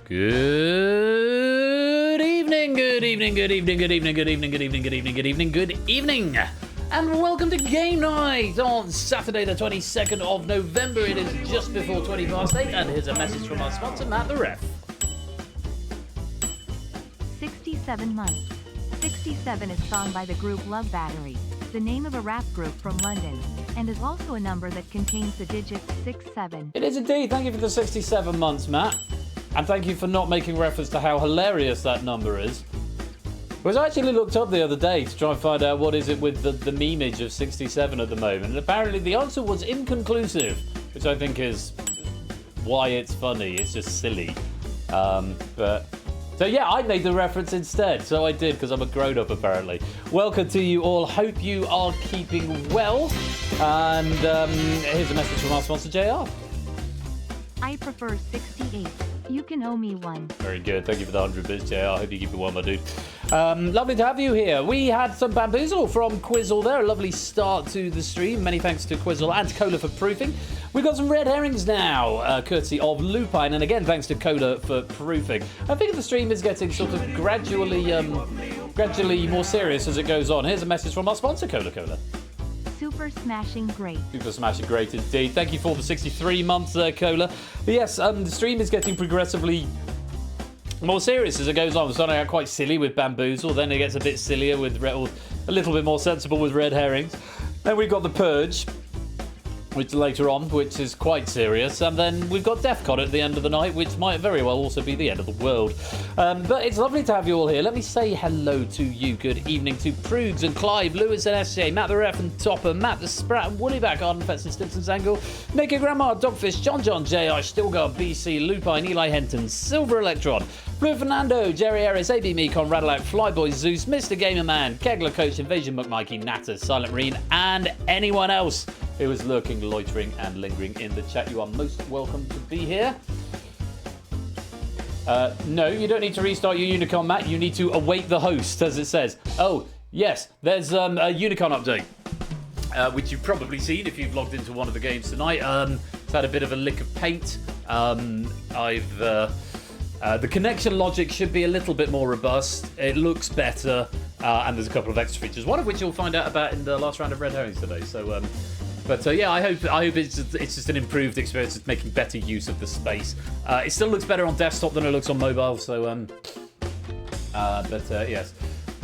Good evening, good evening, good evening, good evening, good evening, good evening, good evening, good evening, good evening. And welcome to Game Night on Saturday the 22nd of November. It is just before 20 past 8 and here's a message from our sponsor, Matt the Ref. 67 months. 67 is sung by the group Love Battery, the name of a rap group from London, and is also a number that contains the digits 67. It is indeed. Thank you for the 67 months, Matt. And thank you for not making reference to how hilarious that number is. Because I actually looked up the other day to try and find out what is it with the memeage of 67 at the moment. And apparently the answer was inconclusive, which I think is why it's funny. It's just silly. So yeah, I made the reference instead. So I did, because I'm a grown-up apparently. Welcome to you all. Hope you are keeping well. And here's a message from our sponsor, JR. I prefer 68. You can owe me one. Very good. Thank you for the 100 bits, JR. I hope you keep it well, my dude. Lovely to have you here. We had some Bamboozle from Quizzle there. A lovely start to the stream. Many thanks to Quizzle and Cola for proofing. We've got some red herrings now, courtesy of Lupine. And again, thanks to Cola for proofing. I think the stream is getting sort of gradually more serious as it goes on. Here's a message from our sponsor, Cola. Super smashing great. Super smashing great indeed. Thank you for the 63 months there, Cola. But yes, the stream is getting progressively more serious as it goes on. We're starting out quite silly with Bamboozle, then it gets a bit sillier with a little bit more sensible with red herrings. Then we've got the Purge, which later on, which is quite serious, and then we've got DEFCON at the end of the night, which might very well also be the end of the world. But it's lovely to have you all here. Let me say hello to you. Good evening to Prugs and Clive, Lewis and SJ, Matt the Ref and Topper, Matt the Sprat and Woollyback, Arden Fetz and Stimson's Angle, Naked Grandma, Dogfish, John, JI, Stilgar, BC, Lupine, Eli Henton, Silver Electron, Blue Fernando, Jerry Harris, AB Me, Conrad Out, Flyboy Zeus, Mr. Gamer Man, Kegler Coach, Invasion McMikey, Natter, Silent Marine, and anyone else who is lurking, loitering, and lingering in the chat. You are most welcome to be here. No, you don't need to restart your Unicon, Matt. You need to await the host, as it says. Oh, yes, there's a Unicon update, which you've probably seen if you've logged into one of the games tonight. It's had a bit of a lick of paint. The connection logic should be a little bit more robust. It looks better, and there's a couple of extra features, one of which you'll find out about in the last round of Red Herrings today. So, yeah, I hope it's just an improved experience. It's making better use of the space. It still looks better on desktop than it looks on mobile. So, yes. I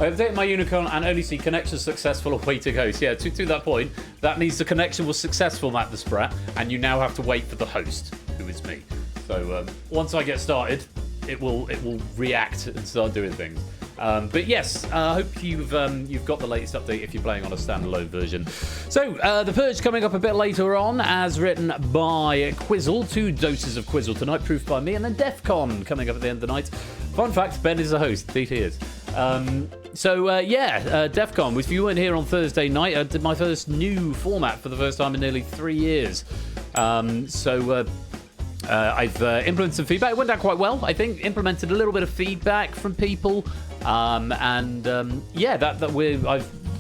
updated my Unicon and only see connection successful awaiting host. Yeah, to that point, that means the connection was successful, Matt the Sprat, and you now have to wait for the host, who is me. So once I get started, it will react and start doing things. But yes, I hope you've got the latest update if you're playing on a standalone version. So, the Purge coming up a bit later on, as written by Quizzle. 2 doses of Quizzle tonight, proofed by me, and then DEFCON coming up at the end of the night. Fun fact, Ben is the host. Indeed he is. DEFCON. If you weren't here on Thursday night, I did my first new format for the first time in nearly 3 years. I've implemented some feedback. It went down quite well, I think. Implemented a little bit of feedback from people. I've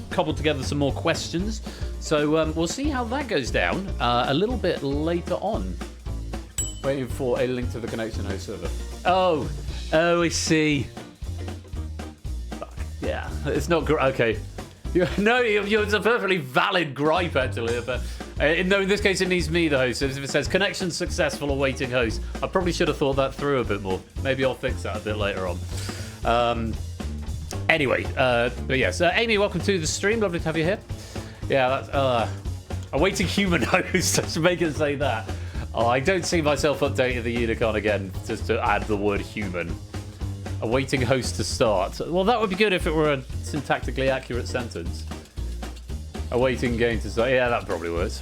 cobbled together some more questions. So we'll see how that goes down a little bit later on. Waiting for a link to the connection host server. Oh, I see. Fuck. Yeah, it's not great. Okay. It's a perfectly valid gripe, actually. But in this case, it needs me, the host. So if it says connection successful awaiting host, I probably should have thought that through a bit more. Maybe I'll fix that a bit later on. But yes, Amy, welcome to the stream. Lovely to have you here. Yeah, that's awaiting human host. I should make it say that. Oh, I don't see myself updating the Unicon again just to add the word human. Awaiting host to start. Well, that would be good if it were a syntactically accurate sentence. Awaiting game to start. Yeah, that probably works.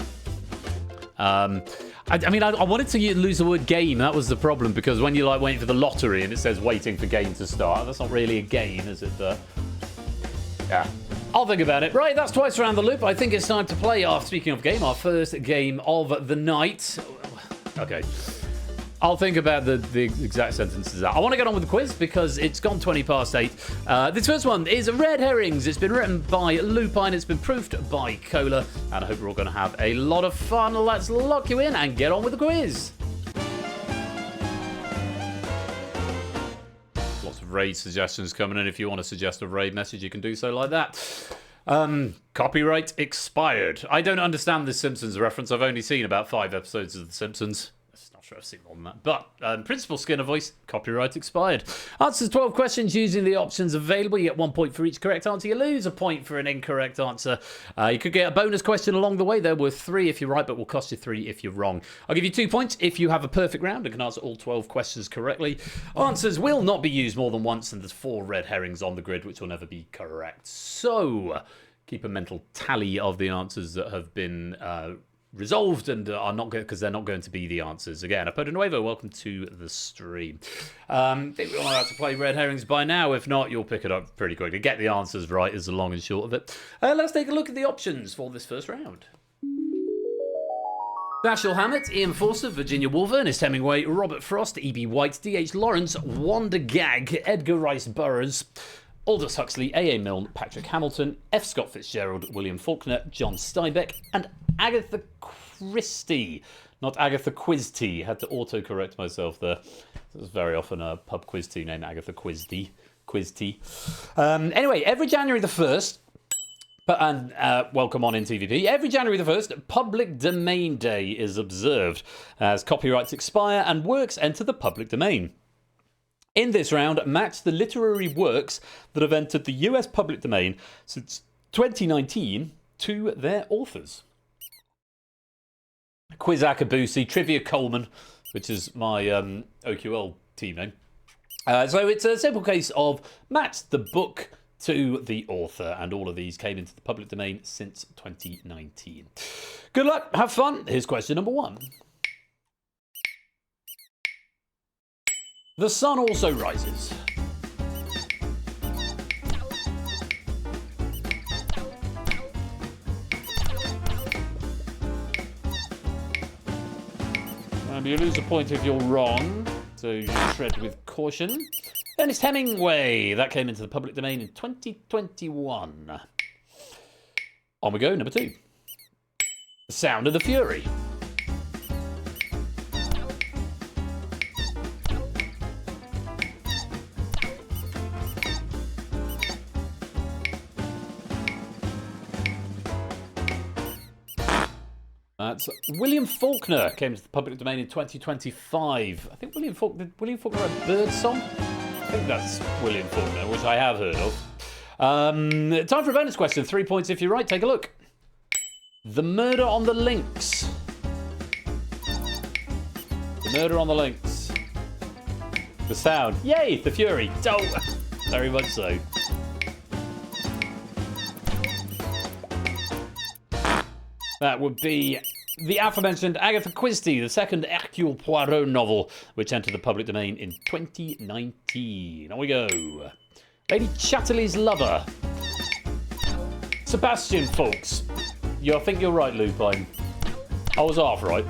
I wanted to lose the word game. That was the problem, because when you're waiting for the lottery and it says waiting for game to start, that's not really a game, is it? Yeah. I'll think about it. Right, that's twice around the loop. I think it's time to play speaking of game, our first game of the night. Okay. I'll think about the exact sentences. I want to get on with the quiz because it's gone 20 past 8. This first one is Red Herrings. It's been written by Lupine. It's been proofed by Cola. And I hope we're all going to have a lot of fun. Let's lock you in and get on with the quiz. raid suggestions coming in. If you want to suggest a raid message, you can do so like that. Copyright expired. I don't understand the Simpsons reference. I've only seen about 5 episodes of The Simpsons. I'm not sure I've seen more than that. But Principal Skinner voice, copyright expired. Answers 12 questions using the options available. You get 1 point for each correct answer. You lose a point for an incorrect answer. You could get a bonus question along the way. They're worth 3 if you're right, but will cost you 3 if you're wrong. I'll give you 2 points if you have a perfect round and can answer all 12 questions correctly. Answers will not be used more than once, and there's 4 red herrings on the grid, which will never be correct. So keep a mental tally of the answers that have been resolved and are not going, because they're not going to be the answers. Again, Apodo Nuevo, welcome to the stream. Think we all know how to play red herrings by now. If not, you'll pick it up pretty quickly. Get the answers right is the long and short of it. Let's take a look at the options for this first round. Dashiell Hammett, Ian Forster, Virginia Woolf, Ernest Hemingway, Robert Frost, E.B. White, D.H. Lawrence, Wanda Gag, Edgar Rice Burroughs, Aldous Huxley, A.A. Milne, Patrick Hamilton, F. Scott Fitzgerald, William Faulkner, John Steinbeck, and Agatha Christie. Not Agatha Christie. Had to auto-correct myself there. There's very often a pub quiz tea named Agatha Christie. Anyway, every January the 1st, and welcome on in TVP. Every January the 1st, Public Domain Day is observed as copyrights expire and works enter the public domain. In this round, match the literary works that have entered the US public domain since 2019 to their authors. Quiz Akabusi, Trivia Coleman, which is my OQL team name. So it's a simple case of match the book to the author, and all of these came into the public domain since 2019. Good luck, have fun. Here's question number 1. The sun also rises. And you lose a point if you're wrong, so tread with caution. Ernest Hemingway, that came into the public domain in 2021. On we go, number 2. The Sound of the Fury. That's William Faulkner, came to the public domain in 2025. I think William Faulkner write Birdsong? I think that's William Faulkner, which I have heard of. Time for a bonus question. 3 points if you're right. Take a look. The Murder on the Links. The Murder on the Links. The Sound. Yay! The Fury. Oh, very much so. That would be the aforementioned Agatha Christie, the second Hercule Poirot novel, which entered the public domain in 2019. On we go. Lady Chatterley's Lover. Sebastian, folks. I think you're right, Lupine. I was half right.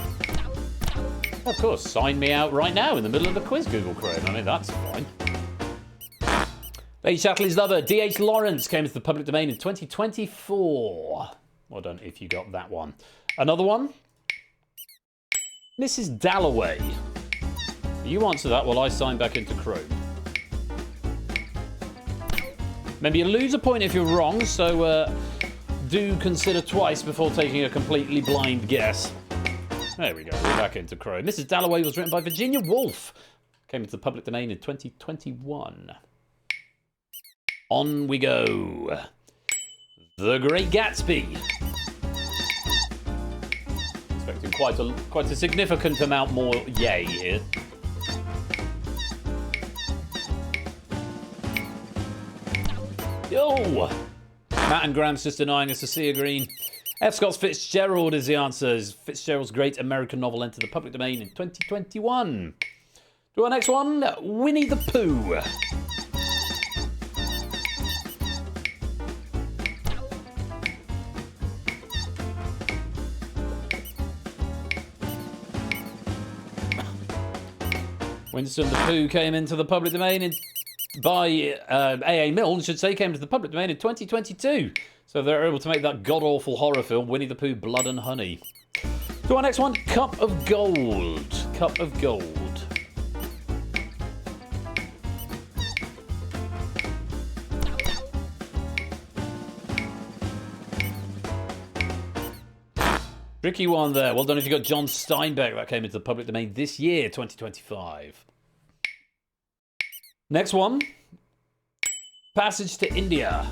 Of course, sign me out right now in the middle of the quiz, Google Chrome. I mean, that's fine. Lady Chatterley's Lover, D.H. Lawrence, came to the public domain in 2024. Well done if you got that one. Another one. Mrs. Dalloway. You answer that while I sign back into Chrome. Maybe you lose a point if you're wrong, so do consider twice before taking a completely blind guess. There we go, we're back into Chrome. Mrs. Dalloway was written by Virginia Woolf. Came into the public domain in 2021. On we go. The Great Gatsby. Expecting quite a significant amount more yay here. Yo! Matt and Graham's just denying us a Sea Green. F. Scott Fitzgerald is the answer. Fitzgerald's great American novel entered the public domain in 2021. To our next one, Winnie the Pooh. Winston the Pooh came into the public domain by A.A. Milne, should say, came to the public domain in 2022. So they're able to make that god-awful horror film, Winnie the Pooh, Blood and Honey. To our next one, Cup of Gold. Cup of Gold. Tricky one there. Well done if you got John Steinbeck. That came into the public domain this year, 2025. Next one. Passage to India.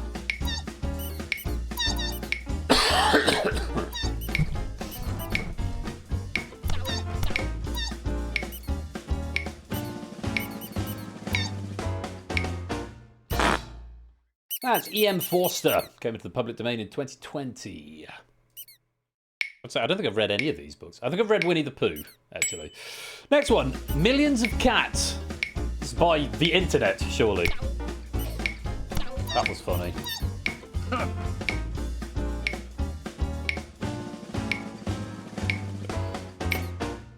That's E.M. Forster. Came into the public domain in 2020. I don't think I've read any of these books. I think I've read Winnie the Pooh, actually. Next one. Millions of Cats. It's by the internet, surely. That was funny.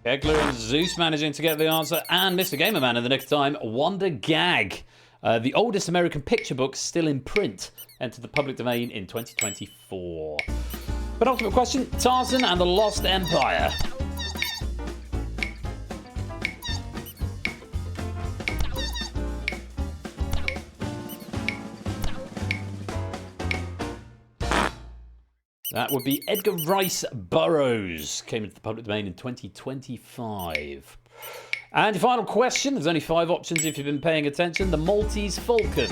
Egler and Zeus managing to get the answer, and Mr. Gamerman in the next time. Wonder Gag. The oldest American picture book still in print. Entered the public domain in 2024. Penultimate question. Tarzan and the Lost Empire. That would be Edgar Rice Burroughs. Came into the public domain in 2025. And your final question. There's only 5 options if you've been paying attention. The Maltese Falcon.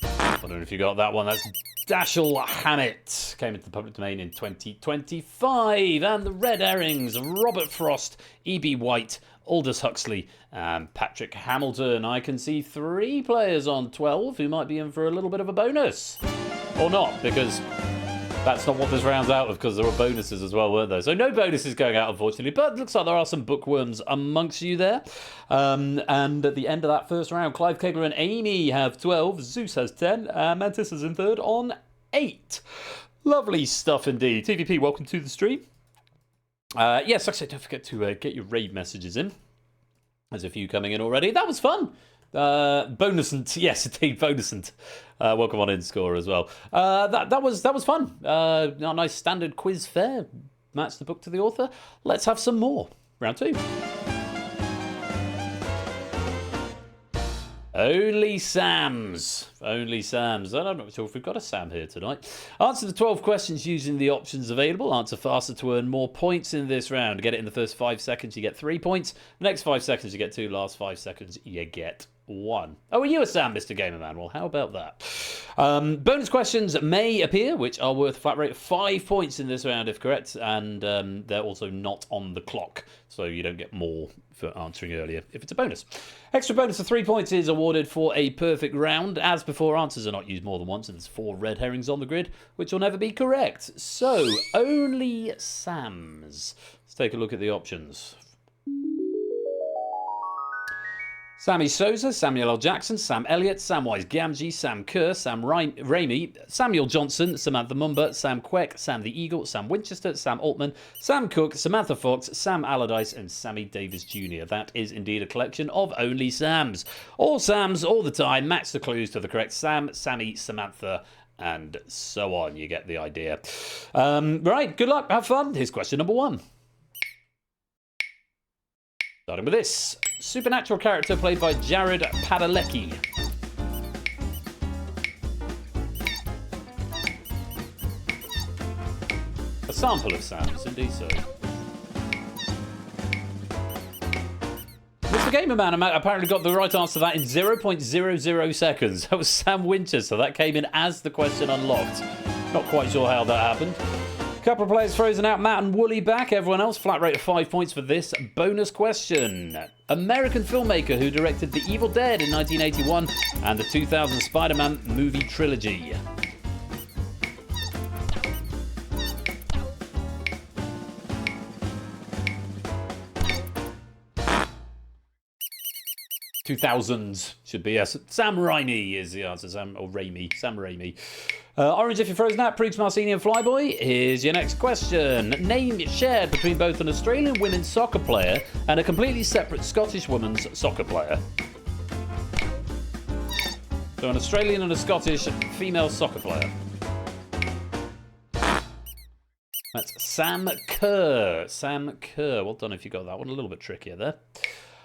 I don't know if you got that one. That's Dashiell Hammett. Came into the public domain in 2025. And the Red Herrings. Robert Frost, E.B. White, Aldous Huxley, and Patrick Hamilton. I can see 3 players on 12 who might be in for a little bit of a bonus. Or not, because that's not what this round's out of, because there were bonuses as well, weren't there? So no bonuses going out, unfortunately, but it looks like there are some bookworms amongst you there. And at the end of that first round, Clive Kegler and Amy have 12, Zeus has 10, Mantis is in third on 8. Lovely stuff indeed. TVP, welcome to the stream. Yes, like I said, don't forget to get your raid messages in. There's a few coming in already. That was fun. Bonusant, yes, indeed, Bonusant. Welcome on in, score as well. That was fun. A nice standard quiz fair. Match the book to the author. Let's have some more. Round 2. Only Sams. Only Sams. I'm not sure if we've got a Sam here tonight. Answer the 12 questions using the options available. Answer faster to earn more points in this round. Get it in the first 5 seconds, you get 3 points. The next 5 seconds, you get 2. Last 5 seconds, you get 1. Oh, are you a Sam, Mr. Gamerman? Well, how about that? Bonus questions may appear, which are worth a flat rate of 5 points in this round, if correct. And they're also not on the clock, so you don't get more for answering earlier if it's a bonus. Extra bonus of 3 points is awarded for a perfect round. As before, answers are not used more than once, and there's 4 red herrings on the grid, which will never be correct. So, only Sams. Let's take a look at the options. Sammy Sosa, Samuel L. Jackson, Sam Elliott, Samwise Gamgee, Sam Kerr, Sam Raimi, Samuel Johnson, Samantha Mumba, Sam Queck, Sam the Eagle, Sam Winchester, Sam Altman, Sam Cook, Samantha Fox, Sam Allardyce, and Sammy Davis Jr. That is indeed a collection of only Sams. All Sams, all the time. Match the clues to the correct Sam, Sammy, Samantha, and so on. You get the idea. Right, good luck. Have fun. Here's question number 1. Starting with this. Supernatural character played by Jared Padalecki. A sample of Sam's, indeed so. Mr. Gamerman apparently got the right answer to that in 0.00 seconds. That was Sam Winchester. That came in as the question unlocked. Not quite sure how that happened. Couple of players frozen out. Matt and Wooly back. Everyone else, flat rate of 5 points for this bonus question. American filmmaker who directed The Evil Dead in 1981 and the 2000 Spider-Man movie trilogy. $2000s should be yes. Sam Raimi is the answer. Sam Raimi. Orange, if you're frozen out, Priggs, Marcini, and Flyboy. Here's your next question. Name shared between both an Australian women's soccer player and a completely separate Scottish women's soccer player. So an Australian and a Scottish female soccer player. That's Sam Kerr. Sam Kerr. Well done if you got that one. A little bit trickier there.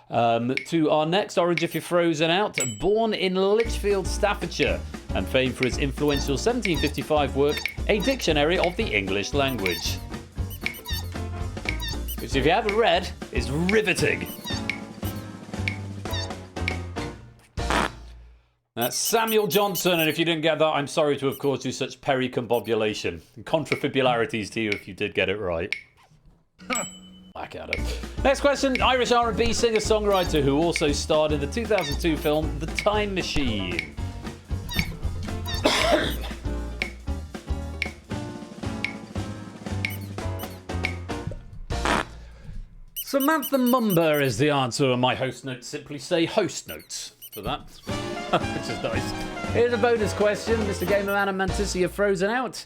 To our next Orange If You're Frozen Out. Born in Lichfield, Staffordshire, and famed for its influential 1755 work, A Dictionary of the English Language. Which, if you haven't read, is riveting. That's Samuel Johnson, and if you didn't get that, I'm sorry to have caused you such pericombobulation. And contrafibularities to you if you did get it right. Back at it. Next question. Irish R&B singer-songwriter who also starred in the 2002 film The Time Machine. Samantha Mumber is the answer, and my host notes simply say host notes for that. Which is nice. Here's a bonus question. Mr. Gamerman and Mantis, are frozen out?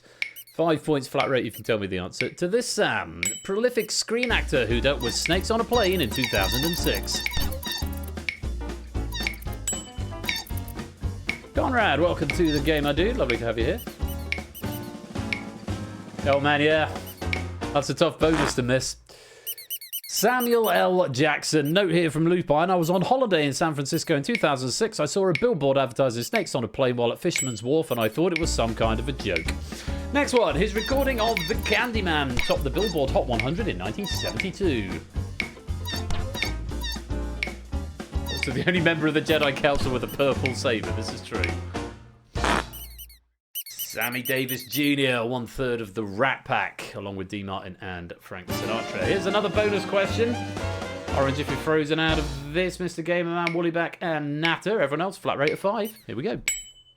5 points flat rate if you can tell me the answer to this, Sam. Prolific screen actor who dealt with snakes on a plane in 2006. Conrad, welcome to the game, my dude. Lovely to have you here. Oh man, yeah. That's a tough bonus to miss. Samuel L. Jackson, note here from Lupine. I was on holiday in San Francisco in 2006. I saw a billboard advertising snakes on a plane while at Fisherman's Wharf, and I thought it was some kind of a joke. Next one, his recording of The Candyman topped the Billboard Hot 100 in 1972. Also the only member of the Jedi Council with a purple saber, this is true. Sammy Davis Jr., 1/3 of the Rat Pack, along with D. Martin and Frank Sinatra. Here's another bonus question. Orange if you're frozen out of this, Mr. Gamerman, Woollyback, and Natter. Everyone else, flat rate of 5. Here we go.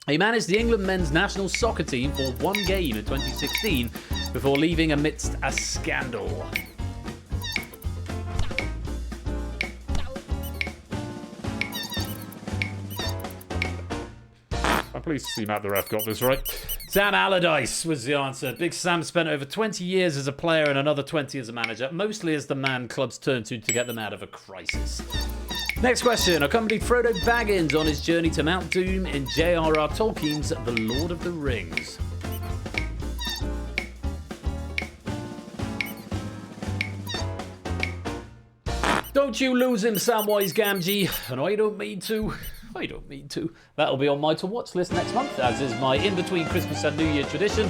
He managed the England men's national soccer team for one game in 2016 before leaving amidst a scandal. I'm pleased to see Matt the ref got this right. Sam Allardyce was the answer. Big Sam spent over 20 years as a player and another 20 as a manager, mostly as the man clubs turn to get them out of a crisis. Next question. Accompanied Frodo Baggins on his journey to Mount Doom in J.R.R. Tolkien's The Lord of the Rings. Don't you lose him, Samwise Gamgee. And I don't mean to. I don't mean to. That'll be on my to-watch list next month, as is my in-between Christmas and New Year tradition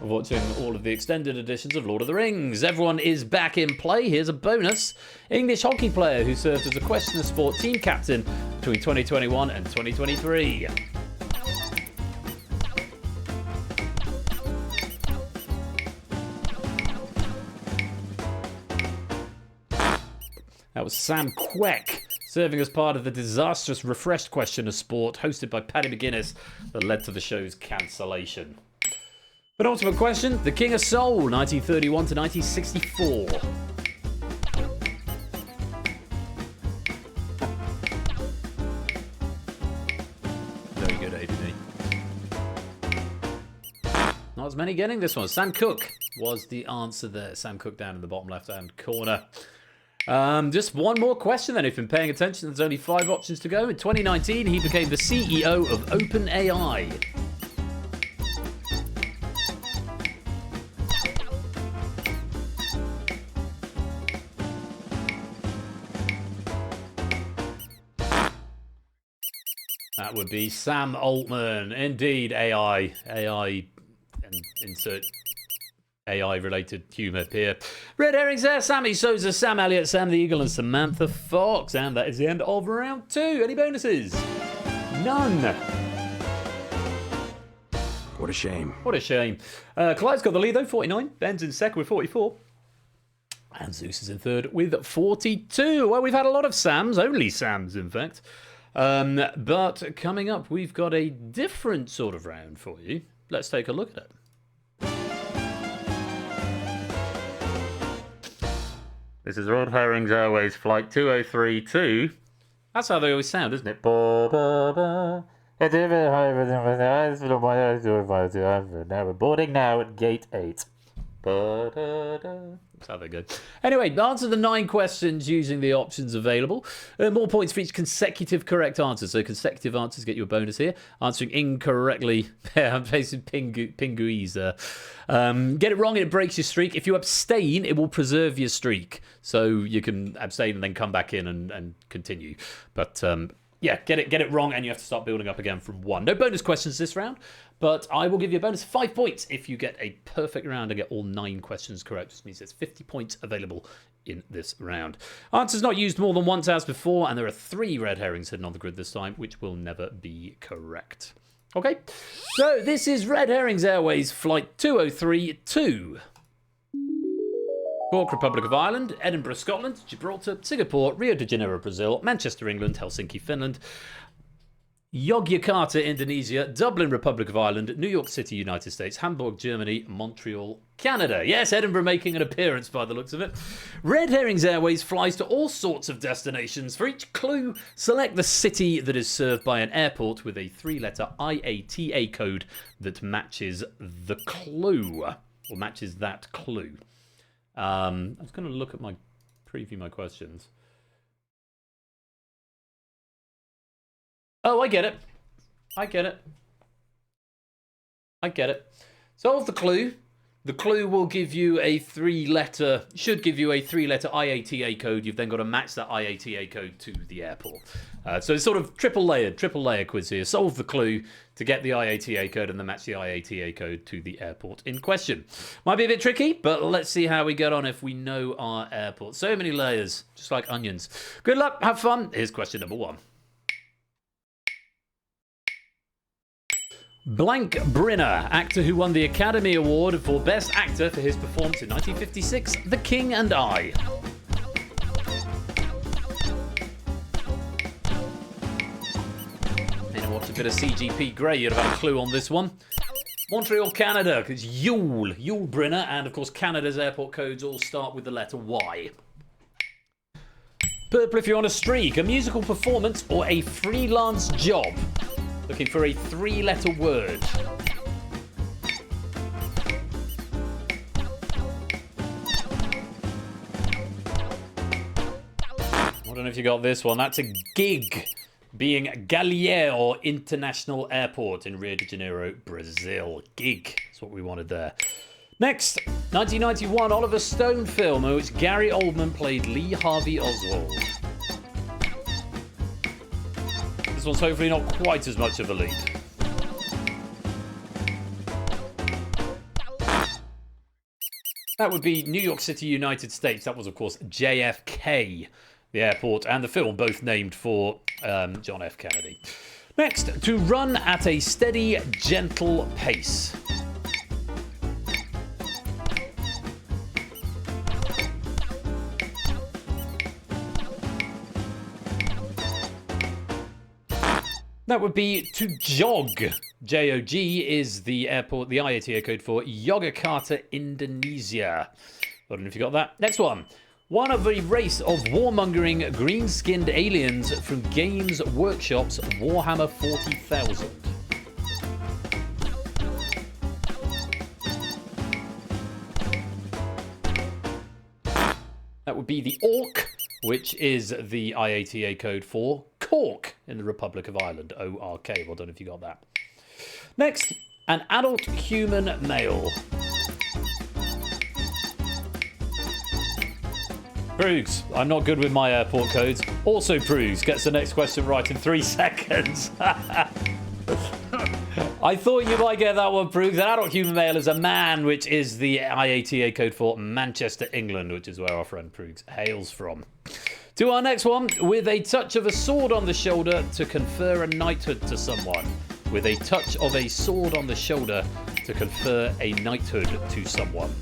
of watching all of the extended editions of Lord of the Rings. Everyone is back in play. Here's a bonus. English hockey player who served as a Question of Sport team captain between 2021 and 2023. That was Sam Queck, serving as part of the disastrous Refreshed Question of Sport hosted by Paddy McGuinness that led to the show's cancellation. Penultimate question, The King of Soul, 1931 to 1964. Very good, ABB. Not as many getting this one. Sam Cooke was the answer there. Sam Cooke down in the bottom left-hand corner. Just one more question then. If you've been paying attention, there's only 5 options to go. In 2019, he became the CEO of OpenAI. That would be Sam Altman. Indeed, AI, and insert AI-related humour here. Red Herrings there, Sammy Souza, Sam Elliott, Sam the Eagle, and Samantha Fox. And that is the end of round 2. Any bonuses? None. What a shame. What a shame. Clyde's got the lead, though, 49. Ben's in second with 44. And Zeus is in third with 42. Well, we've had a lot of Sams, only Sams, in fact. But coming up, we've got a different sort of round for you. Let's take a look at it. This is Red Herrings Airways Flight 2032. That's how they always sound, isn't it? Now we're boarding now at gate 8. That's how they go. Anyway, answer the 9 questions using the options available. More points for each consecutive correct answer. So consecutive answers get you a bonus here. Answering incorrectly, I'm facing pinguis there. Get it wrong and it breaks your streak. If you abstain, it will preserve your streak. So you can abstain and then come back in and continue. But yeah, get it wrong and you have to start building up again from 1. No bonus questions this round, but I will give you a bonus of 5 points if you get a perfect round and get all 9 questions correct, which means there's 50 points available in this round. Answers not used more than once as before, and there are 3 red herrings hidden on the grid this time, which will never be correct. Okay, so this is Red Herrings Airways Flight 203-2. Cork, Republic of Ireland, Edinburgh, Scotland, Gibraltar, Singapore, Rio de Janeiro, Brazil, Manchester, England, Helsinki, Finland, Yogyakarta, Indonesia, Dublin, Republic of Ireland, New York City, United States, Hamburg, Germany, Montreal, Canada. Yes, Edinburgh making an appearance by the looks of it. Red Herrings Airways flies to all sorts of destinations. For each clue, select the city that is served by an airport with a 3-letter IATA code that matches the clue, or matches that clue. I was going to look at preview my questions. Oh, I get it. I get it. Solve the clue. The clue will give you a 3-letter, should give you a 3-letter IATA code. You've then got to match that IATA code to the airport. So it's sort of triple layer quiz here. Solve the clue to get the IATA code and then match the IATA code to the airport in question. Might be a bit tricky, but let's see how we get on if we know our airport. So many layers, just like onions. Good luck, have fun. Here's question number 1. Blank Brinner, actor who won the Academy Award for Best Actor for his performance in 1956, The King and I. Anyone watch a bit of CGP Grey, you'd have had a clue on this one. Montreal, Canada, because Yul Brynner, and of course Canada's airport codes all start with the letter Y. Purple if you're on a streak, a musical performance or a freelance job. Looking for a 3-letter word. I don't know if you got this one. That's a gig, being Galeão International Airport in Rio de Janeiro, Brazil. Gig. That's what we wanted there. Next, 1991 Oliver Stone film in which Gary Oldman played Lee Harvey Oswald. This one's hopefully not quite as much of a lead. That would be New York City, United States. That was, of course, JFK, the airport, and the film, both named for John F. Kennedy. Next, to run at a steady, gentle pace. That would be to jog. J-O-G is the airport, the IATA code for Yogyakarta, Indonesia. I don't know if you got that. Next one. One of a race of warmongering green-skinned aliens from Games Workshop's Warhammer 40,000. That would be the Orc, which is the IATA code for Cork in the Republic of Ireland. O-R-K. Well done if you got that. Next, an adult human male. Proogs. I'm not good with my airport codes. Also Proogs gets the next question right in 3 seconds. I thought you might get that one, Proogs. An adult human male is a man, which is the IATA code for Manchester, England, which is where our friend Proogs hails from. To our next one, with a touch of a sword on the shoulder to confer a knighthood to someone. With a touch of a sword on the shoulder to confer a knighthood to someone.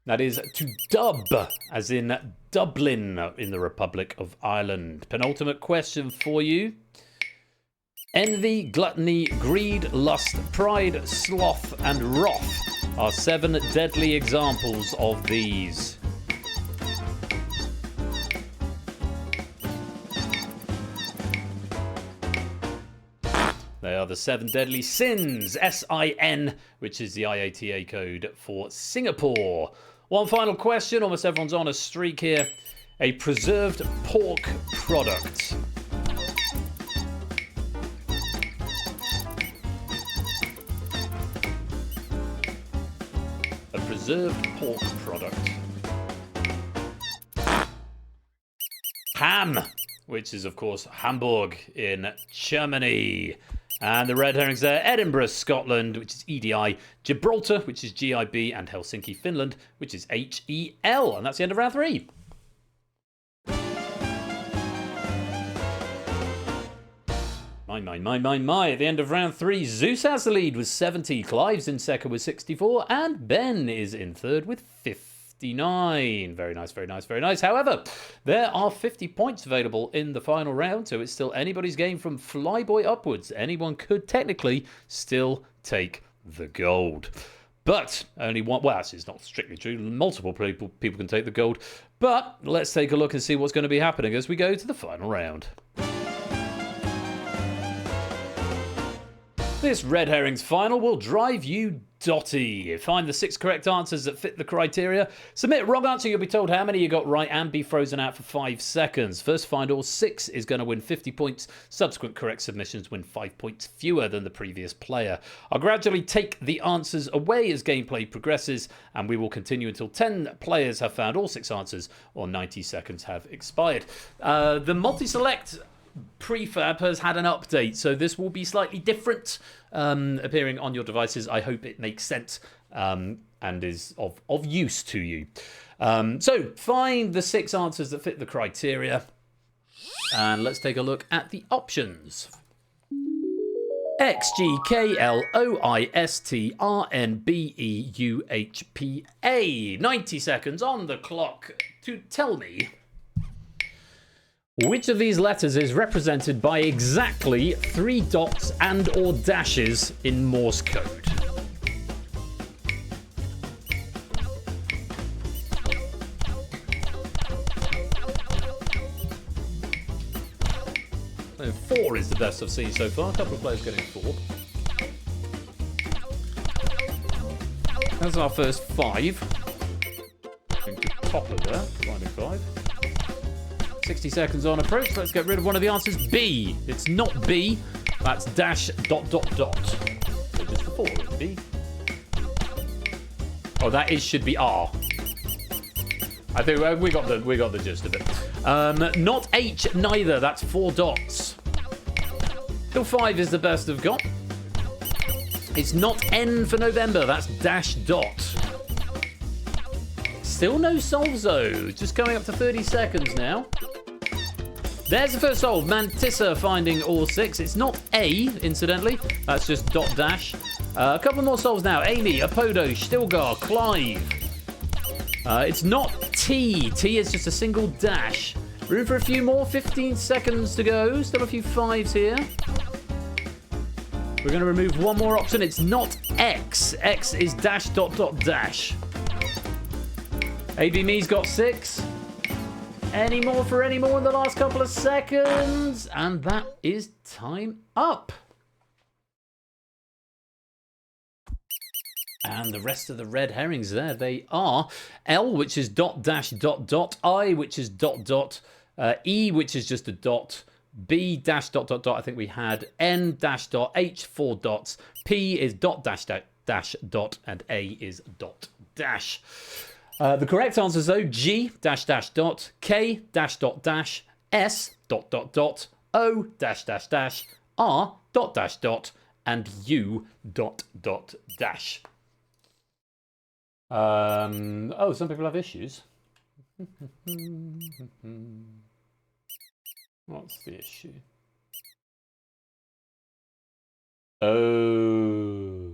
That is to dub, as in Dublin in the Republic of Ireland. Penultimate question for you. Envy, gluttony, greed, lust, pride, sloth, and wrath are 7 deadly examples of these. They the 7 deadly sins, SIN, which is the IATA code for Singapore. One final question, almost everyone's on a streak here. A preserved pork product. A preserved pork product. Ham, which is, of course, Hamburg in Germany. And the red herrings there, Edinburgh, Scotland, which is EDI, Gibraltar, which is GIB, and Helsinki, Finland, which is HEL. And that's the end of round 3. My. At the end of round 3, Zeus has the lead with 70, Clive's in second with 64, and Ben is in third with 59. Very nice, very nice, very nice. However, there are 50 points available in the final round, so it's still anybody's game from Flyboy upwards. Anyone could technically still take the gold. But only one, well, actually, it's not strictly true. Multiple people can take the gold. But let's take a look and see what's going to be happening as we go to the final round. This red herrings final will drive you dotty. Find the 6 correct answers that fit the criteria. Submit a wrong answer, you'll be told how many you got right and be frozen out for 5 seconds. First find all 6 is going to win 50 points. Subsequent correct submissions win 5 points fewer than the previous player. I'll gradually take the answers away as gameplay progresses, and we will continue until 10 players have found all 6 answers or 90 seconds have expired. The multi-select prefab has had an update, so this will be slightly different appearing on your devices. I hope it makes sense and is of use to you. So find the 6 answers that fit the criteria, and let's take a look at the options. XGKLOISTRNBEUHPA. 90 seconds on the clock to tell me which of these letters is represented by exactly 3 dots and or dashes in Morse code? So 4 is the best I've seen so far. A couple of players getting 4. That's our first 5. Going to Popper there, finding 5. 60 seconds on approach. Let's get rid of one of the answers. B. It's not B. That's dash dot dot dot. So just the 4 is B. Oh, that is should be R. I think we got the gist of it. Not H neither. That's 4 dots. Still 5 is the best I've got. It's not N for November. That's dash dot. Still no solves though. Just coming up to 30 seconds now. There's the first solve. Mantissa finding all 6. It's not A, incidentally. That's just dot dash. A couple more solves now. Amy, Apodo, Stilgar, Clive. It's not T. T is just a single dash. Room for a few more. 15 seconds to go. Still a few 5s here. We're going to remove one more option. It's not X. X is dash dot dot dash. AB Me's got 6. Any more for any more in the last couple of seconds? And that is time up. And the rest of the red herrings there, they are L, which is dot dash dot dot, I, which is dot dot, E, which is just a dot, B dash dot dot dot, I think we had N dash dot, H 4 dots, P is dot dash dash dot, and A is dot dash. The correct answers though, G dash dash dot, K dash dot dash, S dot dot dot, O dash dash dash, R dot dash dot, and U dot dot dash. Oh, some people have issues. What's the issue? Oh.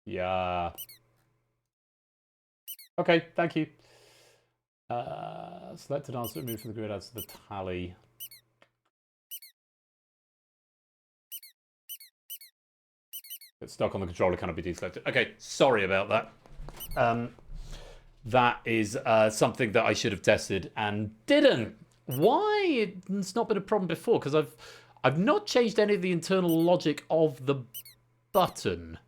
Yeah. Okay, thank you. Selected answer removed from the grid adds to the tally. It's stuck on the controller, cannot be deselected. Okay, sorry about that. That is something that I should have tested and didn't. Why? It's not been a problem before, because I've not changed any of the internal logic of the button.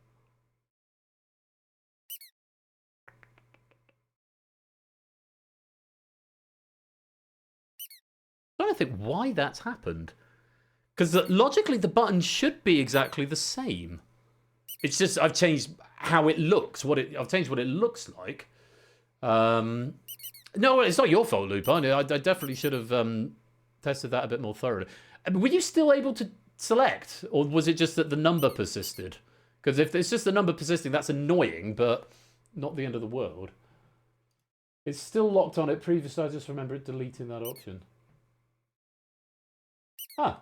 I don't think why that's happened. Because logically, the button should be exactly the same. It's just I've changed how it looks. I've changed what it looks like. No, it's not your fault, Lupin. I definitely should have tested that a bit more thoroughly. Were you still able to select, or was it just that the number persisted? Because if it's just the number persisting, that's annoying, but not the end of the world. It's still locked on it previously. I just remember it deleting that option. Ah.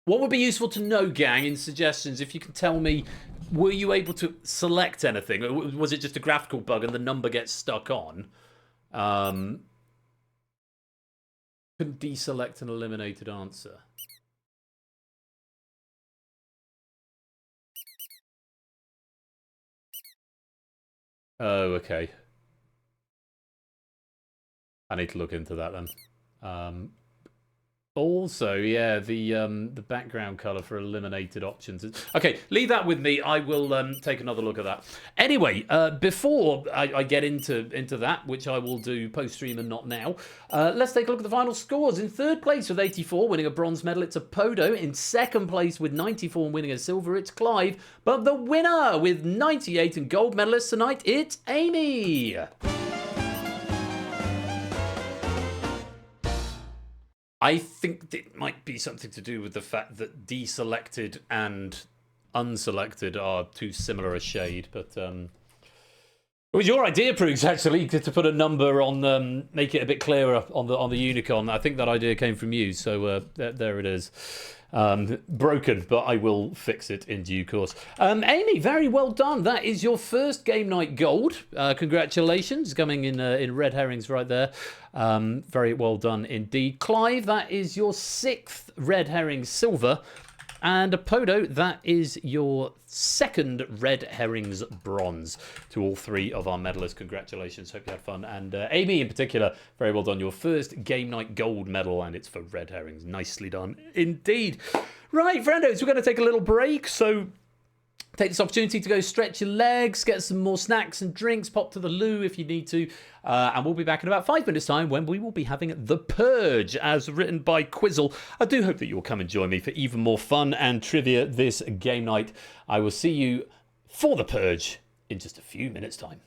What would be useful to know, gang, in suggestions, if you can tell me, were you able to select anything? Or was it just a graphical bug and the number gets stuck on? Couldn't deselect an eliminated answer. Oh, okay. I need to look into that then. Also, yeah, the background color for eliminated options. Okay, leave that with me. I will take another look at that. Anyway, before I get into that, which I will do post-stream and not now, let's take a look at the final scores. In third place with 84, winning a bronze medal, it's Apodo. In second place with 94 and winning a silver, it's Clive. But the winner with 98 and gold medalist tonight, it's Amy. I think it might be something to do with the fact that deselected and unselected are too similar a shade, but it was your idea, Prugs, actually, to put a number on, make it a bit clearer on the Unicorn. I think that idea came from you, so there it is. Broken, but I will fix it in due course. Amy, very well done. That is your first game night gold. Congratulations, coming in red herrings right there. Very well done indeed. Clive, that is your 6th red herring silver. And Apodo, that is your 2nd red herrings bronze. To all 3 of our medalists, congratulations. Hope you had fun. And Amy in particular, very well done. Your first game night gold medal, and it's for red herrings. Nicely done indeed. Right, friendos, we're going to take a little break. So take this opportunity to go stretch your legs, get some more snacks and drinks, pop to the loo if you need to. And we'll be back in about 5 minutes' time when we will be having The Purge, as written by Quizzle. I do hope that you'll come and join me for even more fun and trivia this game night. I will see you for The Purge in just a few minutes' time.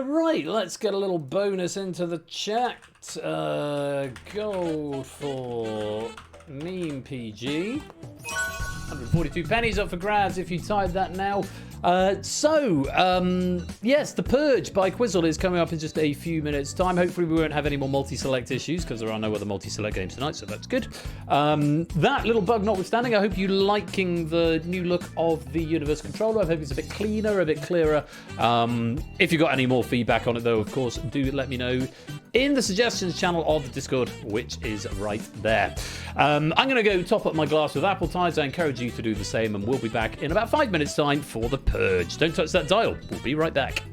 Right, let's get a little bonus into the chat. Gold for Meme PG. 142 pennies up for grabs if you tied that now. Yes, The Purge by Quizzle is coming up in just a few minutes' time. Hopefully we won't have any more multi-select issues because there are no other multi-select games tonight, so that's good. That little bug notwithstanding, I hope you're liking the new look of the Universe Controller. I hope it's a bit cleaner, a bit clearer. If you've got any more feedback on it, though, of course, do let me know in the suggestions channel of the Discord, which is right there. I'm going to go top up my glass with apple ties. I encourage you to do the same, and we'll be back in about 5 minutes' time for The Purge. Don't touch that dial. We'll be right back.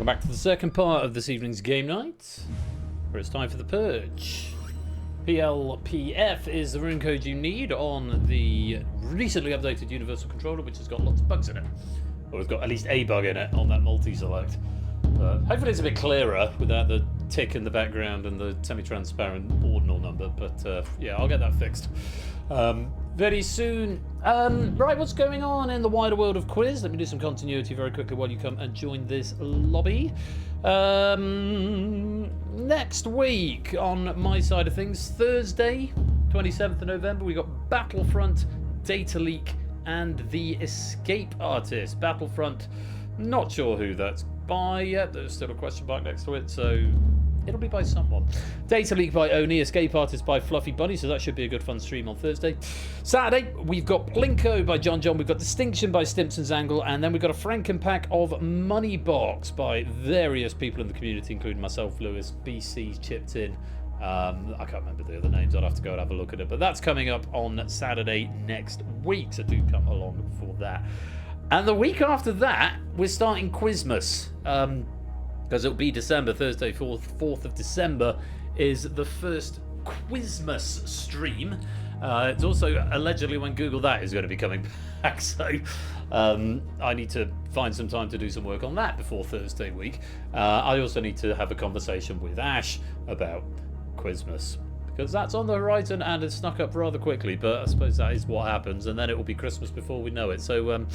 Welcome back to the second part of this evening's game night, where it's time for the Purge. PLPF is the rune code you need on the recently updated Universal Controller, which has got lots of bugs in it. Or it's got at least a bug in it on that multi-select. Hopefully it's a bit clearer without the tick in the background and the semi-transparent ordinal number, but yeah, I'll get that fixed very soon. Right, what's going on in the wider world of quiz? Let me do some continuity very quickly while you come and join this lobby. Next week, on my side of things, Thursday, 27th of November, we got Battlefront, Data Leak, and The Escape Artist. Battlefront, not sure who that's by yet. There's still a question mark next to it, so it'll be by someone. Data Leak by Oni, Escape Artist by Fluffy Bunny, so that should be a good fun stream on Thursday. Saturday, we've got Plinko by John, we've got Distinction by Stimpson's Angle, and then we've got a Frankenpack of Money Box by various people in the community, including myself, Lewis, BC's chipped in. I can't remember the other names, I'll have to go and have a look at it, but that's coming up on Saturday next week, so do come along for that. And the week after that, we're starting Quizmas. Because it'll be December, Thursday, 4th of December is the first Quizmas stream. It's also allegedly when Google That is going to be coming back, so I need to find some time to do some work on that before Thursday week. I also need to have a conversation with Ash about Quizmas, because that's on the horizon and it's snuck up rather quickly, but I suppose that is what happens, and then it will be Christmas before we know it. So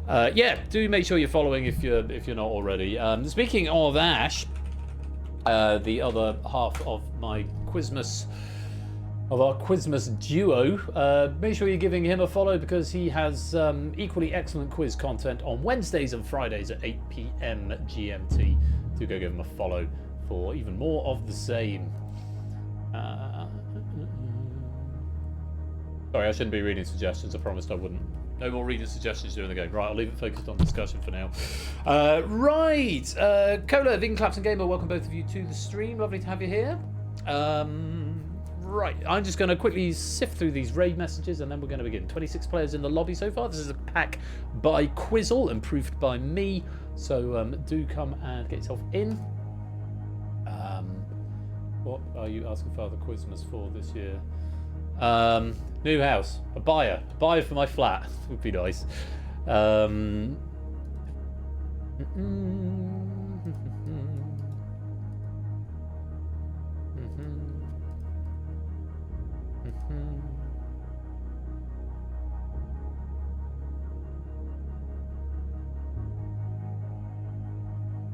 yeah, do make sure you're following if you're not already. Speaking of Ash, the other half of my Quizmas, of our Quizmas duo, make sure you're giving him a follow, because he has equally excellent quiz content on Wednesdays and Fridays at 8 PM GMT. Do go give him a follow for even more of the same. Sorry, I shouldn't be reading suggestions. I promised I wouldn't. No more reading suggestions during the game. Right, I'll leave it focused on discussion for now. Right, Cola, Vegan Claps and Gamer, welcome both of you to the stream. Lovely to have you here. Right, I'm just going to quickly sift through these raid messages and then we're going to begin. 26 players in the lobby so far. This is a pack by Quizzle and proofed by me. So do come and get yourself in. What are you asking Father Quizmas for this year? New house, a buyer for my flat would be nice.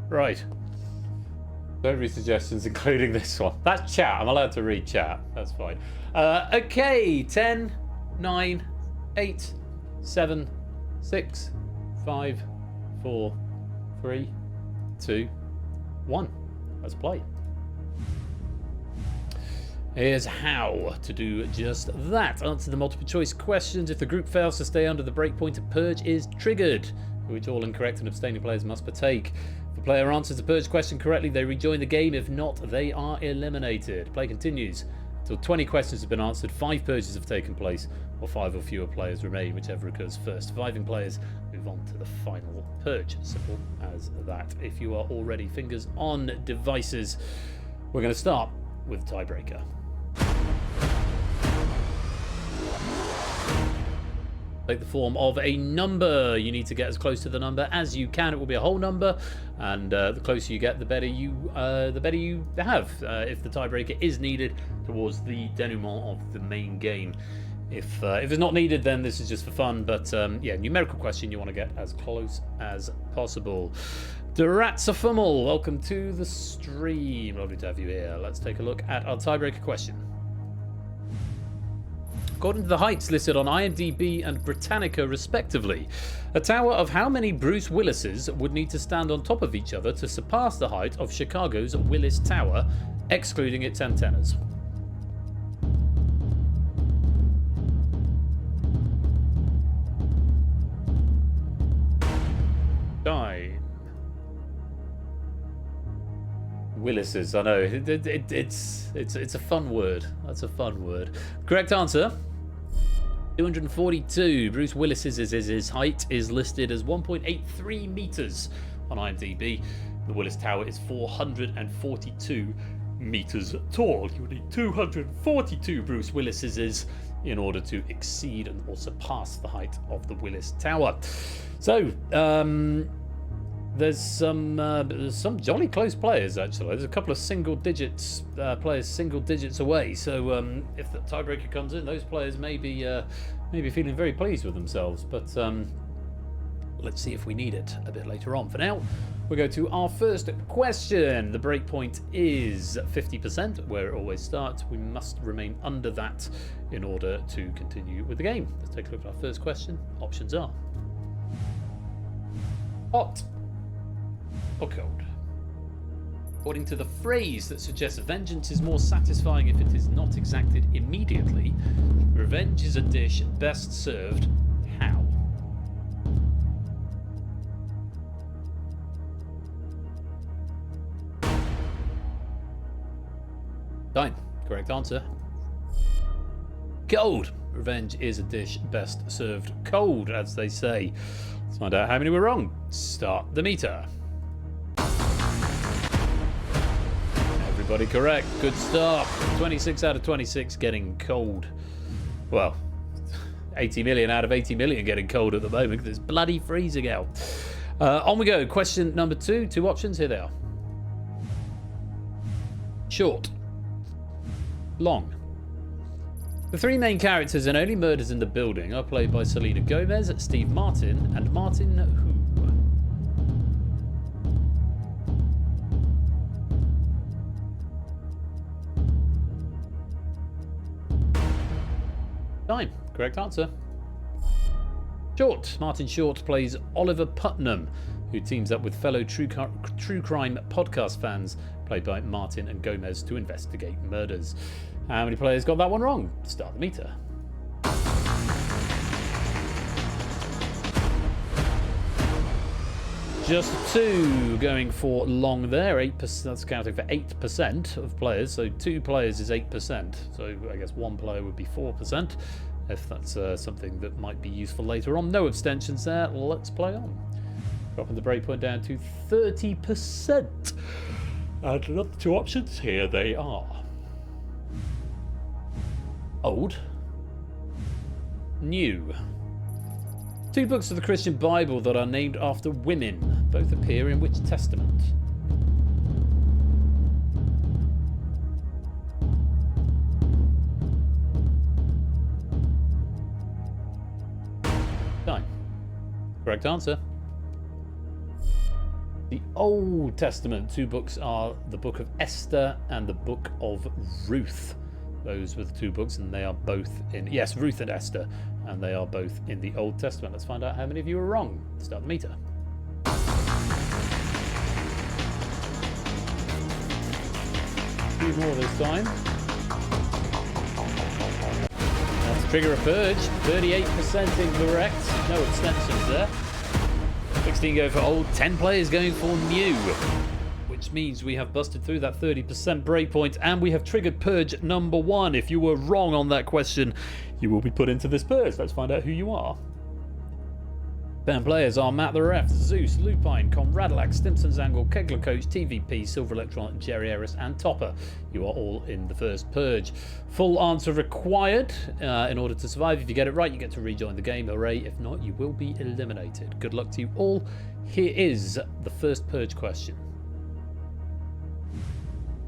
Right. Don't read suggestions, including this one. That's chat. I'm allowed to read chat. That's fine. Okay. 10, 9, 8, 7, 6, 5, 4, 3, 2, 1. Let's play. Here's how to do just that. Answer the multiple choice questions. If the group fails to stay under the breakpoint, a purge is triggered, which all incorrect and abstaining players must partake. If the player answers the purge question correctly, they rejoin the game. If not, they are eliminated. Play continues until 20 questions have been answered, 5 purges have taken place, or 5 or fewer players remain, whichever occurs first. Surviving players move on to the final purge. Simple as that. If you are all ready, fingers on devices, we're going to start with tiebreaker. Take the form of a number. You need to get as close to the number as you can. It will be a whole number, and the closer you get, the better you have. If the tiebreaker is needed towards the denouement of the main game. If it's not needed, then this is just for fun. But yeah, numerical question, you want to get as close as possible. Duratsafummel, welcome to the stream. Lovely to have you here. Let's take a look at our tiebreaker question. According to the heights listed on IMDb and Britannica respectively, a tower of how many Bruce Willises would need to stand on top of each other to surpass the height of Chicago's Willis Tower, excluding its antennas? Time. Willises, I know. It's a fun word. That's a fun word. Correct answer. 242. Bruce Willis's height is listed as 1.83 meters on IMDb. The Willis Tower is 442 meters tall. You would need 242 Bruce Willises in order to exceed and or surpass the height of the Willis Tower. So, there's some jolly close players, actually. There's a couple of single digits players single digits away. So if the tiebreaker comes in, those players may be feeling very pleased with themselves. But let's see if we need it a bit later on. For now, we'll go to our first question. The breakpoint is 50%, where it always starts. We must remain under that in order to continue with the game. Let's take a look at our first question. Options are hot or cold. According to the phrase that suggests vengeance is more satisfying if it is not exacted immediately, revenge is a dish best served how? Fine. Correct answer. Cold. Revenge is a dish best served cold, as they say. Let's find out how many were wrong. Start the meter. Everybody correct. Good start. 26 out of 26 getting cold. Well, 80 million out of 80 million getting cold at the moment because it's bloody freezing out. On we go. Question number 2. 2 options. Here they are. Short. Long. The 3 main characters in Only Murders in the Building are played by Selena Gomez, Steve Martin, and Martin who? Time. Correct answer. Short. Martin Short plays Oliver Putnam, who teams up with fellow true crime podcast fans, played by Martin and Gomez, to investigate murders. How many players got that one wrong? Start the meter. Just 2 going for long there. 8%. That's counting for 8% of players. So 2 players is 8%. So I guess 1 player would be 4%. If that's something that might be useful later on. No abstentions there. Let's play on. Dropping the breakpoint down to 30%. And another 2 options. Here they are. Old. New. 2 books of the Christian Bible that are named after women. Both appear in which testament? Time. Correct answer. The Old Testament. 2 books are the Book of Esther and the Book of Ruth. Those were the 2 books, and they are both in... Yes, Ruth and Esther, and they are both in the Old Testament. Let's find out how many of you are wrong. Start the meter. 2 more this time. That's trigger a purge. 38% incorrect. No abstentions there. 16 go for old, 10 players going for new. Which means we have busted through that 30% breakpoint and we have triggered purge number 1. If you were wrong on that question, you will be put into this purge. Let's find out who you are. 10 players are Matt the Ref, Zeus, Lupine, Conradalac, Stimson's Angle, Kegler Coach, TVP, Silver Electron, Jerry Eris, and Topper. You are all in the first purge. Full answer required in order to survive. If you get it right, you get to rejoin the game. Hooray. If not, you will be eliminated. Good luck to you all. Here is the first purge question.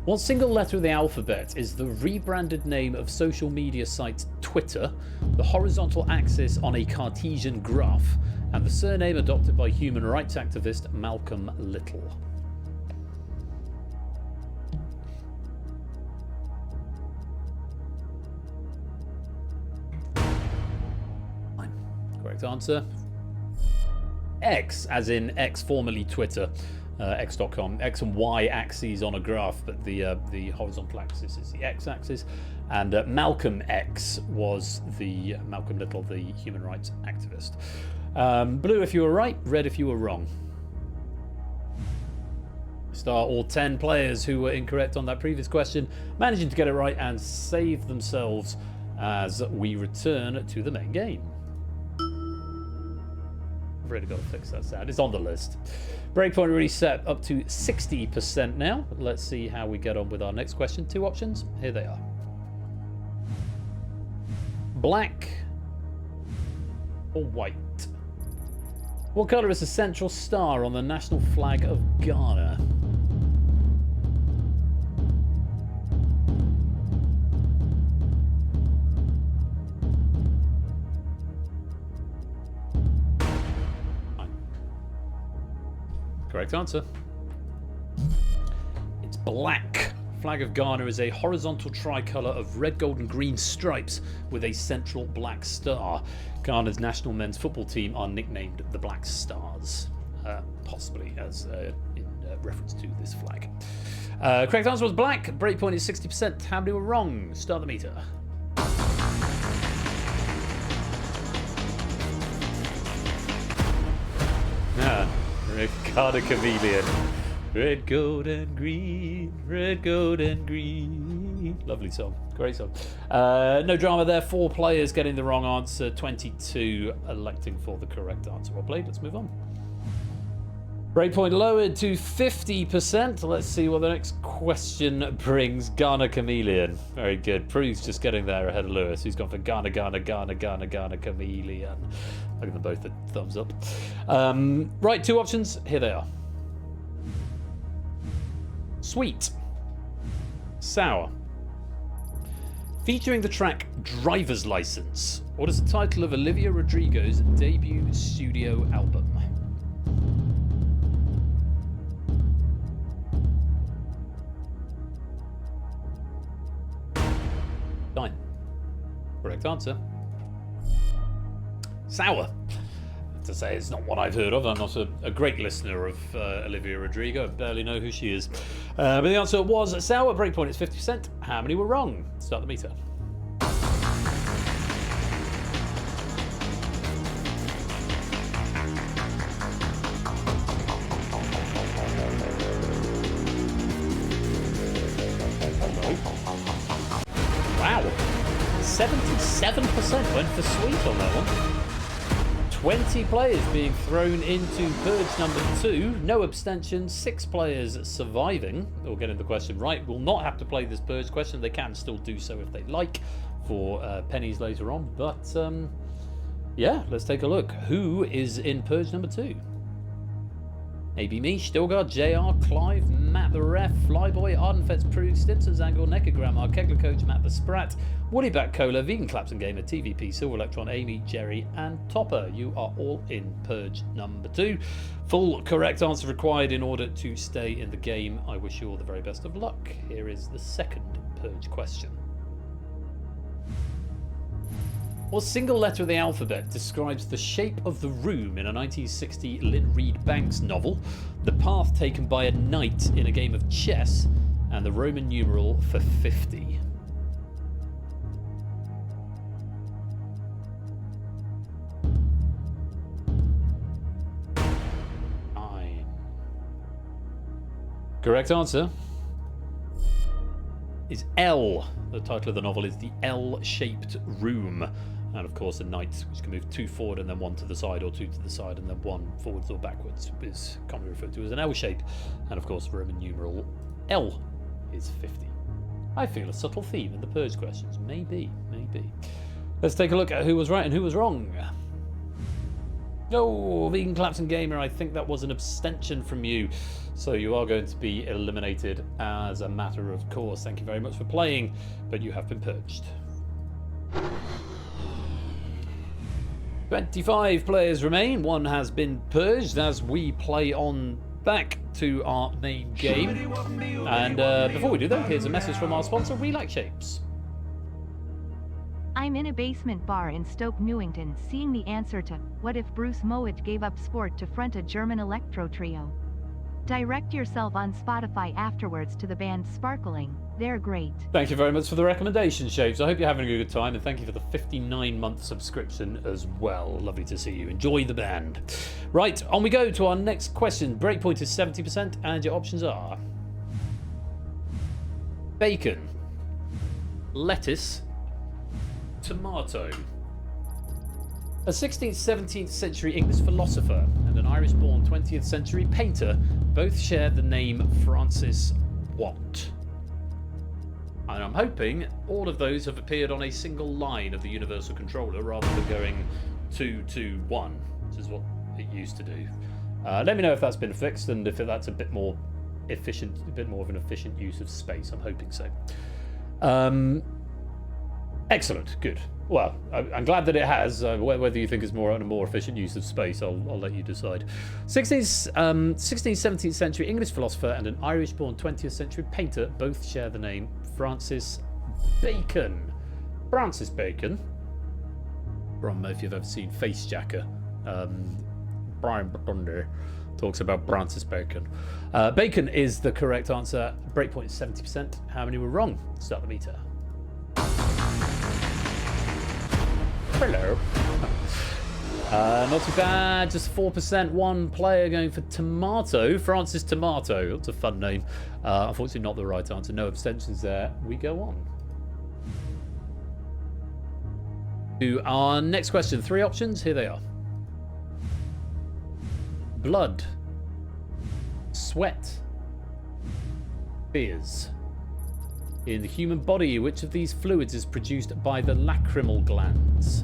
What single letter of the alphabet is the rebranded name of social media site Twitter, the horizontal axis on a Cartesian graph, and the surname adopted by human rights activist Malcolm Little? Correct answer. X, as in X, formerly Twitter. X.com. X and Y axes on a graph, but the horizontal axis is the X axis, and Malcolm X was the Malcolm Little, the human rights activist. Blue if you were right, red if you were wrong. Star all 10 players who were incorrect on that previous question, managing to get it right and save themselves as we return to the main game. really got to fix that sound. It's on the list. Breakpoint already set up to 60% now. Let's see how we get on with our next question. 2 options. Here they are. Black or white? What colour is the central star on the national flag of Ghana? Correct answer. It's black. Flag of Ghana is a horizontal tricolour of red, gold and green stripes with a central black star. Ghana's national men's football team are nicknamed the Black Stars, possibly as in reference to this flag. Correct answer was black. Breakpoint is 60%. How many were wrong? Start the meter. Ghana chameleon. Red, gold, and green. Red, gold, and green. Lovely song. Great song. No drama there. 4 players getting the wrong answer. 22 electing for the correct answer. Well played. Let's move on. Breakpoint lowered to 50%. Let's see what the next question brings. Ghana chameleon. Very good. Prue's just getting there ahead of Lewis, who's gone for Ghana chameleon. I'll give them both a thumbs up. Right, 2 options. Here they are. Sweet. Sour. Featuring the track Driver's License. What is the title of Olivia Rodrigo's debut studio album? Nine. Correct answer. Sour. To say it's not what I've heard of. I'm not a great listener of Olivia Rodrigo. I barely know who she is. But the answer was sour. Breakpoint is 50%. How many were wrong? Start the meter. Wow. 77% went for sweet on that one. 20 players being thrown into Purge number 2. No abstentions. 6 players surviving or getting the question right. Will not have to play this Purge question. They can still do so if they like for pennies later on. But yeah, let's take a look. Who is in Purge number 2? AB Me, Stilgard, JR, Clive, Matt the Ref, Flyboy, Ardenfetz, Prue, Stimson, Zangor, Neckogram, our Kegler Coach, Matt the Sprat, Woodyback Cola, Vegan Claps and Gamer, TVP, Silver Electron, Amy, Jerry, and Topper. You are all in Purge number 2. Full correct answer required in order to stay in the game. I wish you all the very best of luck. Here is the second Purge question. What single letter of the alphabet describes the shape of the room in a 1960 Lynn Reed Banks novel, the path taken by a knight in a game of chess, and the Roman numeral for 50? Nine. Correct answer is L. The title of the novel is The L-Shaped Room. And of course a knight, which can move 2 forward and then 1 to the side, or 2 to the side and then 1 forwards or backwards, is commonly referred to as an L shape. And of course Roman numeral L is 50. I feel a subtle theme in the Purge questions. Maybe. Let's take a look at who was right and who was wrong. Oh, Vegan Claps and Gamer, I think that was an abstention from you. So you are going to be eliminated as a matter of course. Thank you very much for playing, but you have been purged. 25 players remain. 1 has been purged as we play on back to our main game. And before we do that, here's a message from our sponsor, We Like Shapes. I'm in a basement bar in Stoke Newington seeing the answer to what if Bruce Mowat gave up sport to front a German electro trio. Direct yourself on Spotify afterwards to the band Sparkling. They're great. Thank you very much for the recommendation, Shapes. I hope you're having a good time, and thank you for the 59-month subscription as well. Lovely to see you. Enjoy the band. Right, on we go to our next question. Breakpoint is 70%, and your options are bacon, lettuce, tomato. A 16th, 17th century English philosopher and an Irish-born 20th century painter both share the name Francis what? And I'm hoping all of those have appeared on a single line of the universal controller rather than going 2, 2, 1, which is what it used to do. Let me know if that's been fixed and if that's a bit more efficient, a bit more of an efficient use of space. I'm hoping so. Excellent, good. Well, I'm glad that it has. Whether you think it's more on a more efficient use of space, I'll let you decide. 16th, 17th century English philosopher and an Irish-born 20th century painter both share the name Francis Bacon. Francis Bacon. From, if you've ever seen Face Jacker, Brian Thunder talks about Francis Bacon. Bacon is the correct answer. Breakpoint is 70%. How many were wrong? Start the meter. Hello. Not too bad, just 4%. One player going for Tomato. Francis Tomato. That's a fun name. Unfortunately, not the right answer. No abstentions there. We go on to our next question. 3 options. Here they are: blood, sweat, tears. In the human body, which of these fluids is produced by the lacrimal glands?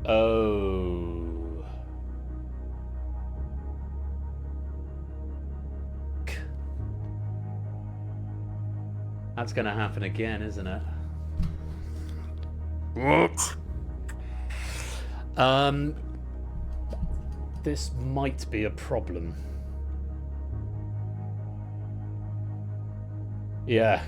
Oh. That's going to happen again, isn't it? What? This might be a problem. Yeah.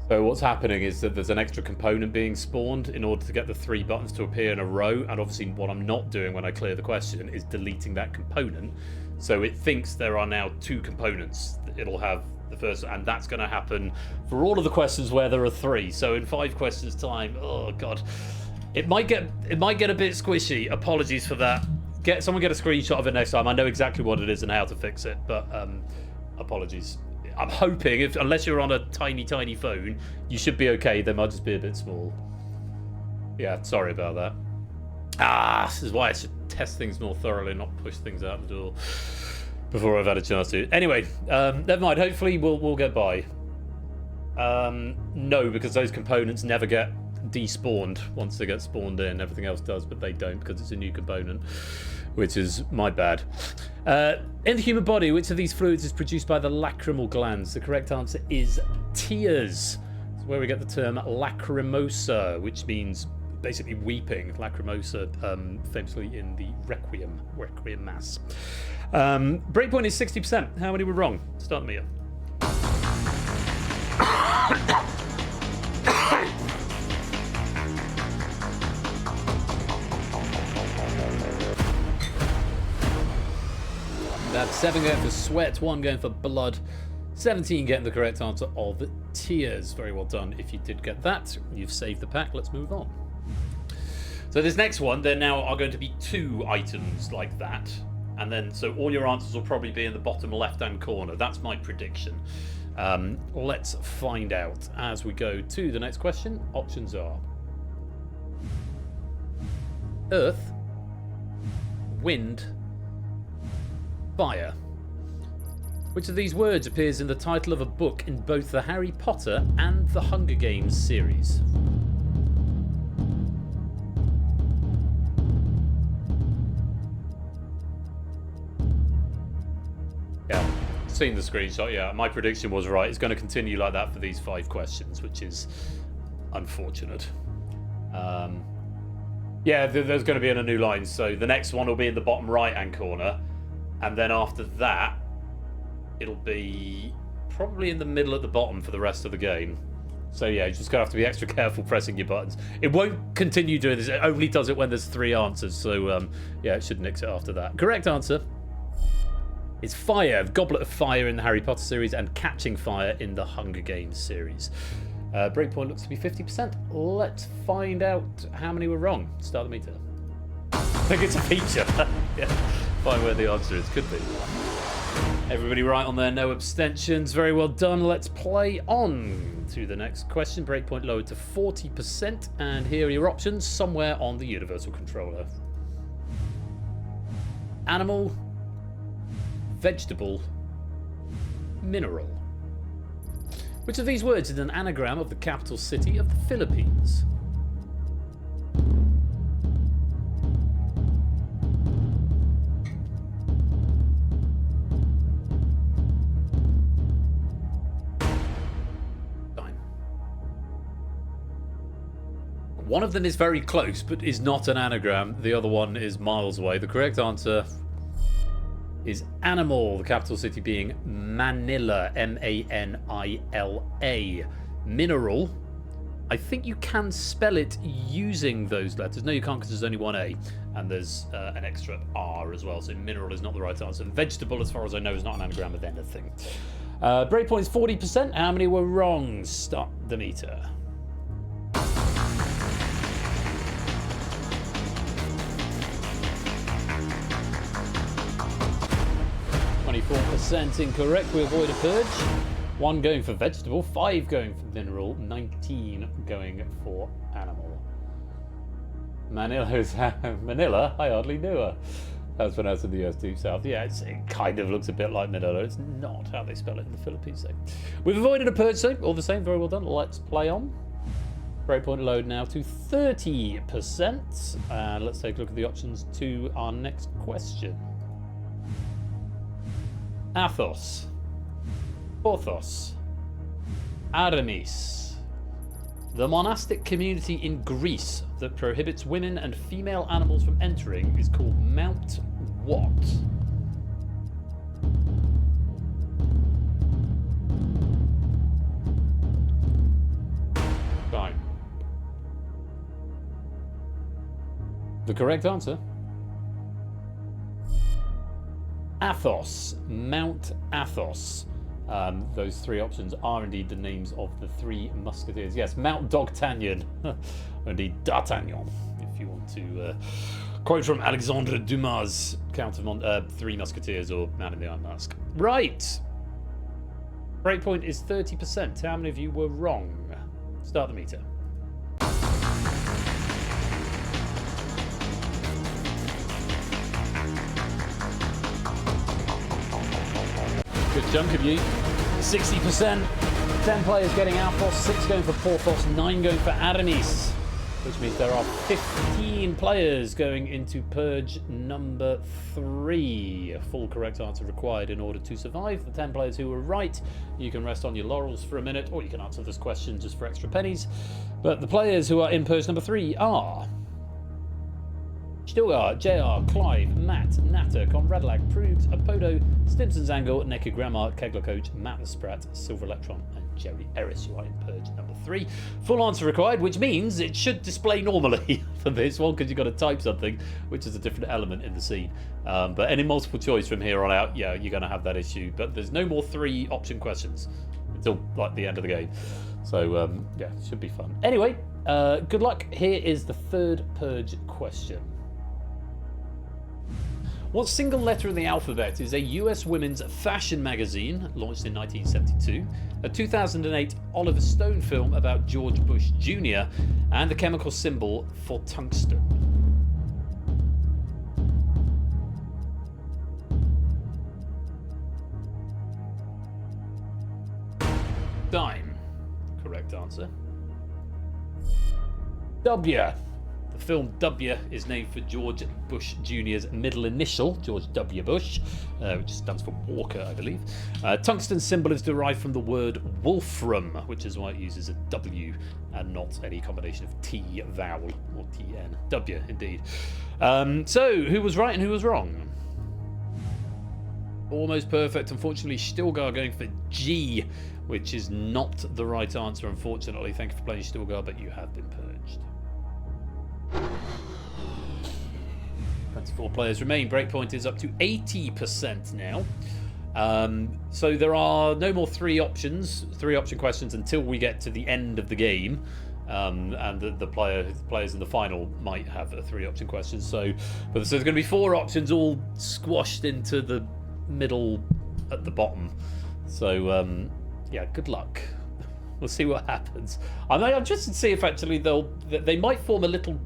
So what's happening is that there's an extra component being spawned in order to get the 3 buttons to appear in a row, and obviously what I'm not doing when I clear the question is deleting that component. So it thinks there are now 2 components. It'll have the first, and that's going to happen for all of the questions where there are 3. So in 5 questions time, oh god, it might get a bit squishy. Apologies for that. Someone get a screenshot of it next time. I know exactly what it is and how to fix it, but apologies. I'm hoping, unless you're on a tiny phone, you should be okay. They might just be a bit small. Yeah, sorry about that. This is why I should test things more thoroughly, not push things out the door before I've had a chance to. Anyway, never mind. Hopefully we'll get by. No, because those components never get despawned once they get spawned in. Everything else does, but they don't because it's a new component, which is my bad. In the human body, which of these fluids is produced by the lacrimal glands? The correct answer is tears. It's where we get the term lacrimosa, which means basically weeping. Lacrimosa, famously in the Requiem Mass. Breakpoint is 60%. How many were wrong? Start me up. That's 7 going for sweat, 1 going for blood, 17 getting the correct answer of tears. Very well done if you did get that. You've saved the pack. Let's move on. So this next one, there now are going to be 2 items like that. And then, so all your answers will probably be in the bottom left-hand corner. That's my prediction. Let's find out as we go to the next question. Options are earth, wind, fire. Which of these words appears in the title of a book in both the Harry Potter and the Hunger Games series? Yeah, seen the screenshot. Yeah, my prediction was right. It's going to continue like that for these 5 questions, which is unfortunate. Yeah, there's going to be in a new line. So the next one will be in the bottom right-hand corner. And then after that, it'll be probably in the middle at the bottom for the rest of the game. So yeah, you're just going to have to be extra careful pressing your buttons. It won't continue doing this. It only does it when there's 3 answers. So yeah, it should nix it after that. Correct answer is fire, Goblet of Fire in the Harry Potter series and Catching Fire in the Hunger Games series. Breakpoint looks to be 50%. Let's find out how many were wrong. Start the meter. I think it's a feature. Yeah, find where the answer is. Could be. Everybody right on there, no abstentions. Very well done. Let's play on to the next question. Breakpoint lowered to 40%. And here are your options somewhere on the Universal Controller. Animal, vegetable, mineral. Which of these words is an anagram of the capital city of the Philippines? One of them is very close, but is not an anagram. The other one is miles away. The correct answer is animal, the capital city being Manila, M-A-N-I-L-A. Mineral, I think you can spell it using those letters. No, you can't because there's only one A, and there's an extra R as well, so mineral is not the right answer. Vegetable, as far as I know, is not an anagram of anything. Breakpoint's 40%. How many were wrong? Start the meter. 24% incorrect. We avoid a purge. 1 going for vegetable, 5 going for mineral, 19 going for animal. Manila, I hardly knew her. That's pronounced in the US Deep South. Yeah, it kind of looks a bit like Manila. It's not how they spell it in the Philippines, though. We've avoided a purge, though. All the same, very well done. Let's play on. Breakpoint load now to 30%. And let's take a look at the options to our next question. Athos, Porthos, Aramis. The monastic community in Greece that prohibits women and female animals from entering is called Mount what? Time. The correct answer. Athos, Mount Athos. Those 3 options are indeed the names of the 3 musketeers. Yes, Mount D'Artagnan, or indeed D'Artagnan, if you want to quote from Alexandre Dumas' Count of 3 Musketeers or Man in the Iron Mask. Right. Breakpoint is 30%. How many of you were wrong? Start the meter. Good chunk of you. 60%. 10 players getting Athos, 6 going for Porthos, 9 going for Aramis. Which means there are 15 players going into Purge number 3. A full correct answer required in order to survive. The 10 players who were right, you can rest on your laurels for a minute, or you can answer this question just for extra pennies. But the players who are in Purge number 3 are Stilgar, JR, Clive, Matt, Natter, Conradlag, Prugs, Apodo, Stimson's Angle, Necker Grammar, Kegler Coach, Matt the Sprat, Silver Electron, and Jerry Eris, who are in Purge number 3. Full answer required, which means it should display normally for this one, because you've got to type something, which is a different element in the scene. But any multiple choice from here on out, yeah, you're going to have that issue. But there's no more 3 option questions until like the end of the game. So, yeah, should be fun. Anyway, good luck. Here is the 3rd Purge question. What single letter in the alphabet is a US women's fashion magazine launched in 1972, a 2008 Oliver Stone film about George Bush Jr., and the chemical symbol for tungsten? Time. Correct answer. W. The film W is named for George Bush Jr.'s middle initial, George W. Bush, which stands for Walker, I believe. Tungsten symbol is derived from the word wolfram, which is why it uses a W and not any combination of T vowel or TN. W, indeed. So, who was right and who was wrong? Almost perfect. Unfortunately, Stilgar going for G, which is not the right answer, unfortunately. Thank you for playing, Stilgar, but you have been purged. 24 players remain. Breakpoint is up to 80% now. So there are no more three option questions until we get to the end of the game. And the players in the final might have a 3 option question. So there's going to be 4 options all squashed into the middle at the bottom. So yeah, good luck. We'll see what happens. I'm interested to see if actually they might form a little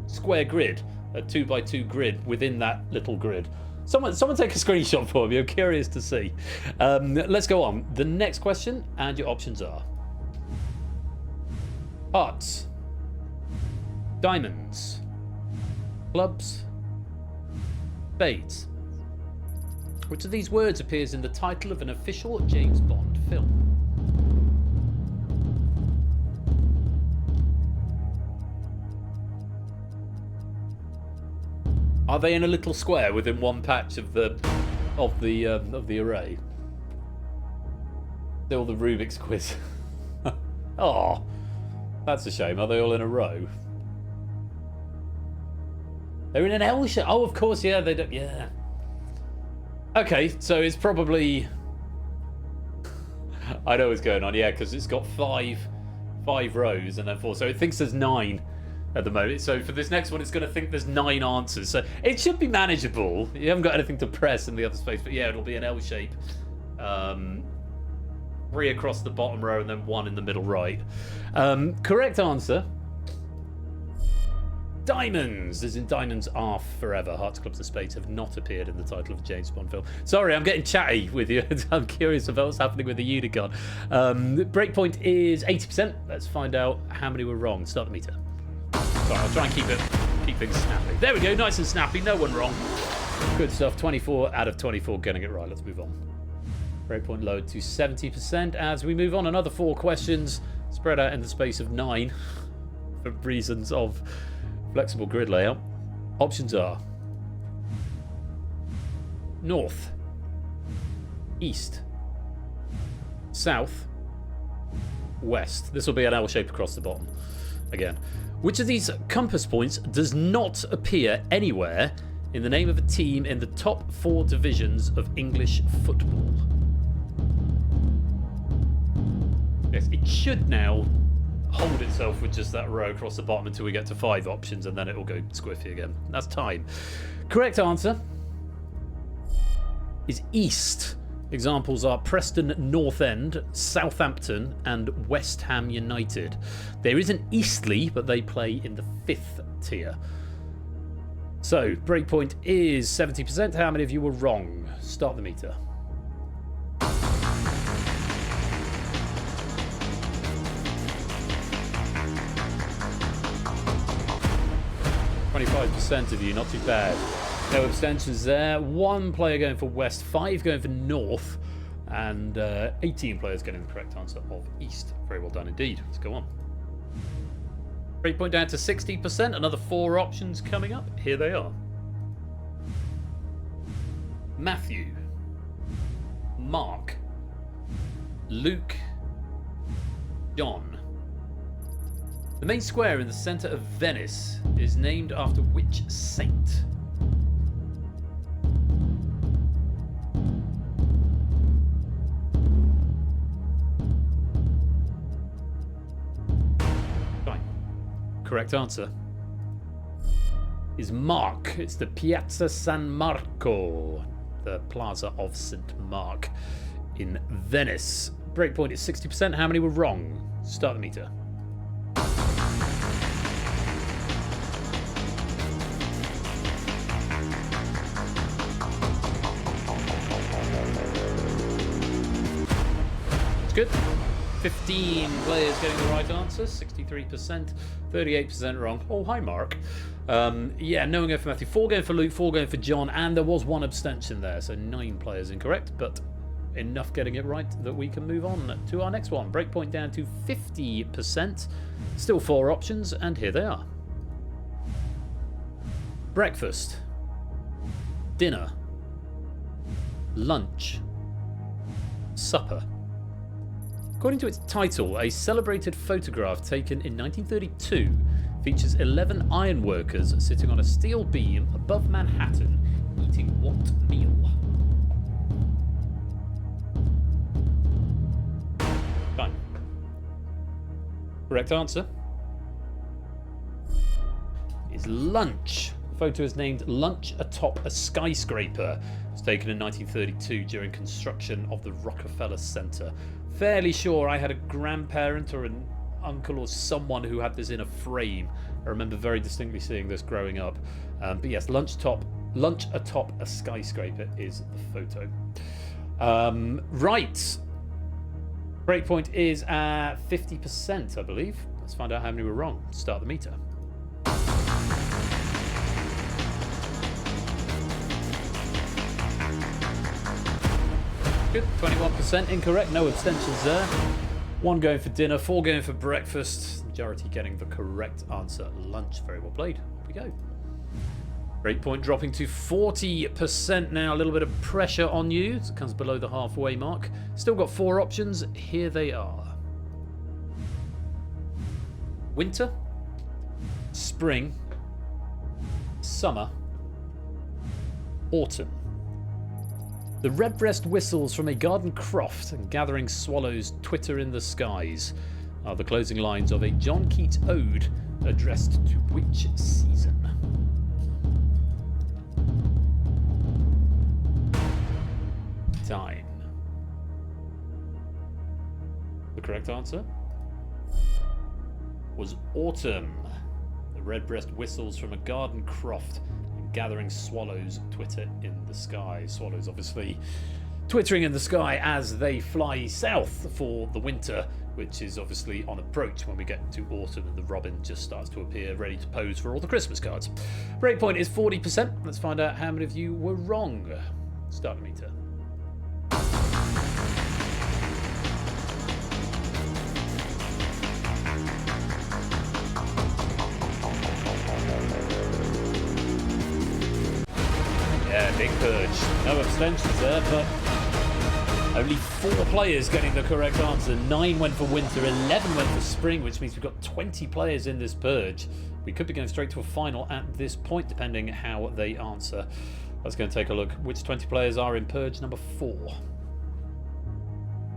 square grid, a 2x2 grid within that little grid. Someone take a screenshot for me. I'm curious to see. Let's go on. The next question, and your options are hearts, diamonds, clubs, spades. Which of these words appears in the title of an official James Bond film? Are they in a little square within one patch of the array? Still the Rubik's quiz. Oh, that's a shame. Are they all in a row? They're in an L shape. Oh, of course, yeah. They don't. Yeah. Okay, so it's probably. I know what's going on. Yeah, because it's got five rows and then 4. So it thinks there's 9. At the moment, so for this next one, it's going to think there's 9 answers. So it should be manageable. You haven't got anything to press in the other space, but yeah, it'll be an L shape. 3 across the bottom row and then 1 in the middle right. Correct answer. Diamonds, as in diamonds are forever. Hearts, clubs, and spades have not appeared in the title of a James Bond film. Sorry, I'm getting chatty with you. I'm curious about what's happening with the Unicon. Breakpoint is 80%. Let's find out how many were wrong. Start the meter. Sorry, I'll try and keep things snappy. There we go, nice and snappy, no one wrong. Good stuff, 24 out of 24 getting it right. Let's move on. Breakpoint lowered to 70% as we move on. Another 4 questions spread out in the space of 9 for reasons of flexible grid layout. Options are north, east, south, west. This will be an L shape across the bottom again. Which of these compass points does not appear anywhere in the name of a team in the top 4 divisions of English football? Yes, it should now hold itself with just that row across the bottom until we get to 5 options, and then it will go squiffy again. That's time. Correct answer is east. Examples are Preston North End, Southampton, and West Ham United. There is an Eastleigh, but they play in the 5th tier. So, breakpoint is 70%. How many of you were wrong? Start the meter. 25% of you, not too bad. No abstentions there. 1 player going for West, 5 going for North, and 18 players getting the correct answer of East. Very well done indeed. Let's go on. Breakpoint down to 60%. Another 4 options coming up. Here they are. Matthew, Mark, Luke, John. The main square in the centre of Venice is named after which saint? Correct answer is Mark. It's the Piazza San Marco, the Plaza of St. Mark in Venice. Breakpoint is 60%. How many were wrong? Start the meter. It's good. 15 players getting the right answer, 63%, 38% wrong. Oh, hi, Mark. Yeah, no one going for Matthew. 4 going for Luke, 4 going for John, and there was 1 abstention there, so 9 players incorrect, but enough getting it right that we can move on to our next one. Breakpoint down to 50%, still 4 options, and here they are. Breakfast, dinner, lunch, supper. According to its title, a celebrated photograph taken in 1932 features 11 ironworkers sitting on a steel beam above Manhattan, eating what meal? Fine. Correct answer is lunch. The photo is named Lunch Atop a Skyscraper. It was taken in 1932 during construction of the Rockefeller Center. Fairly sure I had a grandparent or an uncle or someone who had this in a frame. I remember very distinctly seeing this growing up. But yes, Lunch Atop a Skyscraper is the photo. Right. Breakpoint is at 50%, I believe. Let's find out how many were wrong. Start the meter. Good, 21% incorrect, no abstentions there. 1 going for dinner, 4 going for breakfast. Majority getting the correct answer, lunch. Very well played. Here we go. Breakpoint dropping to 40% now. A little bit of pressure on you. It comes below the halfway mark. Still got 4 options. Here they are. Winter, spring, summer, autumn. The redbreast whistles from a garden croft and gathering swallows twitter in the skies are the closing lines of a John Keats ode addressed to which season? Time. The correct answer was autumn. The redbreast whistles from a garden croft and gathering swallows twitter in the sky. Swallows obviously twittering in the sky as they fly south for the winter, which is obviously on approach when we get to autumn and the robin just starts to appear ready to pose for all the Christmas cards. Breakpoint is 40%. Let's find out how many of you were wrong. Start the meter. Yeah, big purge. No abstentions there, but only 4 players getting the correct answer. 9 went for winter, 11 went for spring, which means we've got 20 players in this purge. We could be going straight to a final at this point, depending how they answer. Let's go and take a look which 20 players are in purge number 4.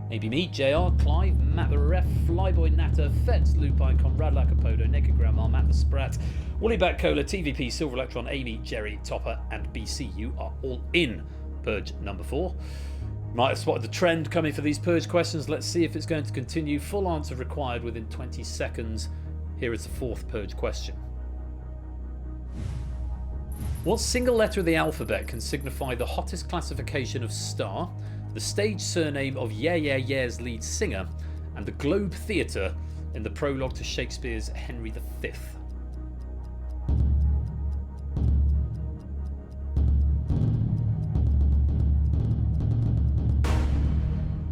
Maybe me, JR, Clive, Matt the Ref, Flyboy Natter, Fetz, Lupine, Conrad Lacapodo, Naked Grandma, Matt the Sprat, Woollyback Cola, TVP, Silver Electron, Amy, Jerry, Topper, and BC. You are all in purge number 4. Might have spotted the trend coming for these purge questions. Let's see if it's going to continue. Full answer required within 20 seconds. Here is the 4th purge question. What single letter of the alphabet can signify the hottest classification of star, the stage surname of Yeah Yeah Yeah's lead singer, and the Globe Theatre in the prologue to Shakespeare's Henry V?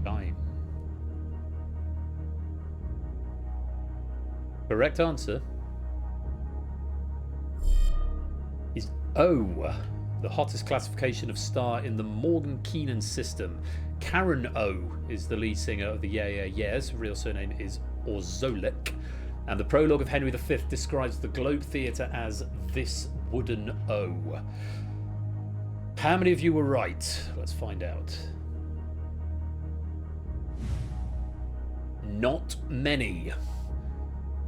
Time. Correct answer is O. The hottest classification of star in the Morgan Keenan system. Karen O is the lead singer of the Yeah Yeah Yeahs. Her real surname is Orzolik. And the prologue of Henry V describes the Globe Theatre as this wooden O. How many of you were right? Let's find out. Not many.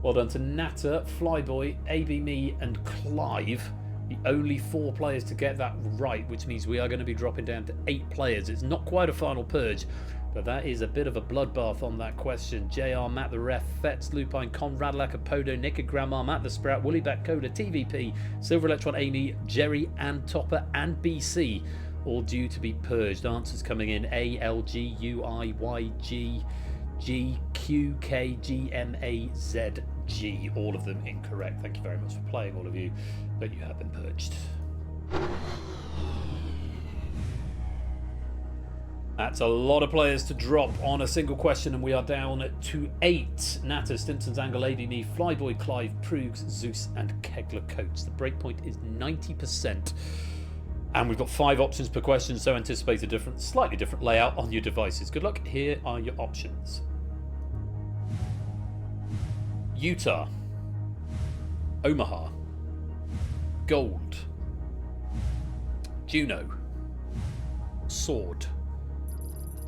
Well done to Natter, Flyboy, AB Me, and Clive. The only 4 players to get that right, which means we are going to be dropping down to 8 players. It's not quite a final purge, but that is a bit of a bloodbath on that question. JR, Matt the Ref, Fetz, Lupine, Conrad Lacapodo, Naked Grandma, Matt the Sprout, Woollyback Coda, TVP, Silver Electron, Amy, Jerry, and Topper, and BC, all due to be purged. Answers coming in A, L, G, U, I, Y, G, G, Q, K, G, M, A, Z, G. All of them incorrect. Thank you very much for playing, all of you, but you have been purged. That's a lot of players to drop on a single question, and we are down to 8. Natter, Stimpson's Angle, AB Me, Flyboy, Clive, Proogs, Zeus, and Kegler Coates. The breakpoint is 90%. And we've got 5 options per question, so anticipate a slightly different layout on your devices. Good luck. Here are your options. Utah, Omaha, Gold, Juno, Sword.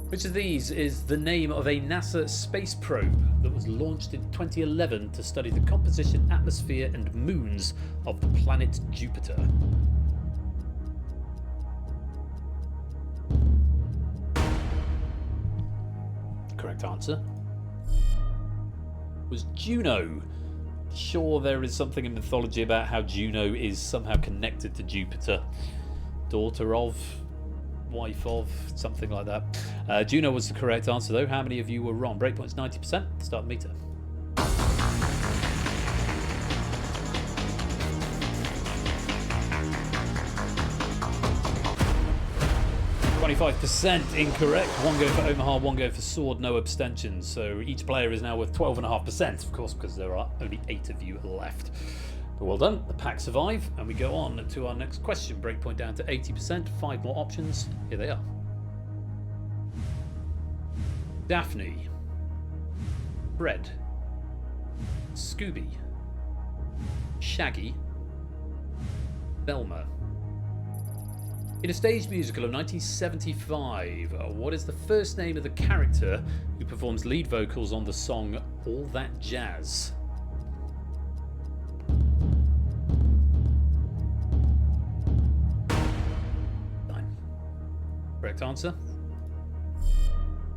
Which of these is the name of a NASA space probe that was launched in 2011 to study the composition, atmosphere, and moons of the planet Jupiter? Correct answer was Juno. Sure, there is something in mythology about how Juno is somehow connected to Jupiter. Daughter of, wife of, something like that. Juno was the correct answer, though. How many of you were wrong? Breakpoint's 90%. Start the meter. 25% incorrect. One going for Omaha, one going for Sword, no abstentions. So each player is now worth 12.5%, of course, because there are only 8 of you left. But well done, the pack survive, and we go on to our next question. Breakpoint down to 80%, 5 more options. Here they are. Daphne, Fred, Scooby, Shaggy, Velma. In a stage musical of 1975, what is the first name of the character who performs lead vocals on the song All That Jazz? Time. Correct answer?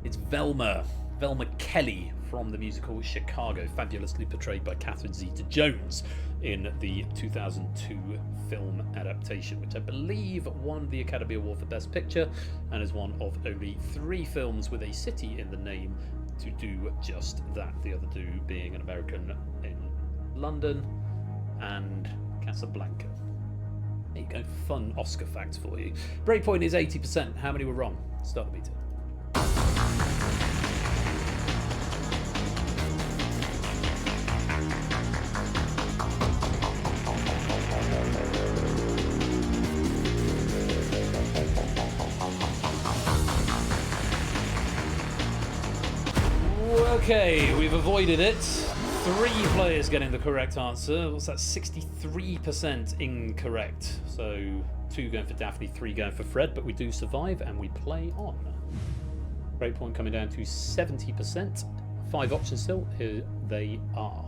It's Velma. Velma Kelly from the musical Chicago, fabulously portrayed by Catherine Zeta-Jones in the 2002 film adaptation, which I believe won the Academy Award for Best Picture and is one of only 3 films with a city in the name to do just that. The other 2 being an American in London and Casablanca. There you go, fun Oscar facts for you. Breakpoint is 80%. How many were wrong? Start the meter. Okay, we've avoided it. 3 players getting the correct answer. What's that? 63% incorrect. So 2 going for Daphne, 3 going for Fred, but we do survive and we play on. Breakpoint coming down to 70%. 5 options still. Here they are.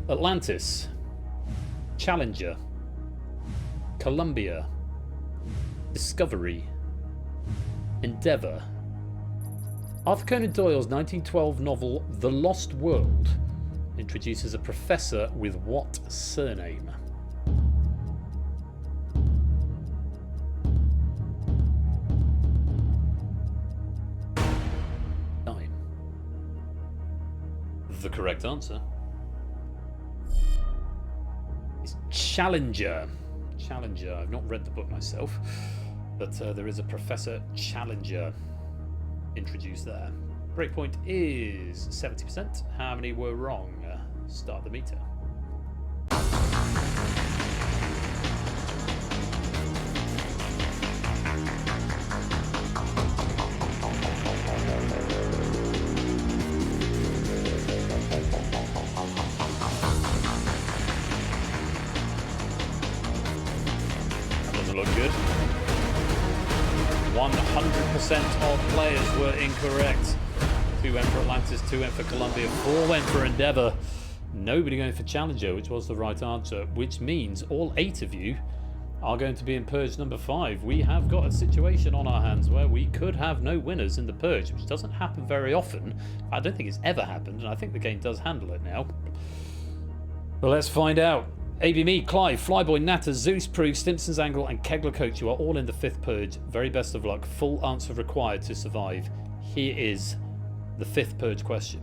Atlantis, Challenger, Columbia, Discovery, Endeavour. Arthur Conan Doyle's 1912 novel The Lost World introduces a professor with what surname? Time. The correct answer is Challenger. Challenger. I've not read the book myself, but there is a Professor Challenger introduced there. Breakpoint is 70%. How many were wrong? Start the meter. That doesn't look good. 100% of players were incorrect. 2 went for Atlantis, 2 went for Columbia, 4 went for Endeavour. Nobody going for Challenger, which was the right answer, which means all 8 of you are going to be in Purge number 5. We have got a situation on our hands where we could have no winners in the Purge, which doesn't happen very often. I don't think it's ever happened, and I think the game does handle it now. But let's find out. ABME, Clive, Flyboy, Natter, Zeus, Prue, Stimpson's Angle, and Kegler Coach, you are all in the 5th Purge. Very best of luck. Full answer required to survive. Here is the 5th Purge question.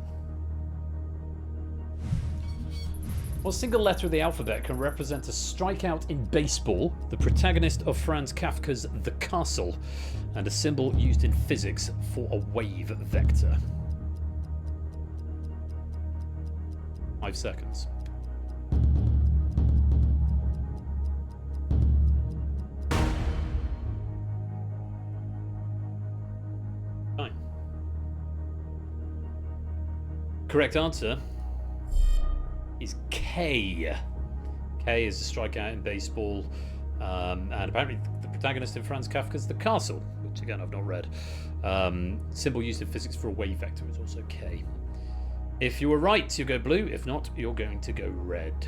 What single letter of the alphabet can represent a strikeout in baseball, the protagonist of Franz Kafka's The Castle, and a symbol used in physics for a wave vector? 5 seconds. Correct answer is K. K is a strikeout in baseball. And apparently the protagonist in Franz Kafka's The Castle, which again I've not read. Symbol used in physics for a wave vector is also K. If you were right, you go blue. If not, you're going to go red.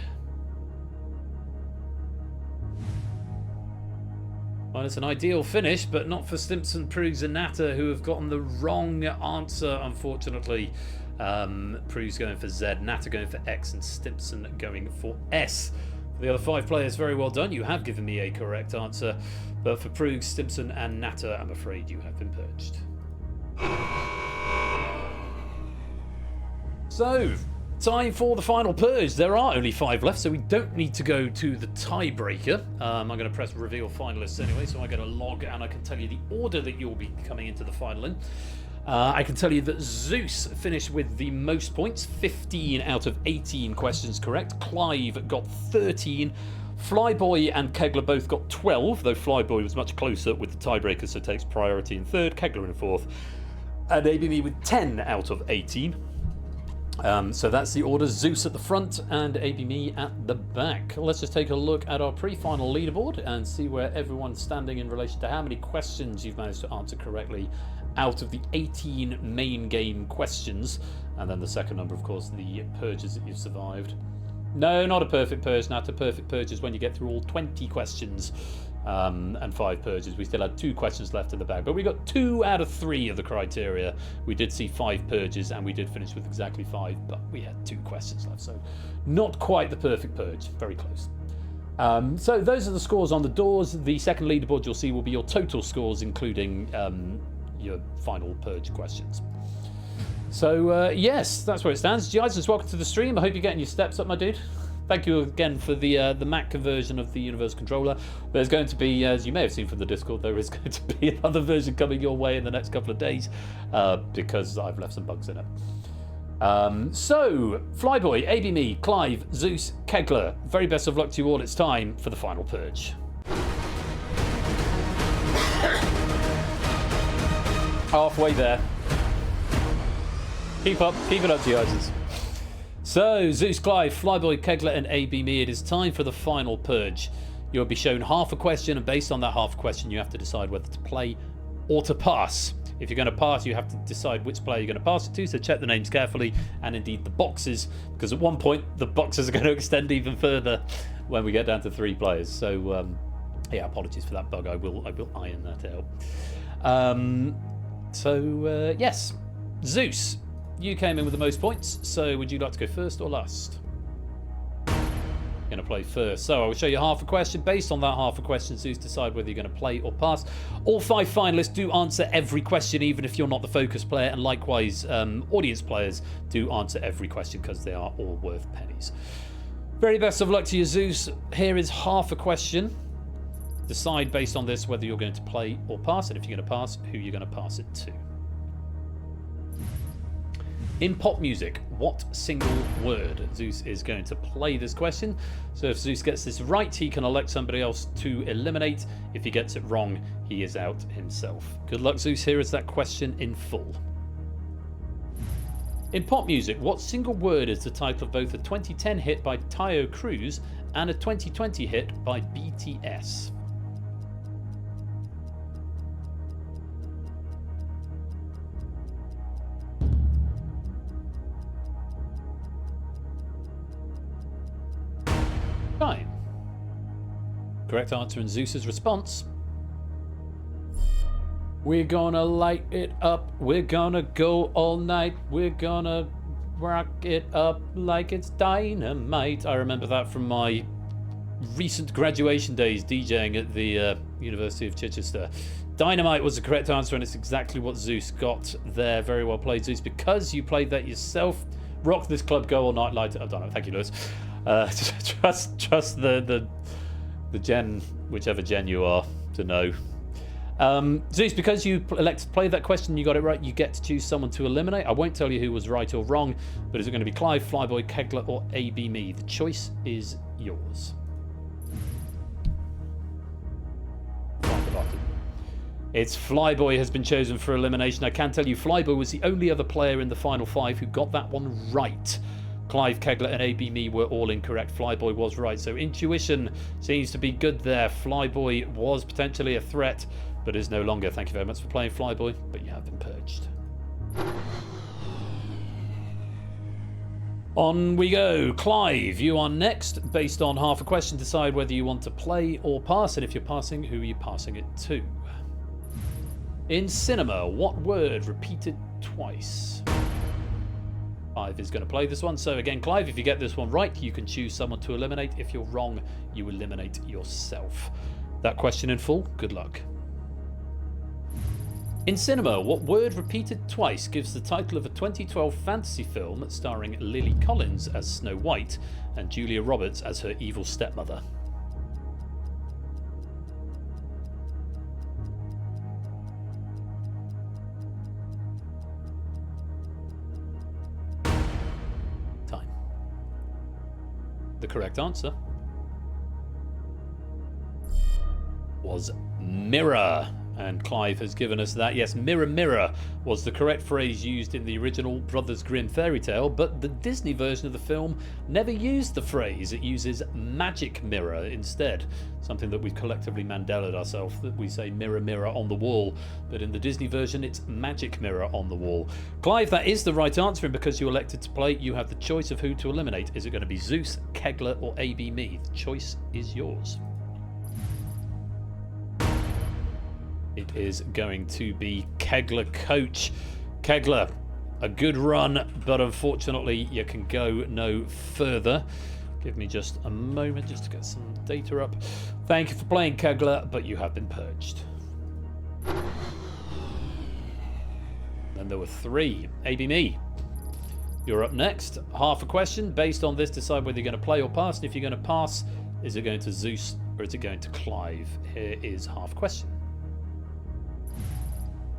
Well, it's an ideal finish, but not for Stimpson, Prugs and Natter, who have gotten the wrong answer, unfortunately. Prugs going for Z, Natter going for X, and Stimpson going for S. For the other 5 players, very well done. You have given me a correct answer. But for Prugs, Stimpson, and Natter, I'm afraid you have been purged. So, time for the final purge. There are only 5 left, so we don't need to go to the tiebreaker. I'm going to press reveal finalists anyway, so I get a log and I can tell you the order that you'll be coming into the final in. I can tell you that Zeus finished with the most points, 15 out of 18 questions correct. Clive got 13. Flyboy and Kegler both got 12, though Flyboy was much closer with the tiebreaker, so takes priority in 3rd, Kegler in 4th. And ABB with 10 out of 18. So that's the order. Zeus at the front and ABME at the back. Let's just take a look at our pre-final leaderboard and see where everyone's standing in relation to how many questions you've managed to answer correctly out of the 18 main game questions. And then the second number, of course, the purges that you've survived. No, not a perfect purge. Not a perfect purge is when you get through all 20 questions and 5 purges. We still had 2 questions left in the bag, but we got 2 out of 3 of the criteria. We did see 5 purges and we did finish with exactly 5, but we had 2 questions left, so not quite the perfect purge. Very close. So those are the scores on the doors. The second leaderboard you'll see will be your total scores, including your final purge questions. So yes, that's where it stands. Giants, welcome to the stream. I hope you're getting your steps up, my dude. Thank you again for the Mac conversion of the Universal Controller. There's going to be, as you may have seen from the Discord, there is going to be another version coming your way in the next couple of days because I've left some bugs in it. So, Flyboy, ABME, Clive, Zeus, Kegler, very best of luck to you all. It's time for the final purge. Halfway there. Keep it up, Giants. So, Zeus, Clive, Flyboy, Kegler, and ABME, it is time for the final purge. You'll be shown half a question, and based on that half a question, you have to decide whether to play or to pass. If you're going to pass, you have to decide which player you're going to pass it to, so check the names carefully, and indeed the boxes, because at one point, the boxes are going to extend even further when we get down to 3 players. So, yeah, apologies for that bug. I will iron that out. Yes, Zeus. You came in with the most points, so would you like to go first or last? Going to play first. So I will show you half a question. Based on that half a question, Zeus, decide whether you're going to play or pass. All 5 finalists do answer every question, even if you're not the focus player, and likewise, audience players do answer every question because they are all worth pennies. Very best of luck to you, Zeus. Here is half a question. Decide based on this whether you're going to play or pass, and if you're going to pass, who you're going to pass it to. In pop music, what single word? Zeus is going to play this question. So if Zeus gets this right, he can elect somebody else to eliminate. If he gets it wrong, he is out himself. Good luck, Zeus. Here is that question in full. In pop music, what single word is the title of both a 2010 hit by Tayo Cruz and a 2020 hit by BTS? Time. Correct answer in Zeus's response. We're gonna light it up. We're gonna go all night. We're gonna rock it up like it's dynamite. I remember that from my recent graduation days DJing at the University of Chichester. Dynamite was the correct answer, and it's exactly what Zeus got there. Very well played, Zeus. Because you played that yourself, rock this club, go all night, light it up. Done it. Thank you, Lewis. Trust the gen, whichever gen you are, to know. Zeus, because you elected to play that question, you got it right, you get to choose someone to eliminate. I won't tell you who was right or wrong, but is it going to be Clive, Flyboy, Kegler, or ABME? The choice is yours. Find the button. It's Flyboy has been chosen for elimination. I can tell you Flyboy was the only other player in the final 5 who got that one right. Clive, Kegler, and AB Me were all incorrect. Flyboy was right. So intuition seems to be good there. Flyboy was potentially a threat, but is no longer. Thank you very much for playing Flyboy, but you have been purged. On we go. Clive, you are next. Based on half a question, decide whether you want to play or pass, and if you're passing, who are you passing it to? In cinema, what word repeated twice? Clive is going to play this one. So again, Clive, if you get this one right, you can choose someone to eliminate. If you're wrong, you eliminate yourself. That question in full, good luck. In cinema, what word repeated twice gives the title of a 2012 fantasy film starring Lily Collins as Snow White and Julia Roberts as her evil stepmother? Time. The correct answer was mirror. And Clive has given us that. Yes, mirror, mirror was the correct phrase used in the original Brothers Grimm fairy tale, but the Disney version of the film never used the phrase. It uses magic mirror instead. Something that we've collectively Mandela'd ourselves, that we say mirror, mirror on the wall. But in the Disney version, it's magic mirror on the wall. Clive, that is the right answer, and because you elected to play, you have the choice of who to eliminate. Is it going to be Zeus, Kegler, or AB Me? The choice is yours. It is going to be Kegler Coach. Kegler, a good run, but unfortunately you can go no further. Give me just a moment just to get some data up. Thank you for playing, Kegler, but you have been purged. Then there were 3. AB Me, you're up next. Half a question. Based on this, decide whether you're going to play or pass. And if you're going to pass, is it going to Zeus or is it going to Clive? Here is half question.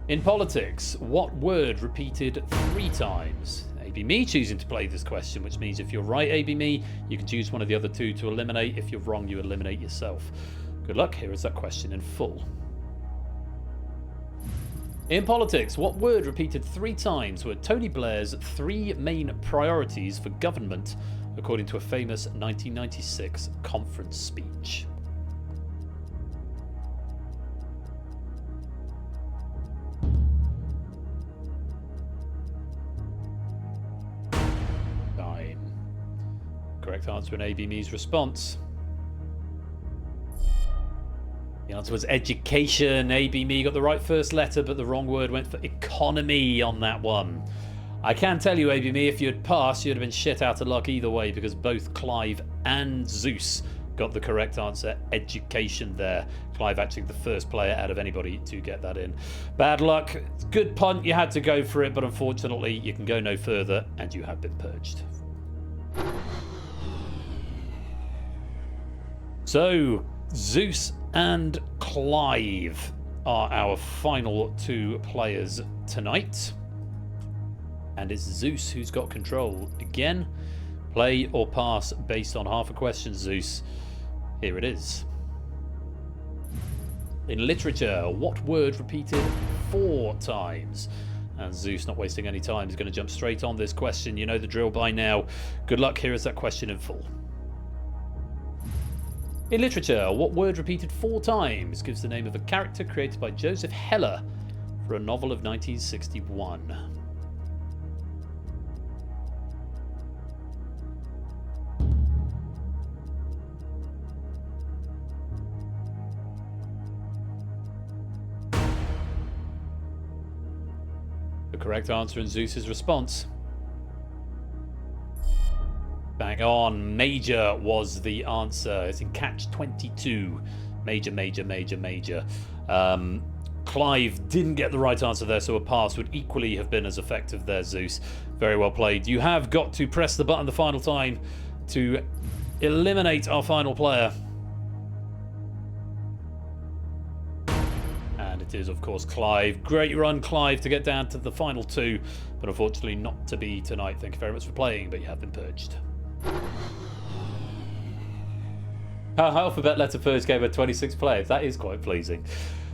In politics, what word repeated 3 times? AB Me choosing to play this question, which means if you're right, AB Me, you can choose one of the other 2 to eliminate. If you're wrong, you eliminate yourself. Good luck. Here is that question in full. In politics, what word repeated 3 times were Tony Blair's 3 main priorities for government, according to a famous 1996 conference speech? Correct answer in AB Me's response. The answer was education. AB Me got the right first letter, but the wrong word went for economy on that one. I can tell you, AB Me, if you had passed, you'd have been shit out of luck either way, because both Clive and Zeus got the correct answer, education there. Clive actually the first player out of anybody to get that in. Bad luck. Good punt. You had to go for it, but unfortunately you can go no further, and you have been purged. So, Zeus and Clive are our final 2 players tonight. And it's Zeus who's got control. Again, play or pass based on half a question, Zeus. Here it is. In literature, what word repeated 4 times? And Zeus, not wasting any time, is going to jump straight on this question. You know the drill by now. Good luck. Here is that question in full. In literature, what word repeated 4 times gives the name of a character created by Joseph Heller for a novel of 1961? The correct answer in Zeus's response. Bang on. Major was the answer. It's in Catch 22. Major, major, major, major. Clive didn't get the right answer there, so a pass would equally have been as effective there, Zeus. Very well played. You have got to press the button the final time to eliminate our final player. And it is, of course, Clive. Great run, Clive, to get down to the final 2, but unfortunately not to be tonight. Thank you very much for playing, but you have been purged. Our alphabet letter Purge gave her 26 players. That is quite pleasing.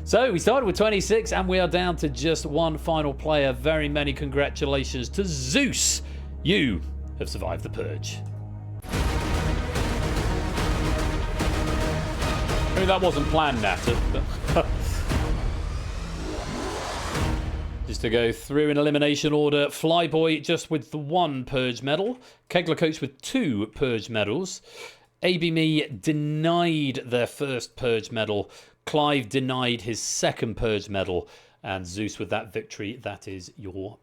So we started with 26 and we are down to just 1 final player. Very many congratulations to Zeus. You have survived the Purge. I mean, that wasn't planned, Natter. Just to go through in elimination order, Flyboy just with the 1 Purge medal, Kegler Coach with 2 Purge medals, AB Me denied their first Purge medal, Clive denied his second Purge medal, and Zeus with that victory, that is your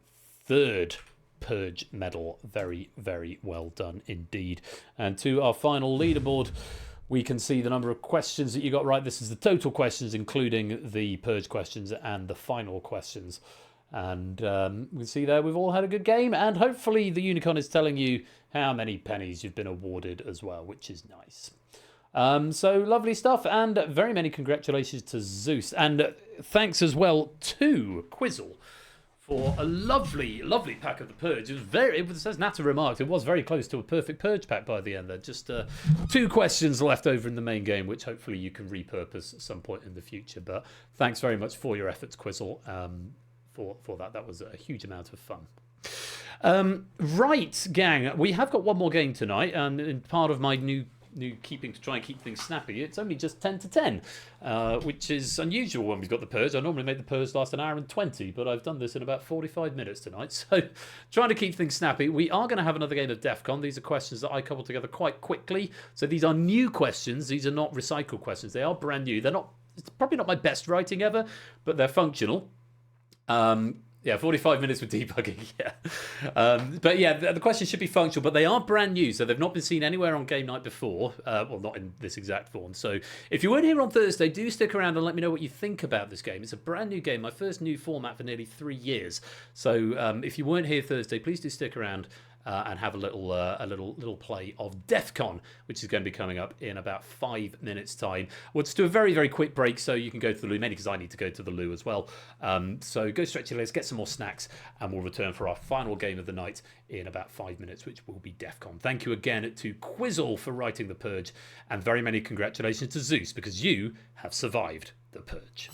3rd Purge medal. Very, very well done indeed. And to our final leaderboard, we can see the number of questions that you got right. This is the total questions, including the Purge questions and the final questions. And we can see there we've all had a good game, and hopefully the Unicorn is telling you how many pennies you've been awarded as well, which is nice. So lovely stuff, and very many congratulations to Zeus, and thanks as well to Quizzle for a lovely, lovely pack of the Purge. It was, as Natter remarked, it was very close to a perfect Purge pack by the end there. Just 2 questions left over in the main game, which hopefully you can repurpose at some point in the future. But thanks very much for your efforts, Quizzle, for that. That was a huge amount of fun. Right, gang, we have got one more game tonight, and in part of my new keeping to try and keep things snappy, it's only just 10 to 10, which is unusual when we've got the Purge. I normally make the Purge last an hour and 20, but I've done this in about 45 minutes tonight, so trying to keep things snappy. We are going to have another game of DEFCON. These are questions that I cobbled together quite quickly, so these are new questions. These are not recycled questions. They are brand new. It's probably not my best writing ever, but they're functional. Yeah, 45 minutes with debugging, yeah. But yeah, the questions should be functional, but they are brand new, so they've not been seen anywhere on game night before. Well, not in this exact form. So if you weren't here on Thursday, do stick around and let me know what you think about this game. It's a brand new game, my first new format for nearly 3 years. So if you weren't here Thursday, please do stick around and have a little play of DEFCON, which is going to be coming up in about 5 minutes' time. We'll just do a very, very quick break so you can go to the loo, mainly because I need to go to the loo as well. So go stretch your legs, get some more snacks, and we'll return for our final game of the night in about 5 minutes, which will be DEFCON. Thank you again to Quizzle for writing the Purge, and very many congratulations to Zeus, because you have survived the Purge.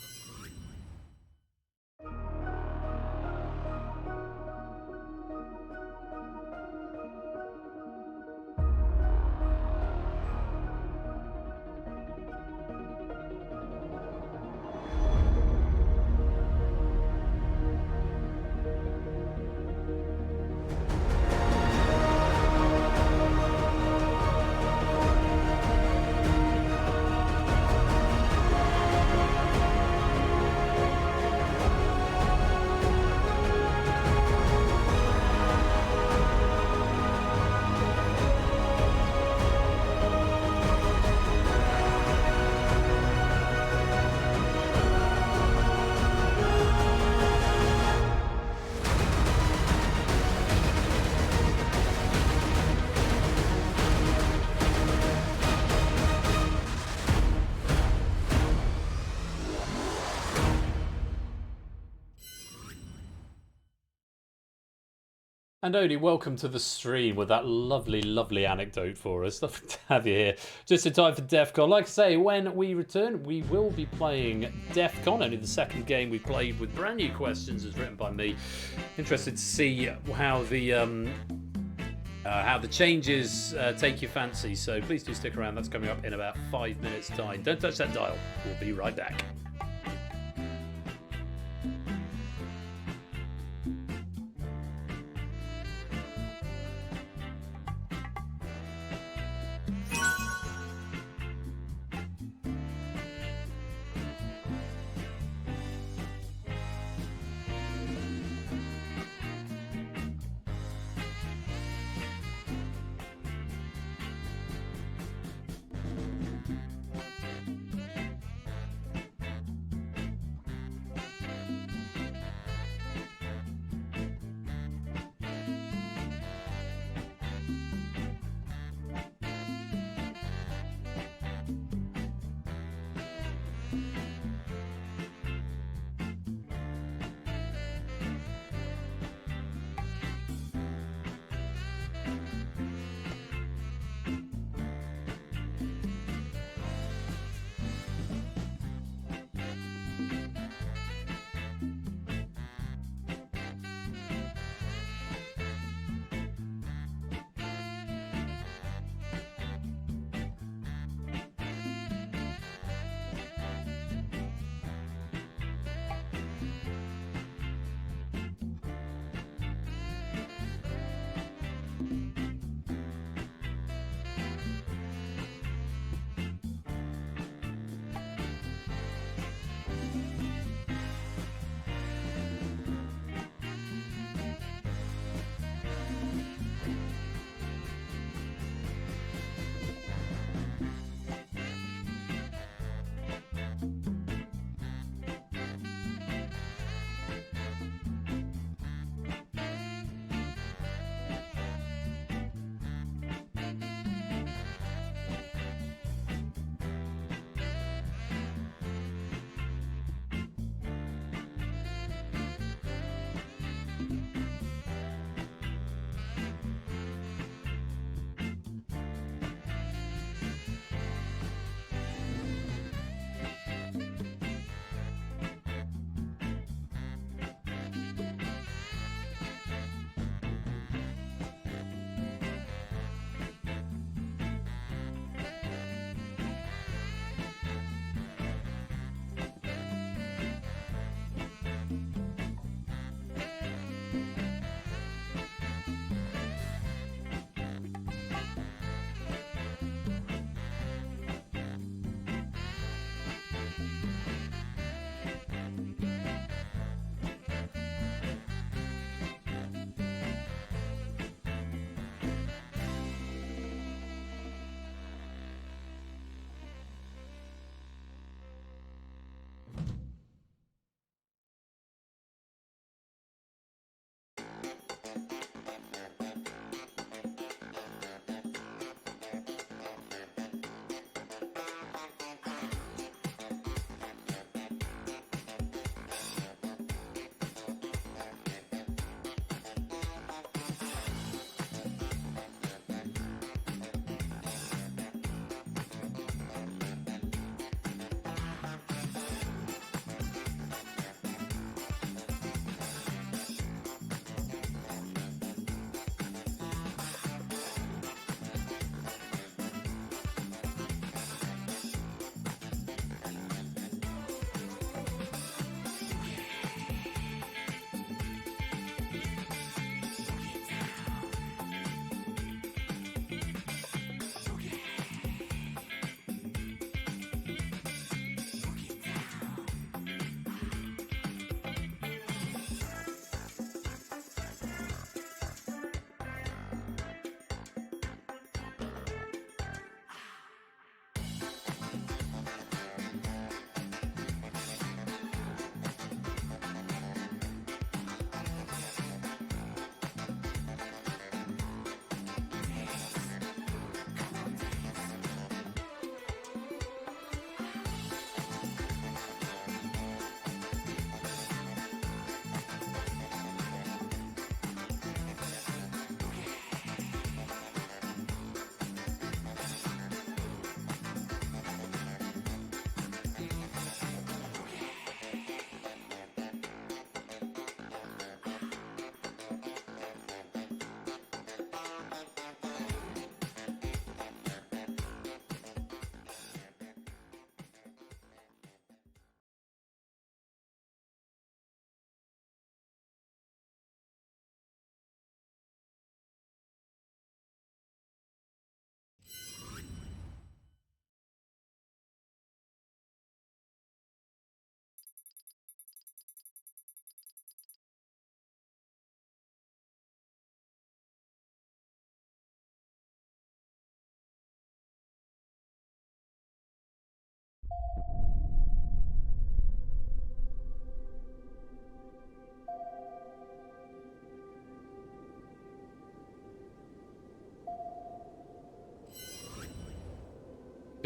And Odie, welcome to the stream with that lovely, lovely anecdote for us. Lovely to have you here. Just in time for DEFCON. Like I say, when we return, we will be playing DEFCON. Only the second game we played with brand new questions, as written by me. Interested to see how the changes take your fancy. So please do stick around. That's coming up in about 5 minutes' time. Don't touch that dial. We'll be right back.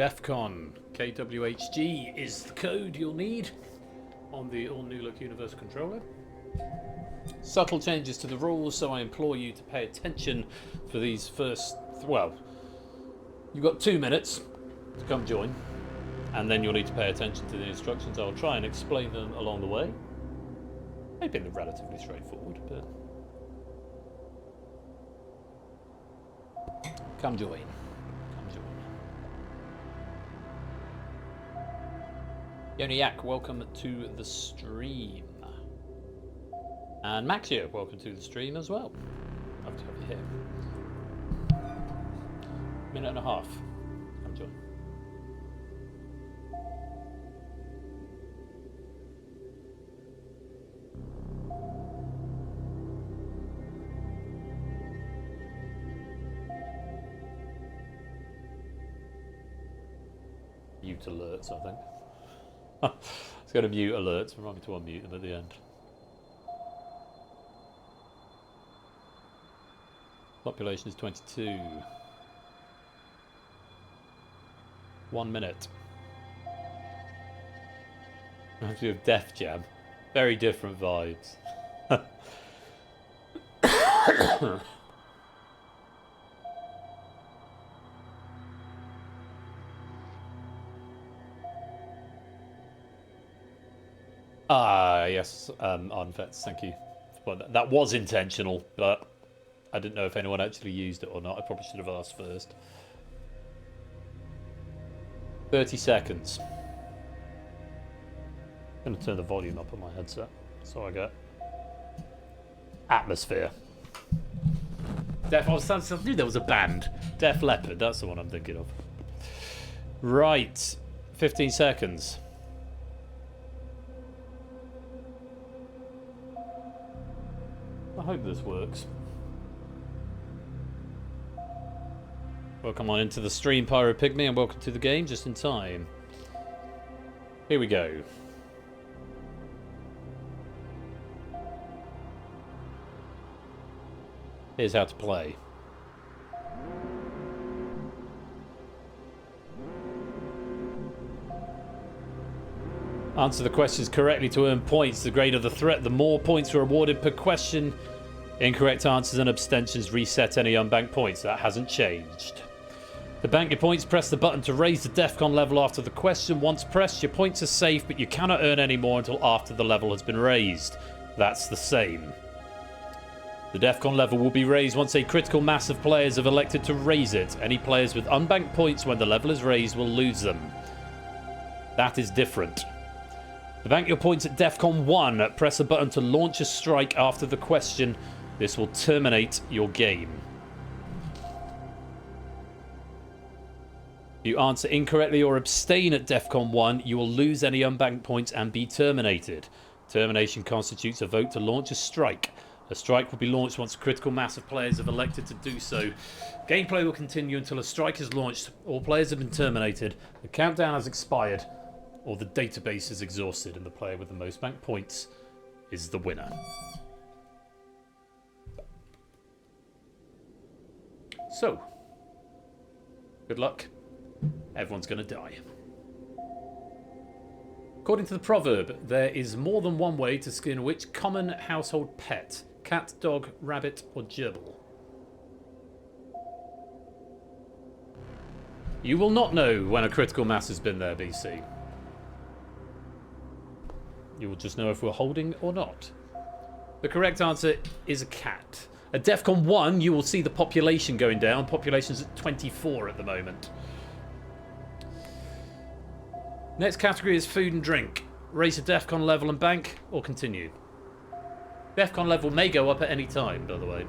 DEFCON KWHG is the code you'll need on the all-new look Universal Controller. Subtle changes to the rules, so I implore you to pay attention for these first... Well, you've got 2 minutes to come join, and then you'll need to pay attention to the instructions. I'll try and explain them along the way. They've been relatively straightforward, but... Come join. Yoniak, welcome to the stream. And Maxio, welcome to the stream as well. Love to have you here. Minute and a half. Come join. Mute alerts, I think. It's going to mute alerts. Remind me to unmute them at the end. Population is 22. 1 minute. I do have Def Jam. Very different vibes. Yes, Arnfets, thank you. Well, that was intentional, but I didn't know if anyone actually used it or not. I probably should have asked first. 30 seconds. I'm going to turn the volume up on my headset so I get atmosphere. I knew there was a band. Def Leppard, that's the one I'm thinking of. Right, 15 seconds. I hope this works. Welcome on into the stream, Pyro Pygmy, and welcome to the game just in time. Here we go. Here's how to play. Answer the questions correctly to earn points. The greater the threat, the more points are awarded per question. Incorrect answers and abstentions reset any unbanked points. That hasn't changed. To bank your points, press the button to raise the DEFCON level after the question. Once pressed, your points are safe, but you cannot earn any more until after the level has been raised. That's the same. The DEFCON level will be raised once a critical mass of players have elected to raise it. Any players with unbanked points when the level is raised will lose them. That is different. To bank your points at DEFCON 1, press a button to launch a strike after the question. This will terminate your game. If you answer incorrectly or abstain at DEFCON 1, you will lose any unbanked points and be terminated. Termination constitutes a vote to launch a strike. A strike will be launched once a critical mass of players have elected to do so. Gameplay will continue until a strike is launched, all players have been terminated, the countdown has expired, or the database is exhausted and the player with the most banked points is the winner. So, good luck. Everyone's going to die. According to the proverb, there is more than one way to skin which common household pet? Cat, dog, rabbit, or gerbil? You will not know when a critical mass has been there, BC. You will just know if we're holding or not. The correct answer is a cat. At DEFCON 1, you will see the population going down. Population's at 24 at the moment. Next category is food and drink. Raise the DEFCON level and bank, or continue. DEFCON level may go up at any time, by the way.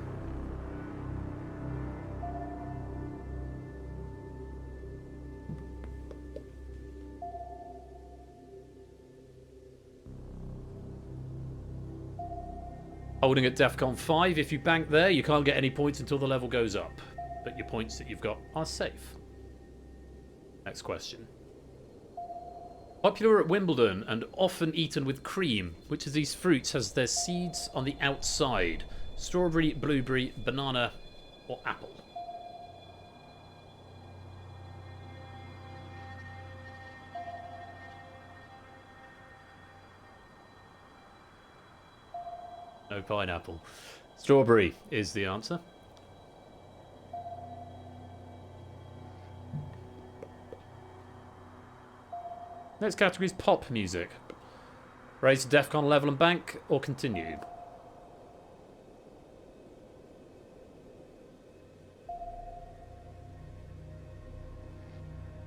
Holding at DEFCON 5, if you bank there, you can't get any points until the level goes up. But your points that you've got are safe. Next question. Popular at Wimbledon and often eaten with cream, which of these fruits has their seeds on the outside? Strawberry, blueberry, banana, or apple? No pineapple. Strawberry is the answer. Next category is pop music. Raise the DEFCON level and bank, or continue.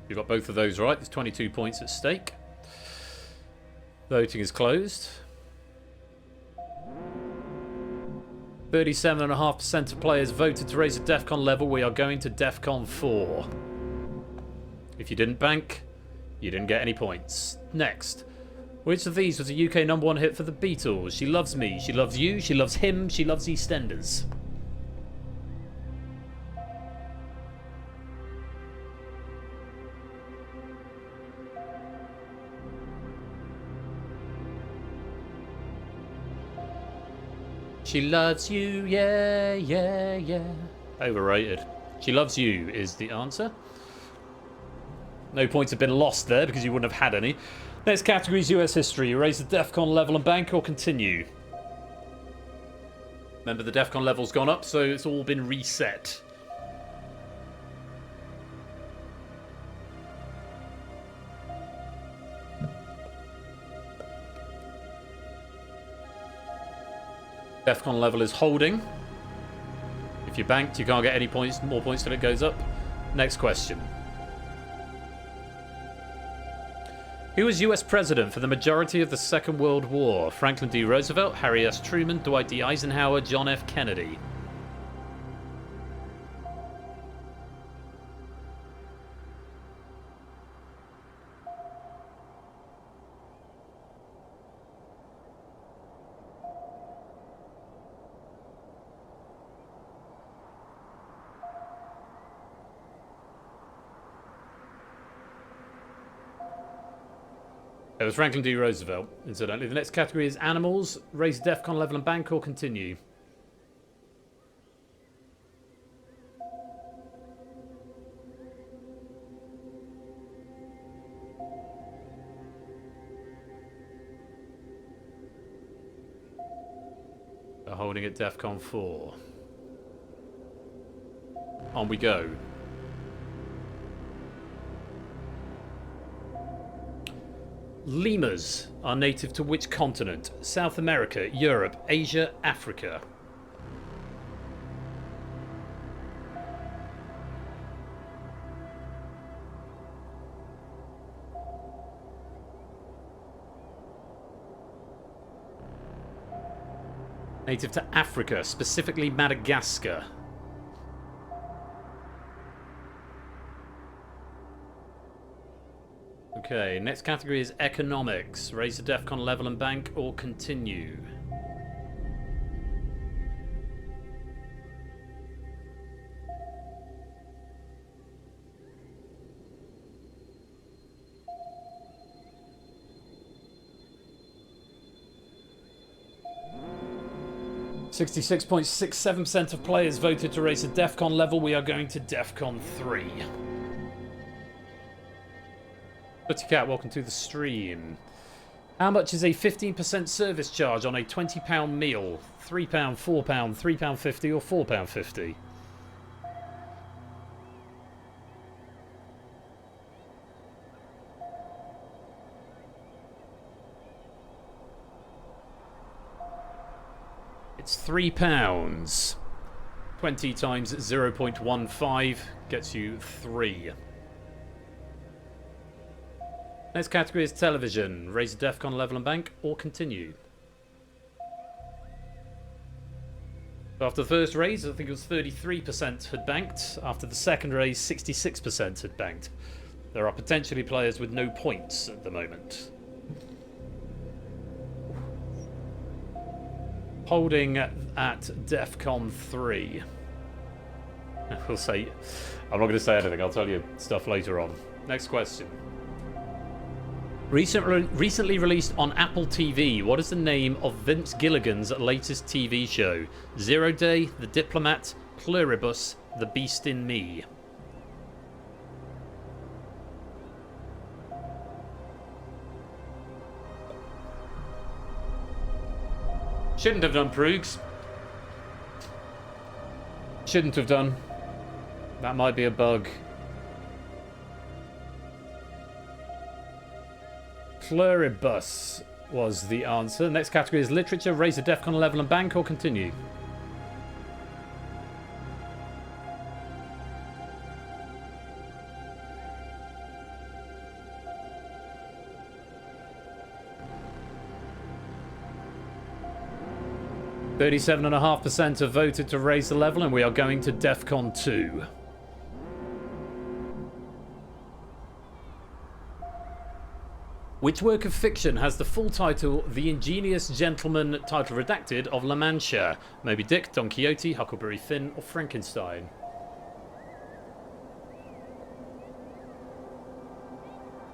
You got both of those right. There's 22 points at stake. Voting is closed. 37.5% of players voted to raise the DEFCON level. We are going to DEFCON 4. If you didn't bank, you didn't get any points. Next. Which of these was a UK #1 hit for the Beatles? She Loves Me, She Loves You, She Loves Him, She Loves EastEnders. She Loves You, yeah, yeah, yeah. Overrated. She Loves You is the answer. No points have been lost there because you wouldn't have had any. Next category is US history. Raise the DEFCON level and bank, or continue. Remember, the DEFCON level's gone up, so it's all been reset. DEFCON level is holding. If you banked, you can't get any points, more points till it goes up. Next question. Who was US President for the majority of the Second World War? Franklin D. Roosevelt, Harry S. Truman, Dwight D. Eisenhower, John F. Kennedy. It was Franklin D. Roosevelt, incidentally. The next category is animals. Raise DEFCON level and bank, or continue. They're holding at DEFCON 4. On we go. Lemurs are native to which continent? South America, Europe, Asia, Africa. Native to Africa, specifically Madagascar. Okay, next category is economics. Raise the DEFCON level and bank, or continue. .67% of players voted to raise the DEFCON level. We are going to DEFCON 3. Butty Cat, welcome to the stream. How much is a 15% service charge on a £20 meal? £3, £4, £3.50 or £4.50? It's £3. 20 times 0.15 gets you 3. Next category is television. Raise the DEFCON level and bank, or continue. After the first raise, I think it was 33% had banked. After the second raise, 66% had banked. There are potentially players with no points at the moment. Holding at DEFCON 3. We'll say... I'm not going to say anything. I'll tell you stuff later on. Next question. Recently released on Apple TV, what is the name of Vince Gilligan's latest TV show? Zero Day, The Diplomat, Pluribus, The Beast in Me. Shouldn't have done, Proogs. Shouldn't have done. That might be a bug. Pluribus was the answer. Next category is literature. Raise the DEFCON level and bank or continue. %37.5% have voted to raise the level, and we are going to DEFCON 2. Which work of fiction has the full title, The Ingenious Gentleman, title redacted, of La Mancha? Moby Dick, Don Quixote, Huckleberry Finn, or Frankenstein?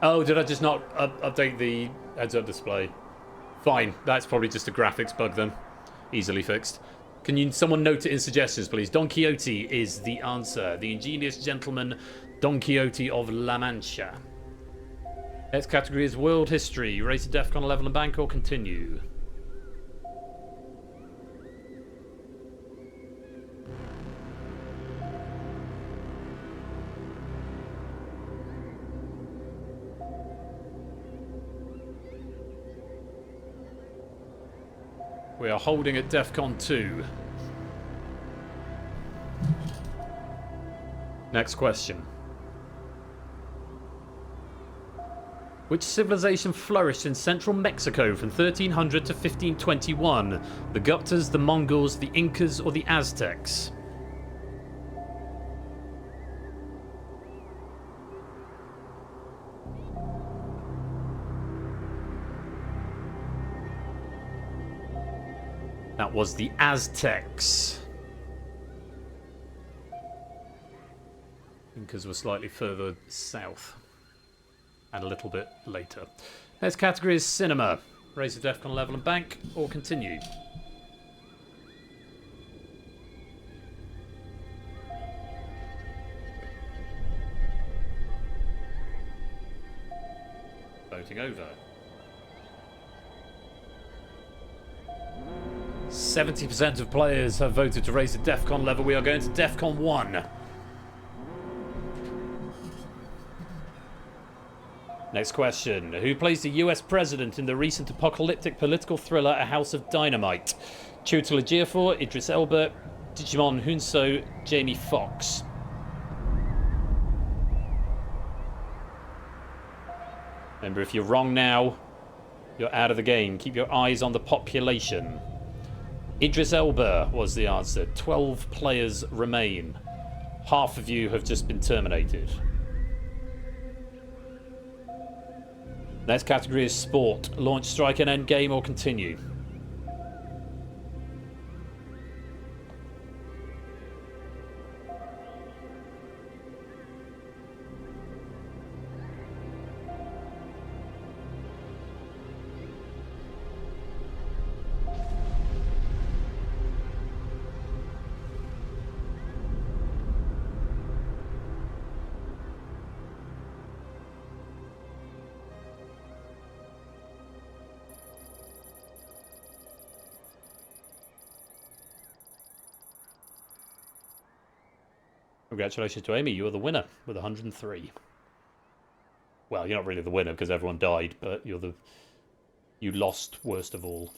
Oh, did I just not update the heads-up display? Fine, that's probably just a graphics bug then. Easily fixed. Can someone note it in suggestions, please? Don Quixote is the answer. The Ingenious Gentleman, Don Quixote of La Mancha. Next category is world history. Raise the DEFCON level and bank or continue. We are holding at DEFCON 2. Next question. Which civilization flourished in central Mexico from 1300 to 1521? The Guptas, the Mongols, the Incas, or the Aztecs? That was the Aztecs. Incas were slightly further south. And a little bit later. Next category is cinema. Raise the DEFCON level and bank, or continue. Voting over. 70% of players have voted to raise the DEFCON level. We are going to DEFCON 1. Next question. Who plays the US president in the recent apocalyptic political thriller A House of Dynamite? Chiwetel Ejiofor, Idris Elba, Digimon Hunso, Jamie Foxx. Remember, if you're wrong now, you're out of the game. Keep your eyes on the population. Idris Elba was the answer. 12 players remain. Half of you have just been terminated. Next category is sport. Launch, strike, and end game, or continue. Congratulations to Amy, you are the winner with 103. Well, you're not really the winner because everyone died, but you lost worst of all.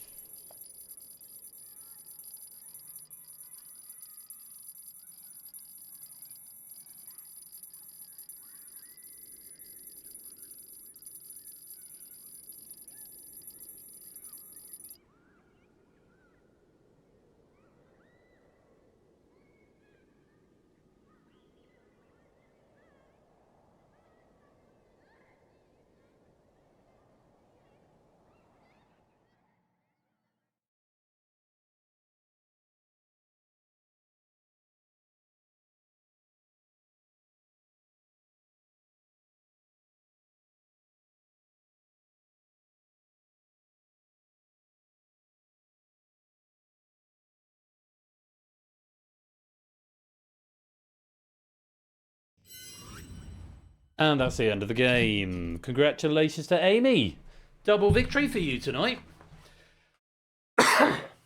And that's the end of the game. Congratulations to Amy. Double victory for you tonight.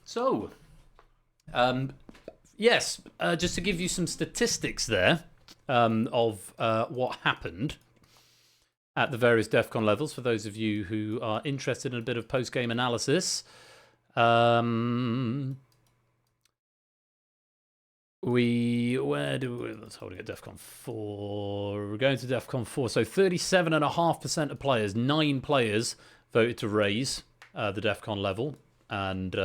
So, yes, just to give you some statistics there of what happened at the various DEFCON levels, for those of you who are interested in a bit of post-game analysis. Let's hold it at DEFCON 4. We're going to DEFCON 4. So 37.5% of players, 9 players voted to raise the DEFCON level. And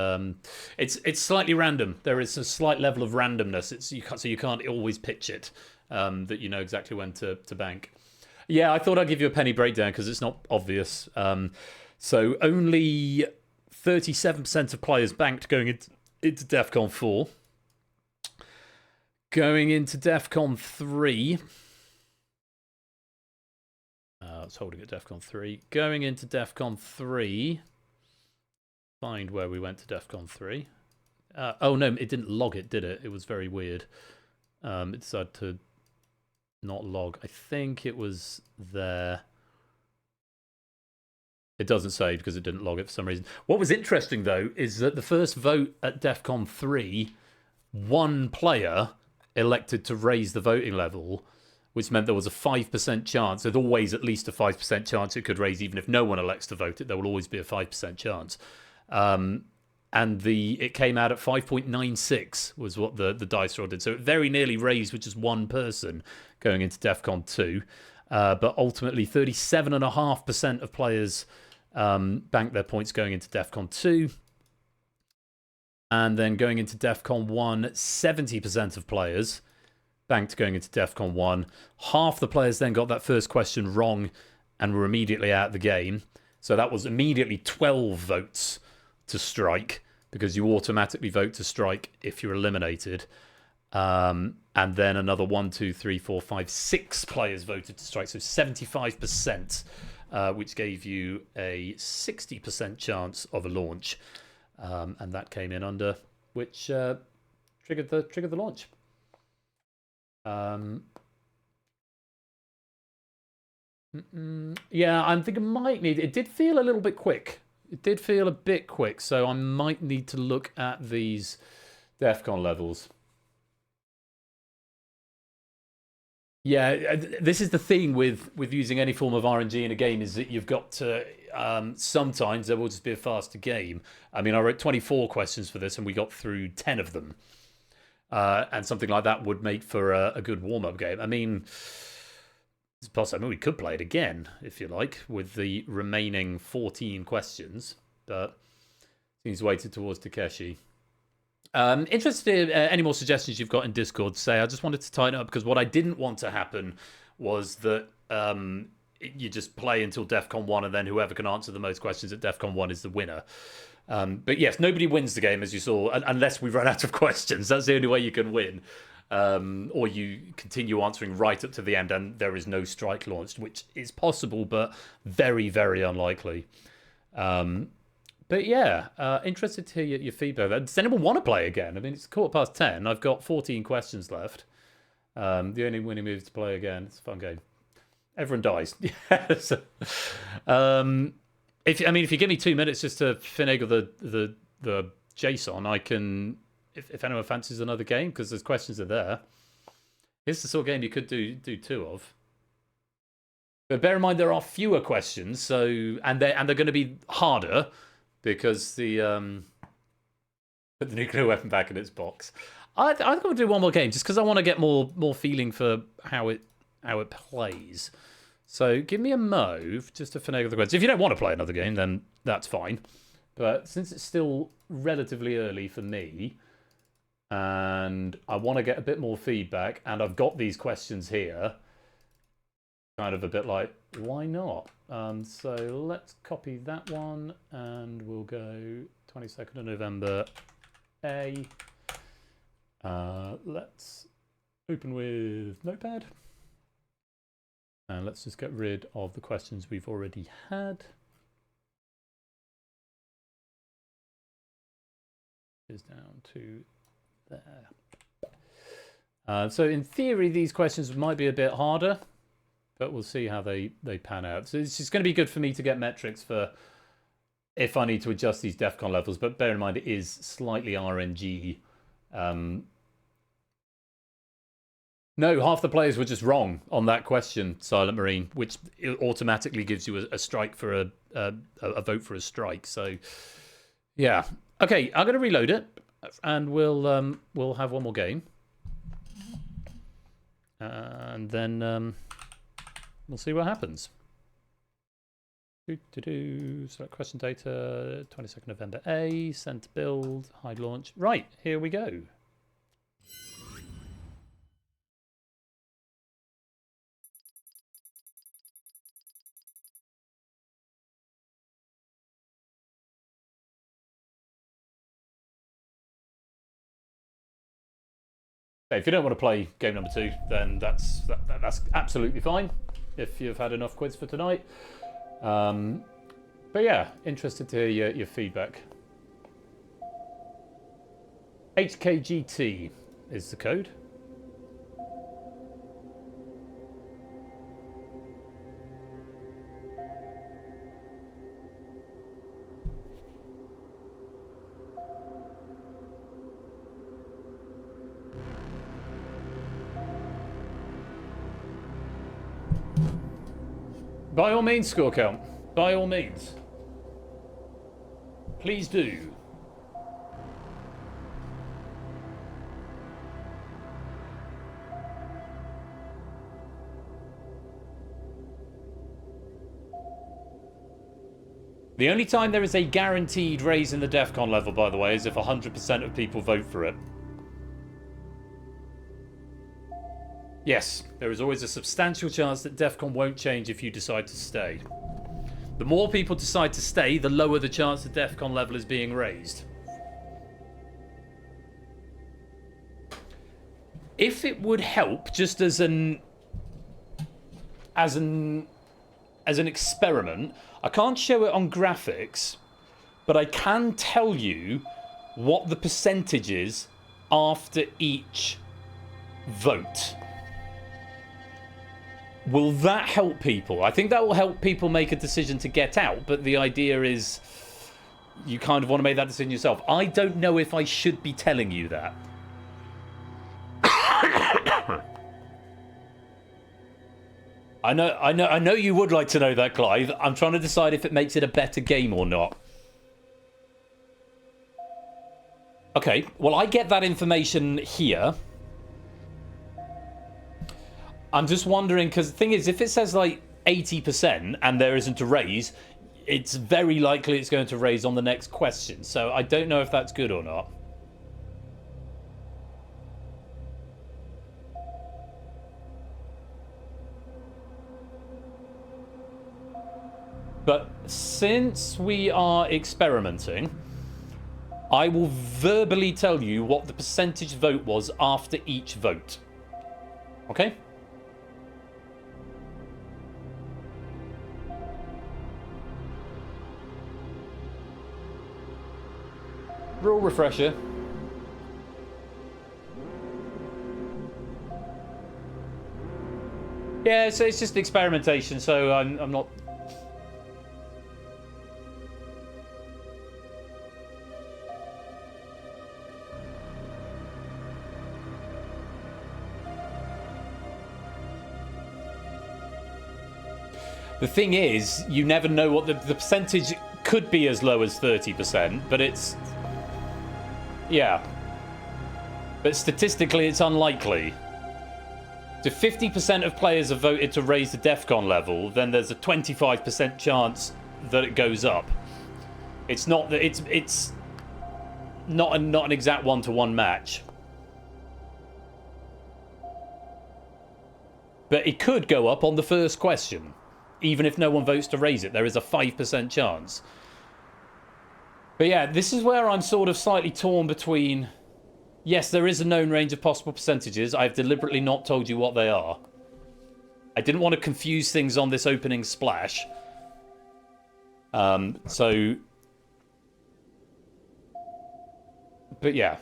it's slightly random. There is a slight level of randomness. So you can't always pitch it, that you know exactly when to bank. Yeah, I thought I'd give you a penny breakdown because it's not obvious. So only 37% of players banked going into DEFCON 4. Going into DEFCON 3. Let's hold it at DEFCON 3. Going into DEFCON 3. Find where we went to DEFCON 3. Oh no, it didn't log it, did it? It was very weird. It decided to not log. I think it was there. It doesn't say because it didn't log it for some reason. What was interesting though is that the first vote at DEFCON 3, one player elected to raise the voting level, which meant there was a 5% chance. There's always at least a 5% chance it could raise, even if no one elects to vote it. There will always be a 5% chance. And it came out at 5.96 was what the dice roll did. So it very nearly raised with just one person going into DEFCON 2. But ultimately, 37.5% of players banked their points going into DEFCON 2. And then going into DEFCON 1, 70% of players banked going into DEFCON 1. Half the players then got that first question wrong and were immediately out of the game. So that was immediately 12 votes to strike, because you automatically vote to strike if you're eliminated. And then another 1, 2, 3, 4, 5, 6 players voted to strike. So 75%, which gave you a 60% chance of a launch. And that came in under, which triggered the launch. Yeah, I'm thinking might need. It did feel a little bit quick. It did feel a bit quick, so I might need to look at these DEFCON levels. Yeah, this is the thing with using any form of RNG in a game, is that you've got to, sometimes there will just be a faster game. I mean, I wrote 24 questions for this and we got through 10 of them. And something like that would make for a good warm-up game. I mean, it's possible. I mean, we could play it again, if you like, with the remaining 14 questions, but seems weighted towards Takeshi. Interested in any more suggestions you've got in Discord. Say, I just wanted to tighten up, because what I didn't want to happen was that you just play until DEFCON 1 and then whoever can answer the most questions at DEFCON 1 is the winner. But yes, nobody wins the game, as you saw, unless we run out of questions. That's the only way you can win. Or you continue answering right up to the end and there is no strike launched, which is possible, but very, very unlikely. But yeah, interested to hear your feedback. Does anyone want to play again? I mean, it's 10:15. I've got 14 questions left. The only winning move is to play again. It's a fun game. Everyone dies. Yes. If you give me 2 minutes just to finagle the JSON, I can. If anyone fancies another game, because there's questions are there. Here's the sort of game you could do 2 of. But bear in mind there are fewer questions, so and they're going to be harder because put the nuclear weapon back in its box. I think I'm going to do one more game just because I want to get more feeling for how it plays. So give me a move just to finagle the questions. If you don't want to play another game, then that's fine. But since it's still relatively early for me, and I want to get a bit more feedback, and I've got these questions here, kind of a bit like, why not? So let's copy that one, and we'll go 22nd of November, A. Let's open with Notepad. And let's just get rid of the questions we've already had. Is down to there. So in theory, these questions might be a bit harder, but we'll see how they pan out. So it's just going to be good for me to get metrics for if I need to adjust these DEFCON levels, but bear in mind it is slightly RNG. No, half the players were just wrong on that question, Silent Marine, which automatically gives you a strike for a vote for a strike. So, yeah. Okay, I'm going to reload it, and we'll have one more game. And then we'll see what happens. Select question data, 22nd November A, send to build, hide launch. Right, here we go. If you don't want to play game number 2, then that's absolutely fine. If you've had enough quiz for tonight. But yeah, interested to hear your feedback. HKGT is the code. By all means, score count. By all means. Please do. The only time there is a guaranteed raise in the DEFCON level, by the way, is if 100% of people vote for it. Yes, there is always a substantial chance that DEFCON won't change if you decide to stay. The more people decide to stay, the lower the chance the DEFCON level is being raised. If it would help, just as an experiment, I can't show it on graphics, but I can tell you what the percentage is after each vote. Will that help people? I think that will help people make a decision to get out, but the idea is you kind of want to make that decision yourself. I don't know if I should be telling you that. I know you would like to know that, Clive. I'm trying to decide if it makes it a better game or not. Okay, well, I get that information here. I'm just wondering, because the thing is, if it says like 80% and there isn't a raise, it's very likely it's going to raise on the next question. So I don't know if that's good or not. But since we are experimenting, I will verbally tell you what the percentage vote was after each vote. Okay? Rule refresher. Yeah, so it's just experimentation, so I'm not... The thing is, you never know what the percentage could be as low as 30%, but it's... Yeah. But statistically, it's unlikely. If 50% of players have voted to raise the DEFCON level, then there's a 25% chance that it goes up. It's not that it's not an exact one-to-one match. But it could go up on the first question. Even if no one votes to raise it, there is a 5% chance. But yeah, this is where I'm sort of slightly torn between... Yes, there is a known range of possible percentages. I've deliberately not told you what they are. I didn't want to confuse things on this opening splash. So... But yeah.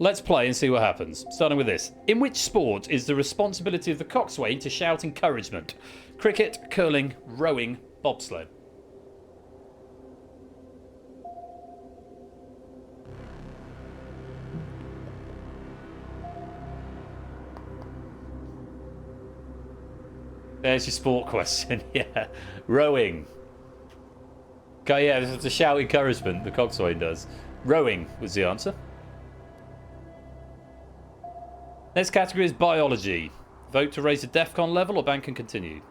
Let's play and see what happens. Starting with this. In which sport is the responsibility of the coxswain to shout encouragement? Cricket, curling, rowing, bobsled. There's your sport question. Yeah. Rowing. Okay, yeah, this is a shout encouragement the coxswain does. Rowing was the answer. Next category is biology. Vote to raise the DEFCON level or ban can continue.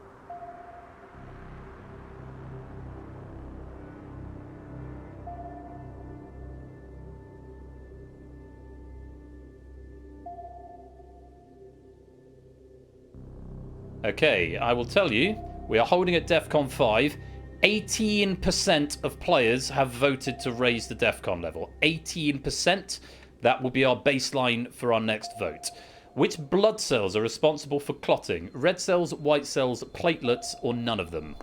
Okay, I will tell you, we are holding at DEFCON 5. 18% of players have voted to raise the DEFCON level. 18%. That will be our baseline for our next vote. Which blood cells are responsible for clotting? Red cells, white cells, platelets, or none of them?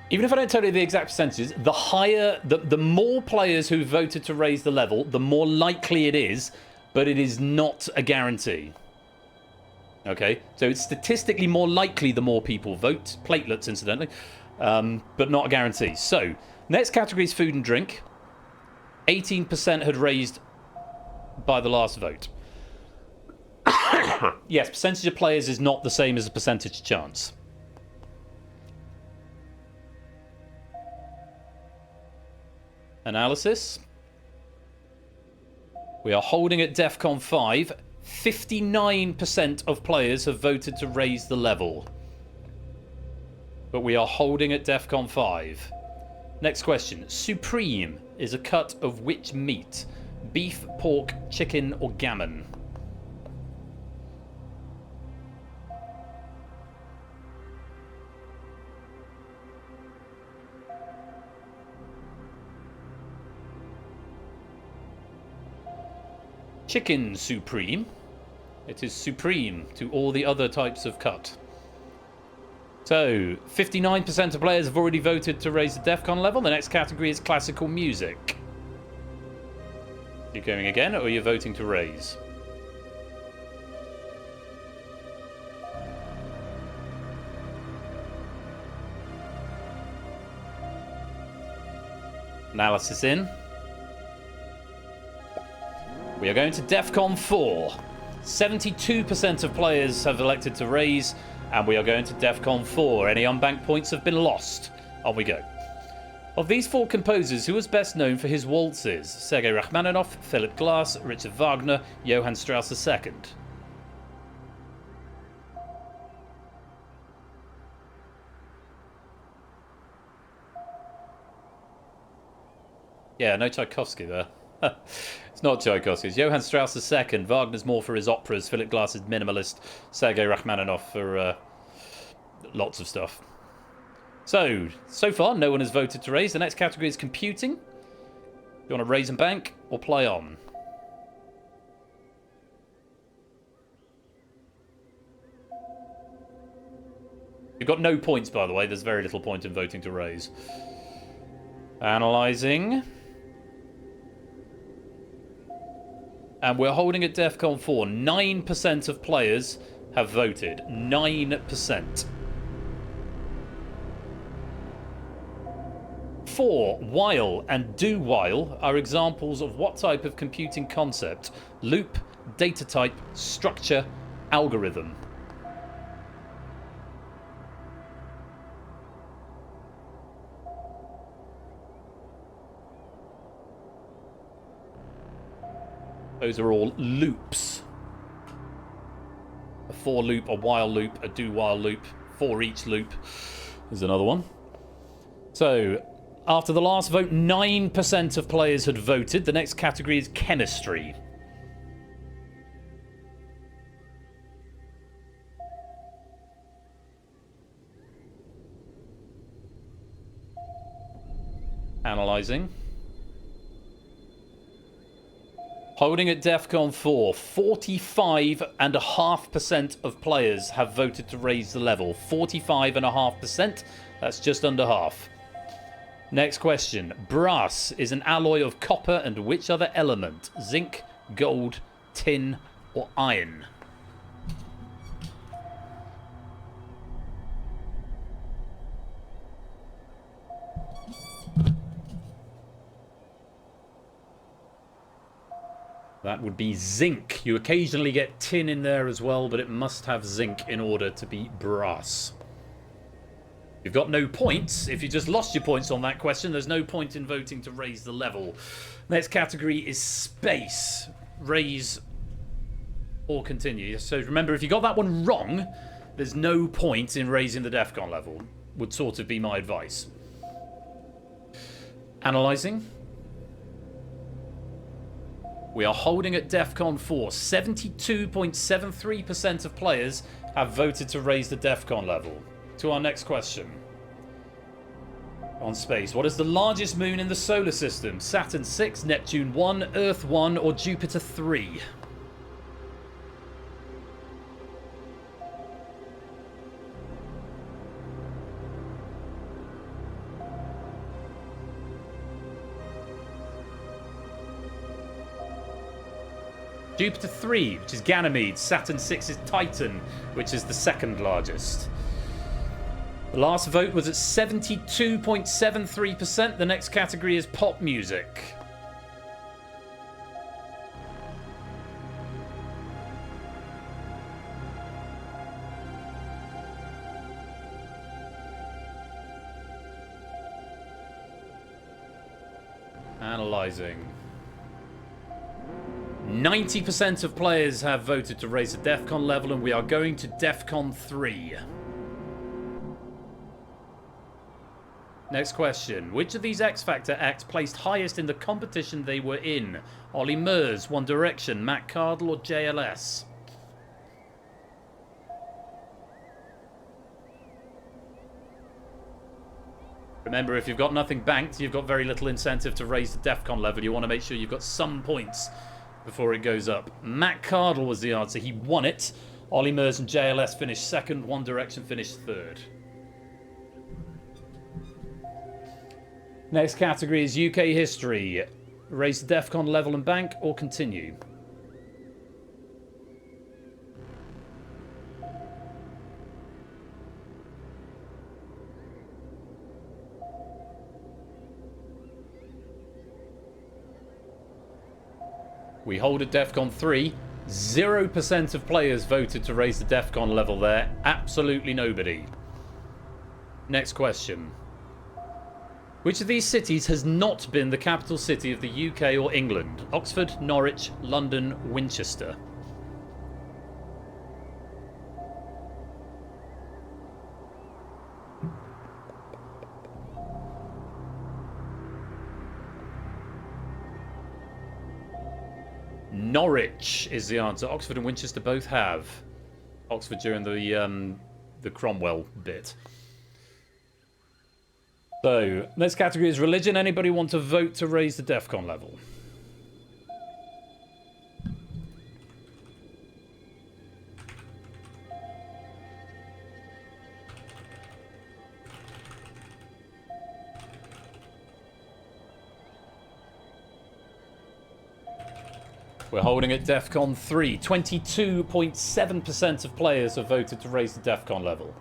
Even if I don't tell you the exact percentages, the higher, the more players who voted to raise the level, the more likely it is, but it is not a guarantee. Okay, so it's statistically more likely the more people vote, platelets incidentally, but not a guarantee. So, next category is food and drink. 18% had raised by the last vote. Yes, percentage of players is not the same as a percentage chance. Analysis. We are holding at DEFCON 5. 59% of players have voted to raise the level. But we are holding at DEFCON 5. Next question. Supreme is a cut of which meat? Beef, pork, chicken, or gammon? Chicken supreme. It is supreme to all the other types of cut. So, 59% of players have already voted to raise the DEFCON level. The next category is classical music. You going again, or are you voting to raise? Analysis in. We are going to DEFCON 4. 72% of players have elected to raise, and we are going to DEFCON 4. Any unbanked points have been lost. On we go. Of these four composers, who was best known for his waltzes? Sergei Rachmaninoff, Philip Glass, Richard Wagner, Johann Strauss II. Yeah, no Tchaikovsky there. It's not Tchaikovsky. It's Johann Strauss II. Wagner's more for his operas. Philip Glass is minimalist. Sergei Rachmaninoff for lots of stuff. So far, no one has voted to raise. The next category is computing. You want to raise and bank or play on? You've got no points, by the way. There's very little point in voting to raise. Analysing. And we're holding at DEFCON 4. 9% of players have voted. 9%. 4. While and do while are examples of what type of computing concept? Loop, data type, structure, algorithm. Those are all loops. A for loop, a while loop, a do while loop, for each loop is another one. So, after the last vote, 9% of players had voted. The next category is chemistry. Analysing. Holding at DEFCON 4, 45.5% of players have voted to raise the level. 45.5%, that's just under half. Next question. Brass is an alloy of copper and which other element? Zinc, gold, tin, or iron? That would be zinc. You occasionally get tin in there as well, but it must have zinc in order to be brass. You've got no points. If you just lost your points on that question, there's no point in voting to raise the level. Next category is space. Raise or continue. So remember, if you got that one wrong, there's no point in raising the DEFCON level. Would sort of be my advice. Analysing. We are holding at DEFCON 4. 72.73% of players have voted to raise the DEFCON level. To our next question. On space. What is the largest moon in the solar system? Saturn 6, Neptune 1, Earth 1, or Jupiter 3? Jupiter 3, which is Ganymede. Saturn 6 is Titan, which is the second largest. The last vote was at 72.73%. The next category is pop music. Analysing. 90% of players have voted to raise the DEFCON level, and we are going to DEFCON 3. Next question. Which of these X Factor acts placed highest in the competition they were in? Ollie Murs, One Direction, Matt Cardle, or JLS? Remember, if you've got nothing banked, you've got very little incentive to raise the DEFCON level. You want to make sure you've got some points before it goes up. Matt Cardle was the answer. He won it. Ollie Murs and JLS finished second. One Direction finished third. Next category is UK history. Raise the DEFCON level and bank, or continue. We hold at DEFCON 3. 0% of players voted to raise the DEFCON level there. Absolutely nobody. Next question. Which of these cities has not been the capital city of the UK or England? Oxford, Norwich, London, Winchester. Norwich is the answer. Oxford and Winchester both have. Oxford during the Cromwell bit. So, next category is religion. Anybody want to vote to raise the DEFCON level? We're holding at DEFCON 3. 22.7% of players have voted to raise the DEFCON level.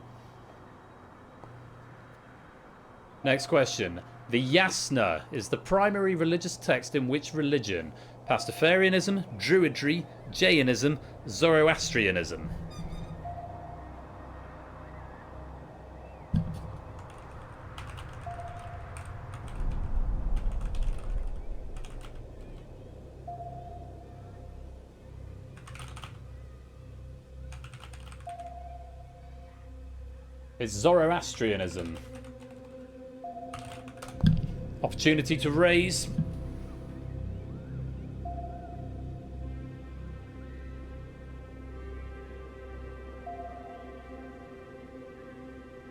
Next question. The Yasna is the primary religious text in which religion? Pastafarianism, Druidry, Jainism, Zoroastrianism. It's Zoroastrianism. Opportunity to raise.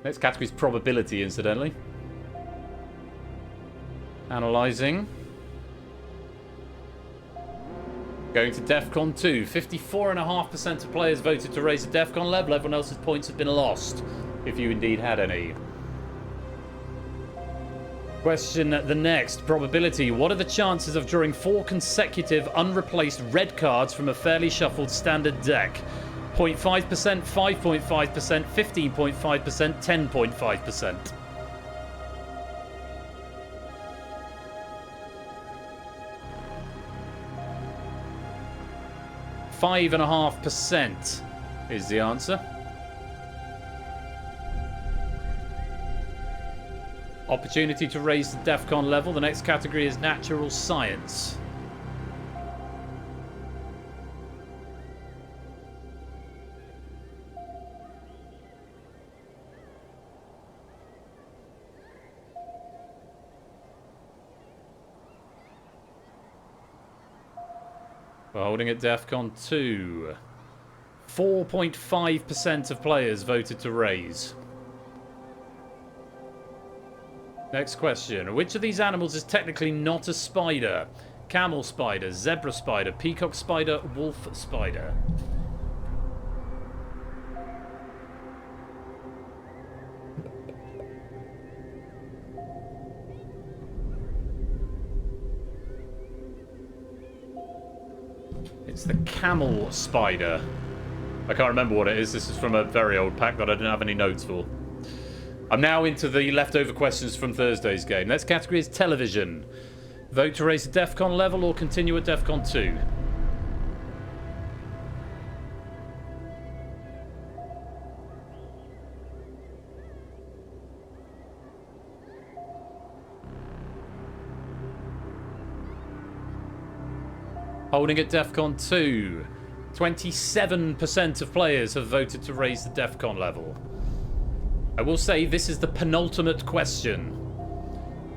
Next category is probability, incidentally. Analysing. Going to DEFCON 2. 54.5% of players voted to raise the DEFCON level. Everyone else's points have been lost, if you indeed had any. Question the next. Probability. What are the chances of drawing 4 consecutive unreplaced red cards from a fairly shuffled standard deck? 0.5%, 5.5%, 15.5%, 10.5%. 5.5% is the answer. Opportunity to raise the DEFCON level. The next category is natural science. We're holding at DEFCON 2. 4.5% of players voted to raise. Next question. Which of these animals is technically not a spider? Camel spider, zebra spider, peacock spider, wolf spider. It's the camel spider. I can't remember what it is. This is from a very old pack that I didn't have any notes for. I'm now into the leftover questions from Thursday's game. Next category is television. Vote to raise the DEFCON level or continue at DEFCON 2. Holding at DEFCON 2. 27% of players have voted to raise the DEFCON level. I will say this is the penultimate question.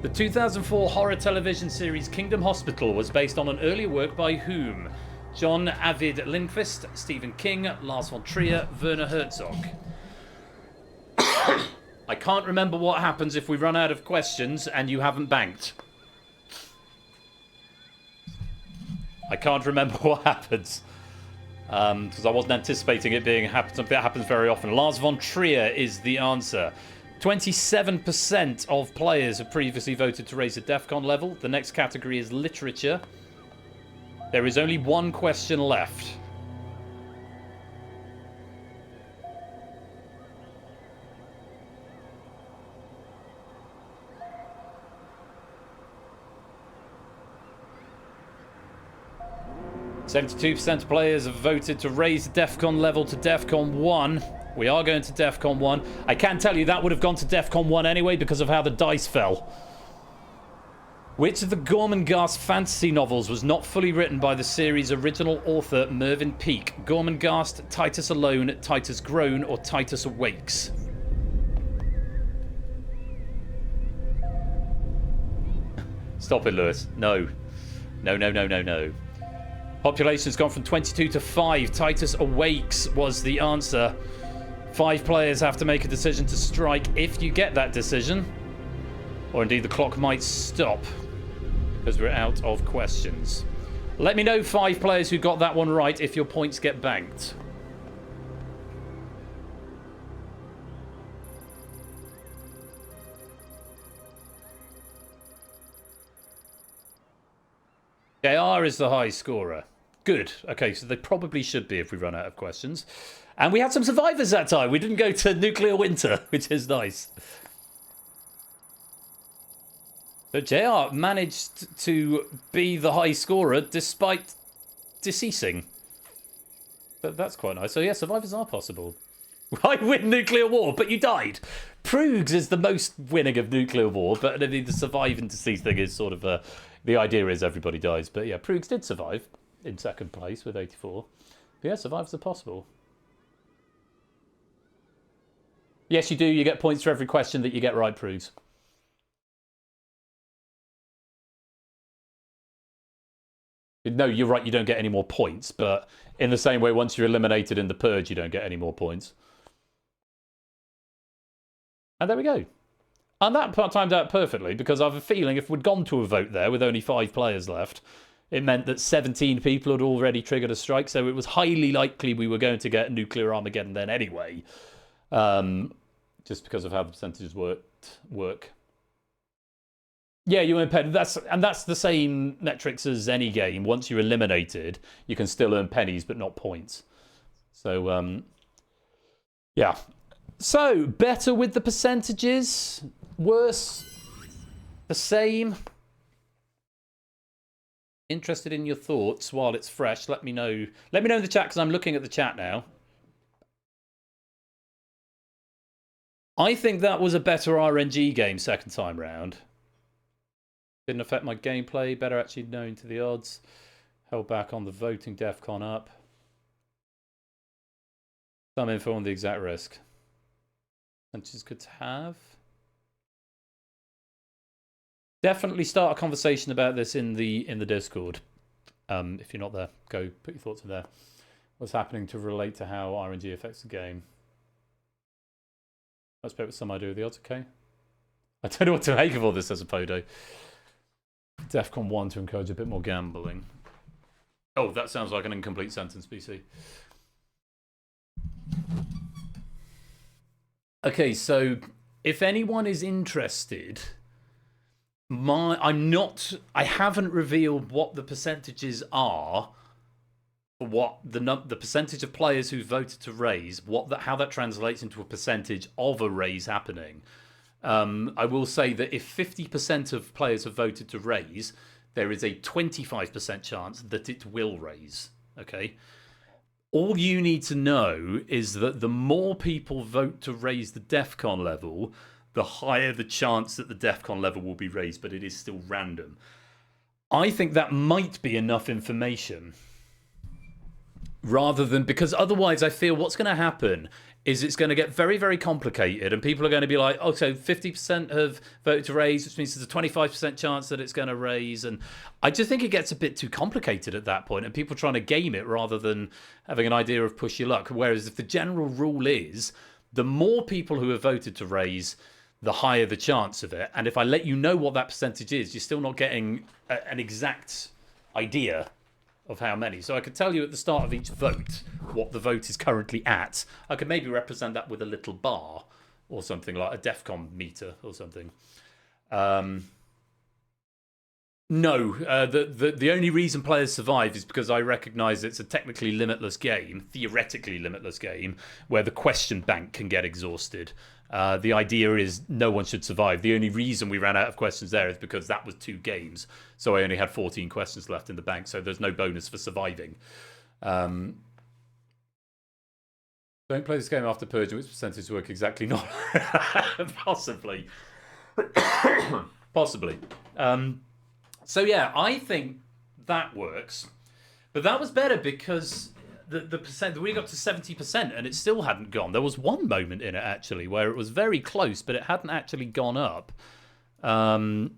The 2004 horror television series Kingdom Hospital was based on an earlier work by whom? John Avid Lindqvist, Stephen King, Lars von Trier, Werner Herzog. I can't remember what happens if we run out of questions and you haven't banked. I can't remember what happens. Because I wasn't anticipating it being something that happens very often. Lars von Trier is the answer. 27% of players have previously voted to raise the DEFCON level. The next category is literature. There is only one question left. %72% of players have voted to raise the DEFCON level to DEFCON 1. We are going to DEFCON 1. I can tell you that would have gone to DEFCON 1 anyway because of how the dice fell. Which of the Gormenghast fantasy novels was not fully written by the series' original author Mervyn Peake? Gormenghast, Titus Alone, Titus Grown, or Titus Awakes? Stop it, Lewis. No. No, no, no, no, no. Population's gone from 22 to 5. Titus Awakes was the answer. 5 players have to make a decision to strike if you get that decision. Or indeed the clock might stop because we're out of questions. Let me know 5 players who got that one right if your points get banked. JR is the high scorer. Good. Okay, so they probably should be if we run out of questions. And we had some survivors that time. We didn't go to nuclear winter, which is nice. So JR managed to be the high scorer despite deceasing. But that's quite nice. So yeah, survivors are possible. I win nuclear war, but you died. Prugs is the most winning of nuclear war, but I mean, the survive and decease thing is sort of the idea is everybody dies. But yeah, Prugs did survive in second place with 84. But yeah, survivors are possible. Yes, you do. You get points for every question that you get right, Prugs. No, you're right, you don't get any more points, but in the same way, once you're eliminated in the Purge, you don't get any more points. And there we go. And that timed out perfectly, because I have a feeling if we'd gone to a vote there with only 5 players left, it meant that 17 people had already triggered a strike, so it was highly likely we were going to get nuclear Armageddon then anyway. Just because of how the percentages work. Yeah, you earn pennies. That's the same metrics as any game. Once you're eliminated, you can still earn pennies, but not points. So, yeah. So, better with the percentages? Worse? The same? Interested in your thoughts while it's fresh. Let me know. Let me know in the chat because I'm looking at the chat now. I think that was a better RNG game second time round. Didn't affect my gameplay. Better actually known to the odds. Held back on the voting. DEFCON up. Some info on the exact risk. Which is good to have. Definitely start a conversation about this in the Discord. If you're not there, go put your thoughts in there. What's happening to relate to how RNG affects the game? I expect with some idea of the odds, okay? I don't know what to make of all this as a podo. DEFCON 1 to encourage a bit more gambling. Oh, that sounds like an incomplete sentence, BC. Okay, so if anyone is interested, I haven't revealed what the percentages are for what the percentage of players who voted to raise, how that translates into a percentage of a raise happening. I will say that if 50% of players have voted to raise, there is a 25% chance that it will raise. Okay. All you need to know is that the more people vote to raise the DEFCON level, the higher the chance that the DEFCON level will be raised, but it is still random. I think that might be enough information. Rather than, because otherwise I feel what's going to happen is it's going to get very, very complicated and people are going to be like, oh, so 50% have voted to raise, which means there's a 25% chance that it's going to raise. And I just think it gets a bit too complicated at that point and people trying to game it rather than having an idea of push your luck. Whereas if the general rule is the more people who have voted to raise, the higher the chance of it. And if I let you know what that percentage is, you're still not getting an exact idea of how many. So I could tell you at the start of each vote what the vote is currently at. I could maybe represent that with a little bar or something like a DEFCON meter or something. No, the only reason players survive is because I recognise it's a technically limitless game, theoretically limitless game, where the question bank can get exhausted. The idea is no one should survive. The only reason we ran out of questions there is because that was 2 games. So I only had 14 questions left in the bank, so there's no bonus for surviving. Don't play this game after Purge, which percentage work exactly? Not possibly. Possibly. So yeah, I think that works. But that was better because the percent, we got to 70% and it still hadn't gone. There was one moment in it actually where it was very close, but it hadn't actually gone up. Yeah,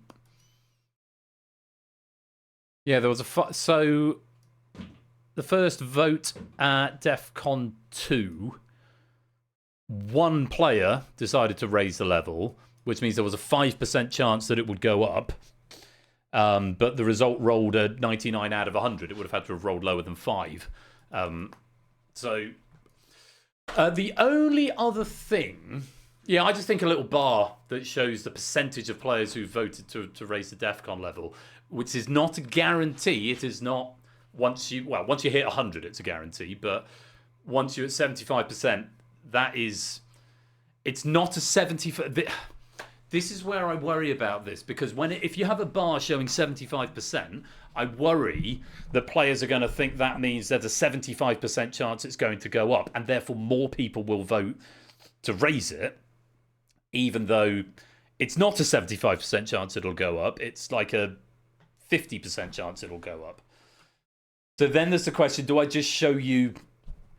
there was so the first vote at DEFCON 2, one player decided to raise the level, which means there was a 5% chance that it would go up. But the result rolled a 99 out of 100. It would have had to have rolled lower than 5. So the only other thing, yeah, I just think a little bar that shows the percentage of players who voted to raise the DEFCON level, which is not a guarantee. It is not once you hit 100, it's a guarantee. But once you're at 75%, it's not a 70. This is where I worry about this, because if you have a bar showing 75%, I worry that players are going to think that means there's a 75% chance it's going to go up, and therefore more people will vote to raise it, even though it's not a 75% chance it'll go up. It's like a 50% chance it'll go up. So then there's the question, do I just show you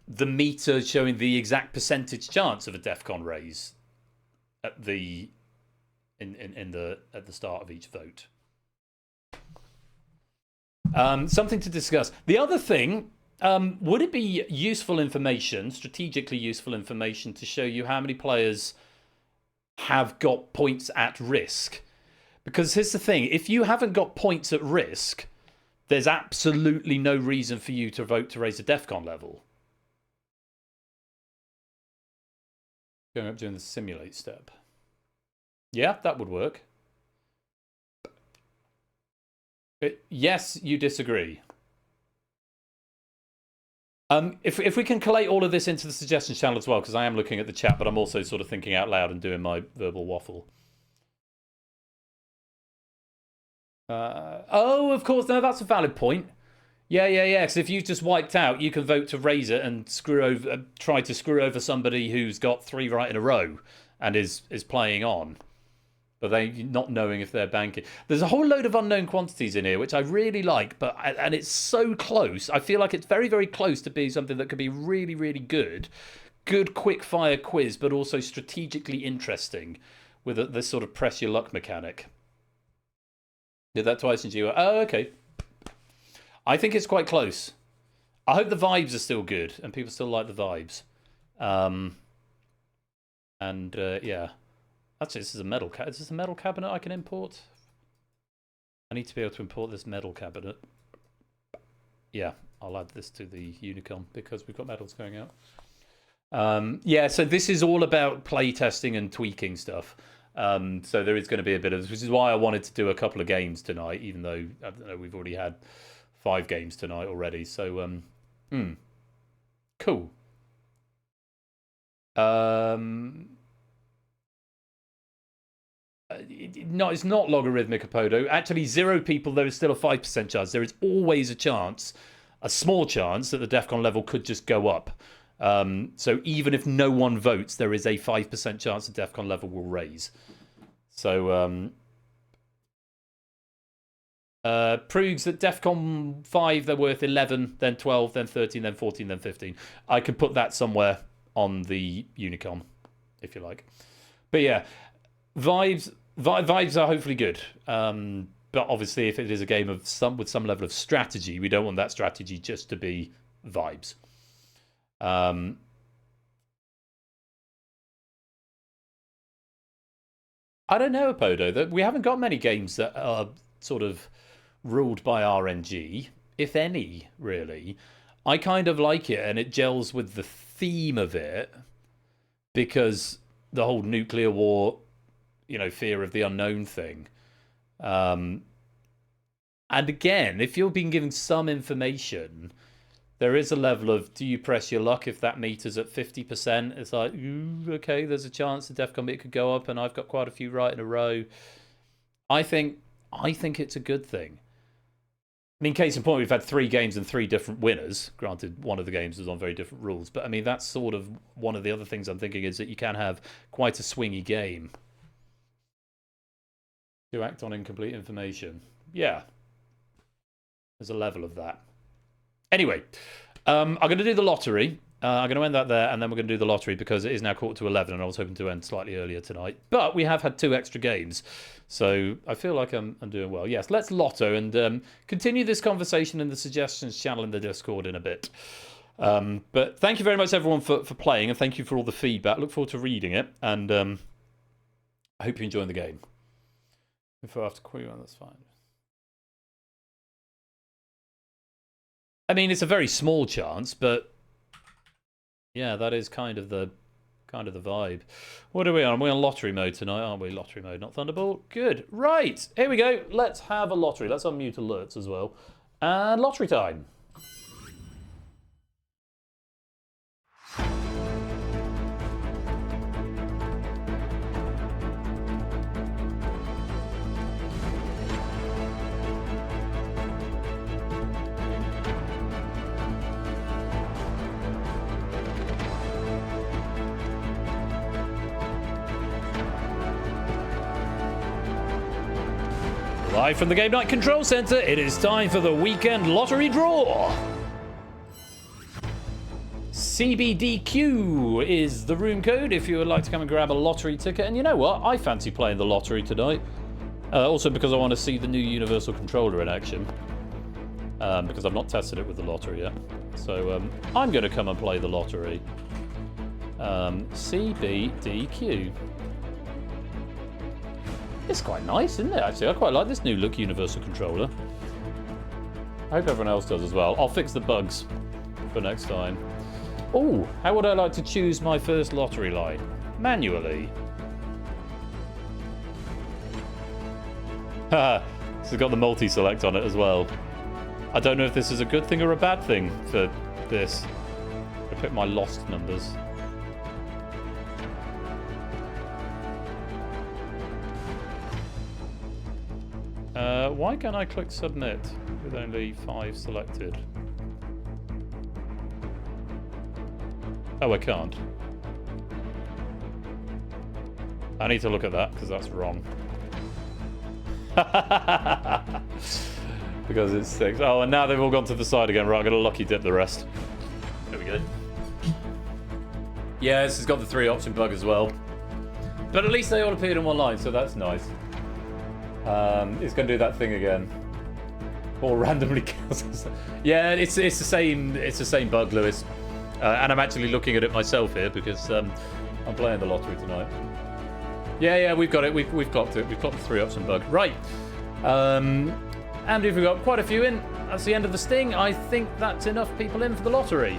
the meter showing the exact percentage chance of a DEFCON raise at the at the start of each vote? Something to discuss. The other thing, would it be useful information, strategically useful information, to show you how many players have got points at risk? Because here's the thing, if you haven't got points at risk, there's absolutely no reason for you to vote to raise the DEFCON level. Going up during the simulate step. Yeah, that would work. Yes, you disagree. If we can collate all of this into the suggestions channel as well, because I am looking at the chat, but I'm also sort of thinking out loud and doing my verbal waffle. Oh, of course. No, that's a valid point. Yeah. Because if you've just wiped out, you can vote to raise it and try to screw over somebody who's got 3 right in a row and is playing on. But they not knowing if they're banking. There's a whole load of unknown quantities in here, which I really like, and it's so close. I feel like it's very, very close to being something that could be really, really good. Good quick fire quiz, but also strategically interesting with this sort of press your luck mechanic. Did that twice since you were... Oh, okay. I think it's quite close. I hope the vibes are still good and people still like the vibes. Yeah. Actually, this is a metal cabinet. Is this a metal cabinet I can import? I need to be able to import this metal cabinet. Yeah, I'll add this to the Unicom because we've got metals going out. Yeah, so this is all about play testing and tweaking stuff. So there is going to be a bit of this, which is why I wanted to do a couple of games tonight, even though I don't know, we've already had 5 games tonight already. So, cool. No, it's not logarithmic Apodo. Actually, 0 people, there is still a 5% chance. There is always a chance, a small chance, that the DEFCON level could just go up. So even if no one votes, there is a 5% chance the DEFCON level will raise. So, proves that DEFCON 5, they're worth 11, then 12, then 13, then 14, then 15. I could put that somewhere on the Unicom, if you like. But yeah, vibes are hopefully good. But obviously, if it is a game of with some level of strategy, we don't want that strategy just to be vibes. I don't know, Apodo. We haven't got many games that are sort of ruled by RNG, if any, really. I kind of like it, and it gels with the theme of it because the whole nuclear war, fear of the unknown thing. And again, if you're being given some information, there is a level of, do you press your luck if that meter's at 50%? It's like, ooh, okay, there's a chance the DEFCON meter could go up, and I've got quite a few right in a row. I think it's a good thing. I mean, case in point, we've had 3 games and 3 different winners. Granted, one of the games was on very different rules. But, I mean, that's sort of one of the other things I'm thinking is that you can have quite a swingy game. To act on incomplete information. Yeah. There's a level of that. Anyway, I'm going to do the lottery. I'm going to end that there, and then we're going to do the lottery because it is now 11:15, and I was hoping to end slightly earlier tonight. But we have had 2 extra games, so I feel like I'm doing well. Yes, let's lotto and continue this conversation in the suggestions channel in the Discord in a bit. But thank you very much, everyone, for playing, and thank you for all the feedback. Look forward to reading it, and I hope you're enjoying the game. If I have to queue on, that's fine. I mean, it's a very small chance, but yeah, that is kind of the vibe. What are we on? We're on lottery mode tonight, aren't we? Lottery mode, not Thunderbolt. Good. Right, here we go. Let's have a lottery. Let's unmute alerts as well. And lottery time. Live from the Game Night Control Center, it is time for the weekend lottery draw. CBDQ is the room code if you would like to come and grab a lottery ticket. And you know what? I fancy playing the lottery tonight. Also because I want to see the new Universal Controller in action. Because I've not tested it with the lottery yet. So I'm going to come and play the lottery. CBDQ. It's quite nice, isn't it, actually? I quite like this new look Universal Controller. I hope everyone else does as well. I'll fix the bugs for next time. Oh, how would I like to choose my first lottery line? Manually. Haha, this has got the multi-select on it as well. I don't know if this is a good thing or a bad thing for this. I pick my lost numbers. Why can't I click submit with only 5 selected? Oh, I can't. I need to look at that because that's wrong. Because it's 6. Oh, and now they've all gone to the side again. Right, I'm going to lucky dip the rest. There we go. Yeah, this has got the 3 option bug as well. But at least they all appeared in one line, so that's nice. It's going to do that thing again. Or randomly kills us. Yeah, it's the same bug, Lewis. And I'm actually looking at it myself here because I'm playing the lottery tonight. Yeah, we've got it. We've clocked it. We've clocked the 3 option bug. Right. And if we've got quite a few in, that's the end of the sting. I think that's enough people in for the lottery.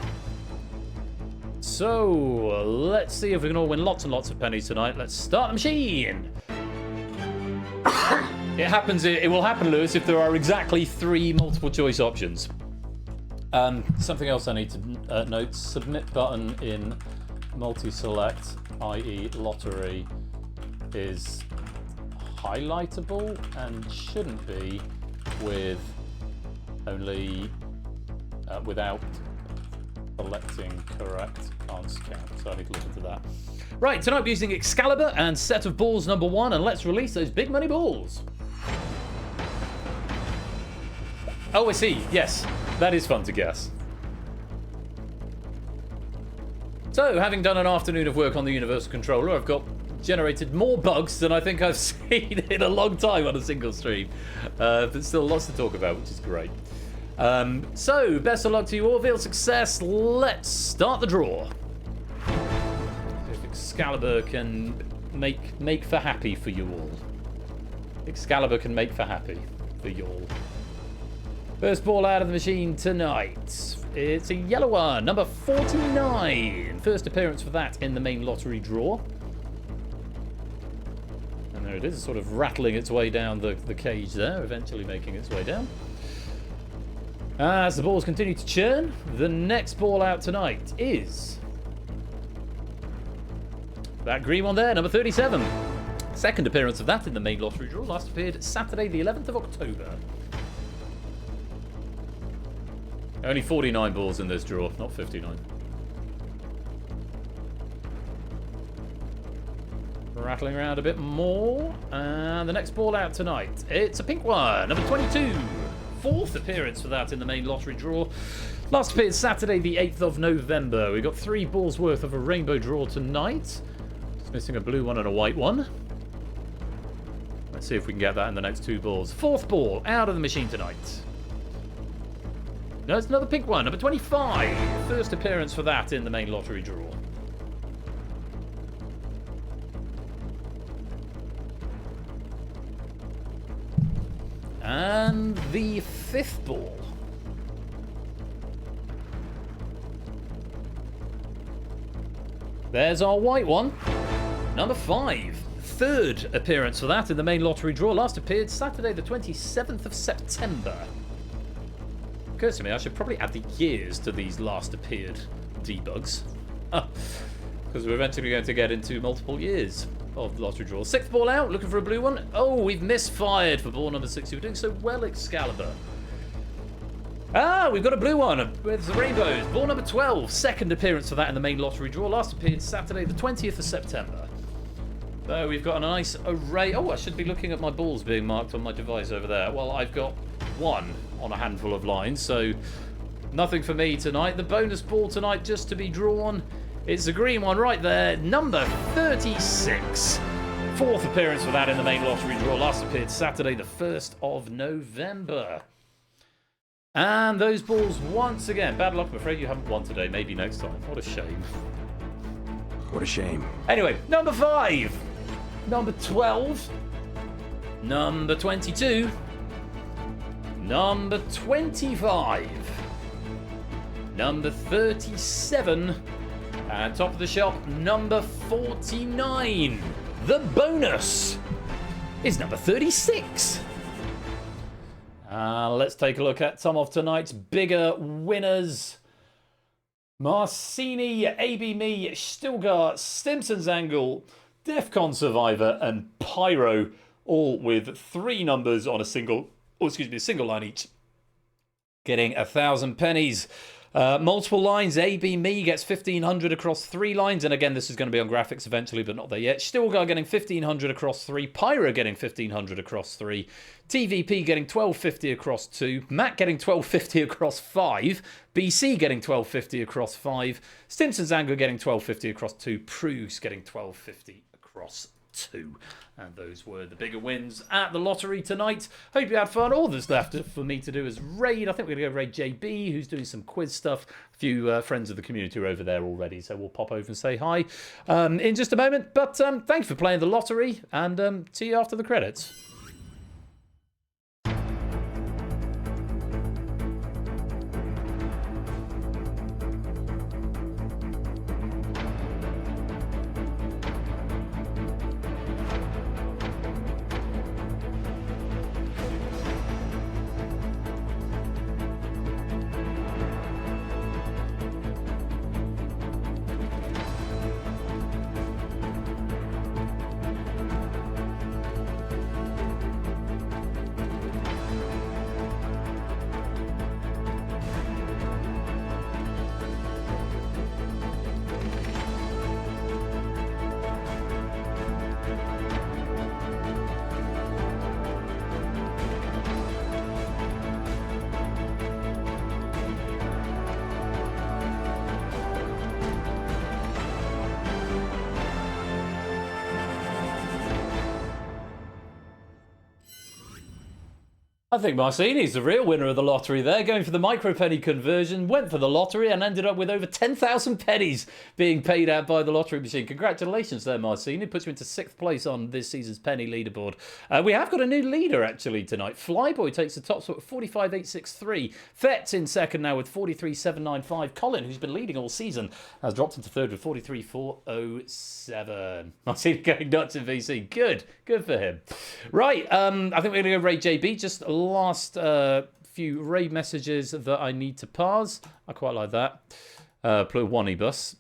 So, let's see if we can all win lots and lots of pennies tonight. Let's start the machine. It will happen, Lewis, if there are exactly 3 multiple choice options. Something else I need to note. Submit button in multi-select, i.e. lottery, is highlightable and shouldn't be with only without selecting correct answer count. So I need to look into that. Right, tonight we're using Excalibur and set of balls number 1, and let's release those big money balls. Oh, I see. Yes, that is fun to guess. So, having done an afternoon of work on the Universal Controller, I've got generated more bugs than I think I've seen in a long time on a single stream. But still lots to talk about, which is great. So, best of luck to you all. Real success. Let's start the draw. If Excalibur can make for happy for you all. Excalibur can make for happy for you all. First ball out of the machine tonight. It's a yellow one, number 49. First appearance for that in the main lottery draw. And there it is, sort of rattling its way down the cage there, eventually making its way down. As the balls continue to churn, the next ball out tonight is that green one there, number 37. Second appearance of that in the main lottery draw. Last appeared Saturday, the 11th of October. Only 49 balls in this draw, not 59. Rattling around a bit more. And the next ball out tonight, it's a pink one, number 22. Fourth appearance for that in the main lottery draw. Last appeared Saturday, the 8th of November. We've got 3 balls worth of a rainbow draw tonight. Just missing a blue one and a white one. Let's see if we can get that in the next 2 balls. Fourth ball out of the machine tonight. No, it's another pink one, number 25. First appearance for that in the main lottery draw. And the 5th ball. There's our white one, number 5. Third appearance for that in the main lottery draw. Last appeared Saturday, the 27th of September. Occurs to me I should probably add the years to these last appeared debugs. Because we're eventually going to get into multiple years of lottery draws. 6th ball out, looking for a blue one. Oh, we've misfired for ball number 60. We're doing so well, Excalibur. Ah, we've got a blue one with the rainbows. Ball number 12. Second appearance for that in the main lottery draw. Last appeared Saturday, the 20th of September. So we've got a nice array. Oh, I should be looking at my balls being marked on my device over there. Well, I've got 1 on a handful of lines, so nothing for me tonight. The bonus ball tonight just to be drawn. It's a green one right there, number 36. Fourth appearance for that in the main lottery draw. Last appeared Saturday, the 1st of November. And those balls once again. Bad luck, I'm afraid you haven't won today. Maybe next time. What a shame. What a shame. Anyway, number 5. Number 12. Number 22. Number 25. Number 37. And top of the shop, number 49. The bonus is number 36. Let's take a look at some of tonight's bigger winners. Marcini, AB Me, Stilgar, Stimson's Angle, DEFCON Survivor, and Pyro all with 3 numbers on a single line each, getting 1,000 pennies. Multiple lines, AB Me gets 1,500 across 3 lines, and again, this is going to be on graphics eventually, but not there yet. Stilgar getting 1,500 across 3, Pyra getting 1,500 across 3, TVP getting 1,250 across 2, Matt getting 1,250 across 5, BC getting 1,250 across 5, Stimson's Anger getting 1,250 across 2, Pruce getting 1,250 across 2. And those were the bigger wins at the lottery tonight. Hope you had fun. All that's left for me to do is raid. I think we're going to go raid JB, who's doing some quiz stuff. A few friends of the community are over there already, so we'll pop over and say hi in just a moment. But thanks for playing the lottery, and see you after the credits. I think Marcini's the real winner of the lottery there, going for the micro penny conversion, went for the lottery and ended up with over 10,000 pennies being paid out by the lottery machine. Congratulations there, Marcini. Puts you into 6th place on this season's penny leaderboard. We have got a new leader actually tonight. Flyboy takes the top spot with 45,863. Fett's in second now with 43,795. Colin, who's been leading all season, has dropped into third with 43,407. Marcini going nuts in VC. Good for him. Right, I think we're going to go raid JB. Just last few raid messages that I need to parse. I quite like that. Pluwani bus.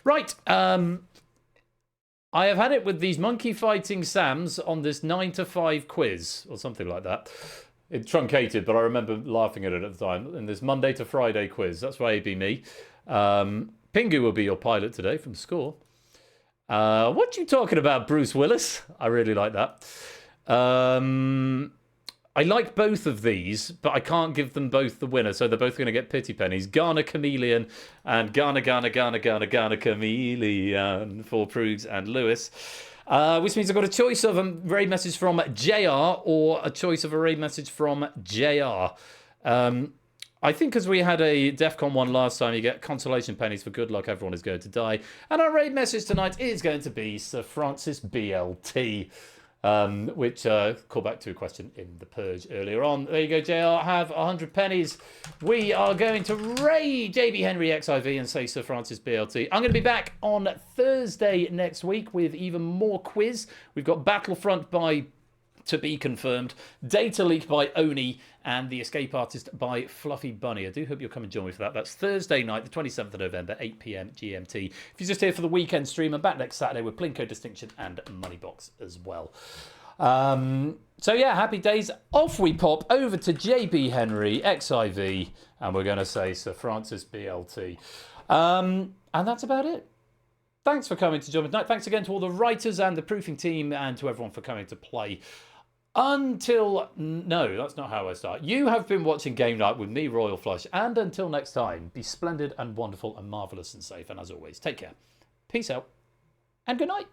Right. I have had it with these monkey fighting Sams on this 9 to 5 quiz or something like that. It truncated, but I remember laughing at it at the time. In this Monday to Friday quiz. That's why it'd be me. Pingu will be your pilot today from Score. What you talking about, Bruce Willis? I really like that. I like both of these, but I can't give them both the winner, so they're both going to get pity pennies. Ghana Chameleon and Ghana Chameleon for Prugs and Lewis. Which means I've got a choice of a raid message from JR or a choice of a raid message from JR. I think because we had a DEFCON one last time, you get consolation pennies for good luck, everyone is going to die. And our raid message tonight is going to be Sir Francis BLT, which call back to a question in the Purge earlier on. There you go, JR, have 100 pennies. We are going to raid JB Henry XIV and say Sir Francis BLT. I'm going to be back on Thursday next week with even more quiz. We've got Battlefront by To Be Confirmed, Data Leak by Oni, and The Escape Artist by Fluffy Bunny. I do hope you'll come and join me for that. That's Thursday night, the 27th of November, 8 p.m. GMT. If you're just here for the weekend stream, I'm back next Saturday with Plinko Distinction and Moneybox as well. So yeah, happy days. Off we pop over to JB Henry XIV, and we're going to say Sir Francis BLT. And that's about it. Thanks for coming to join me tonight. Thanks again to all the writers and the proofing team and to everyone for coming to play. No, that's not how I start. You have been watching Game Night with me, Royal Flush, and until next time, be splendid and wonderful and marvellous and safe, and as always, take care. Peace out, and good night.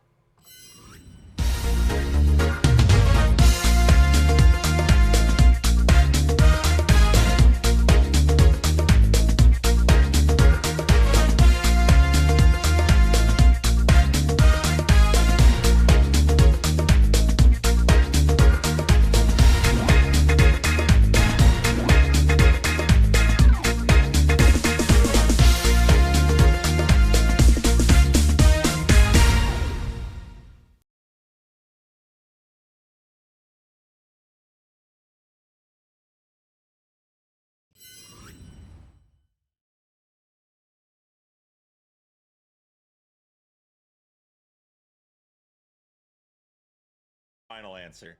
final answer.